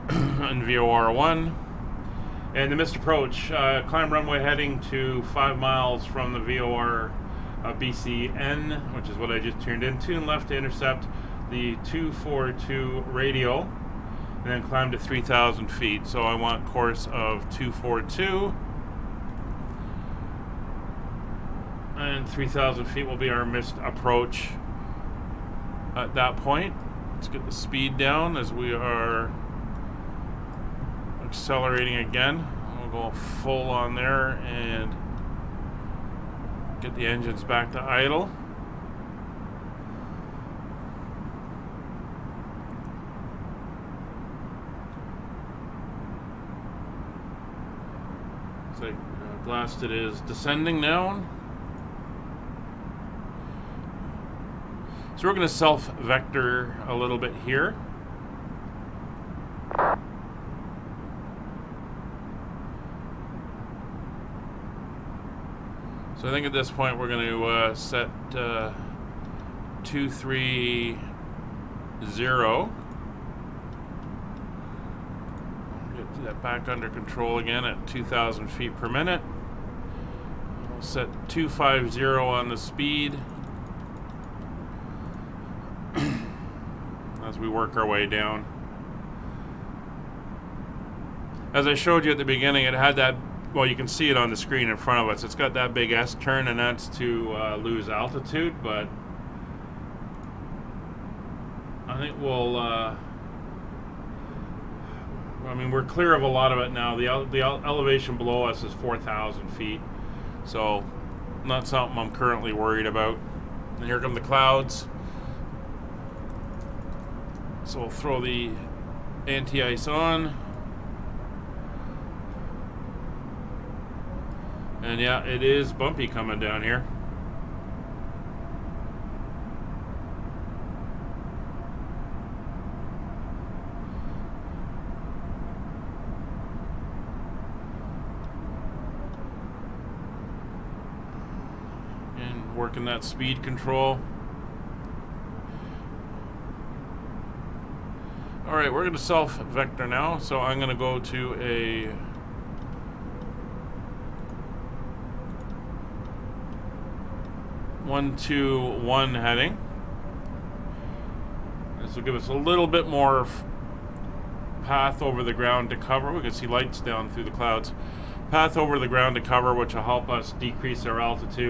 and VOR 1. And the missed approach, climb runway heading to 5 miles from the VOR BCN, which is what I just turned into, and left to intercept the 242 radial, and then climb to 3,000 feet. So I want course of 242. And 3,000 feet will be our missed approach at that point. Let's get the speed down as we are accelerating again. We'll go full on there and get the engines back to idle. So blasted is descending now. So we're going to self-vector a little bit here. So I think at this point we're going to set 230. Get that back under control again at 2,000 feet per minute. We'll set 250 on the speed. As we work our way down. As I showed you at the beginning, it had that, well, you can see it on the screen in front of us. It's got that big S turn, and that's to lose altitude, but I think we'll, I mean, we're clear of a lot of it now. The elevation below us is 4,000 feet, so not something I'm currently worried about. And here come the clouds. So we'll throw the anti-ice on. And yeah, it is bumpy coming down here. And working that speed control. Alright, we're going to self-vector now, so I'm going to go to a 121 heading. This will give us a little bit more path over the ground to cover. We can see lights down through the clouds. Path over the ground to cover, which will help us decrease our altitude.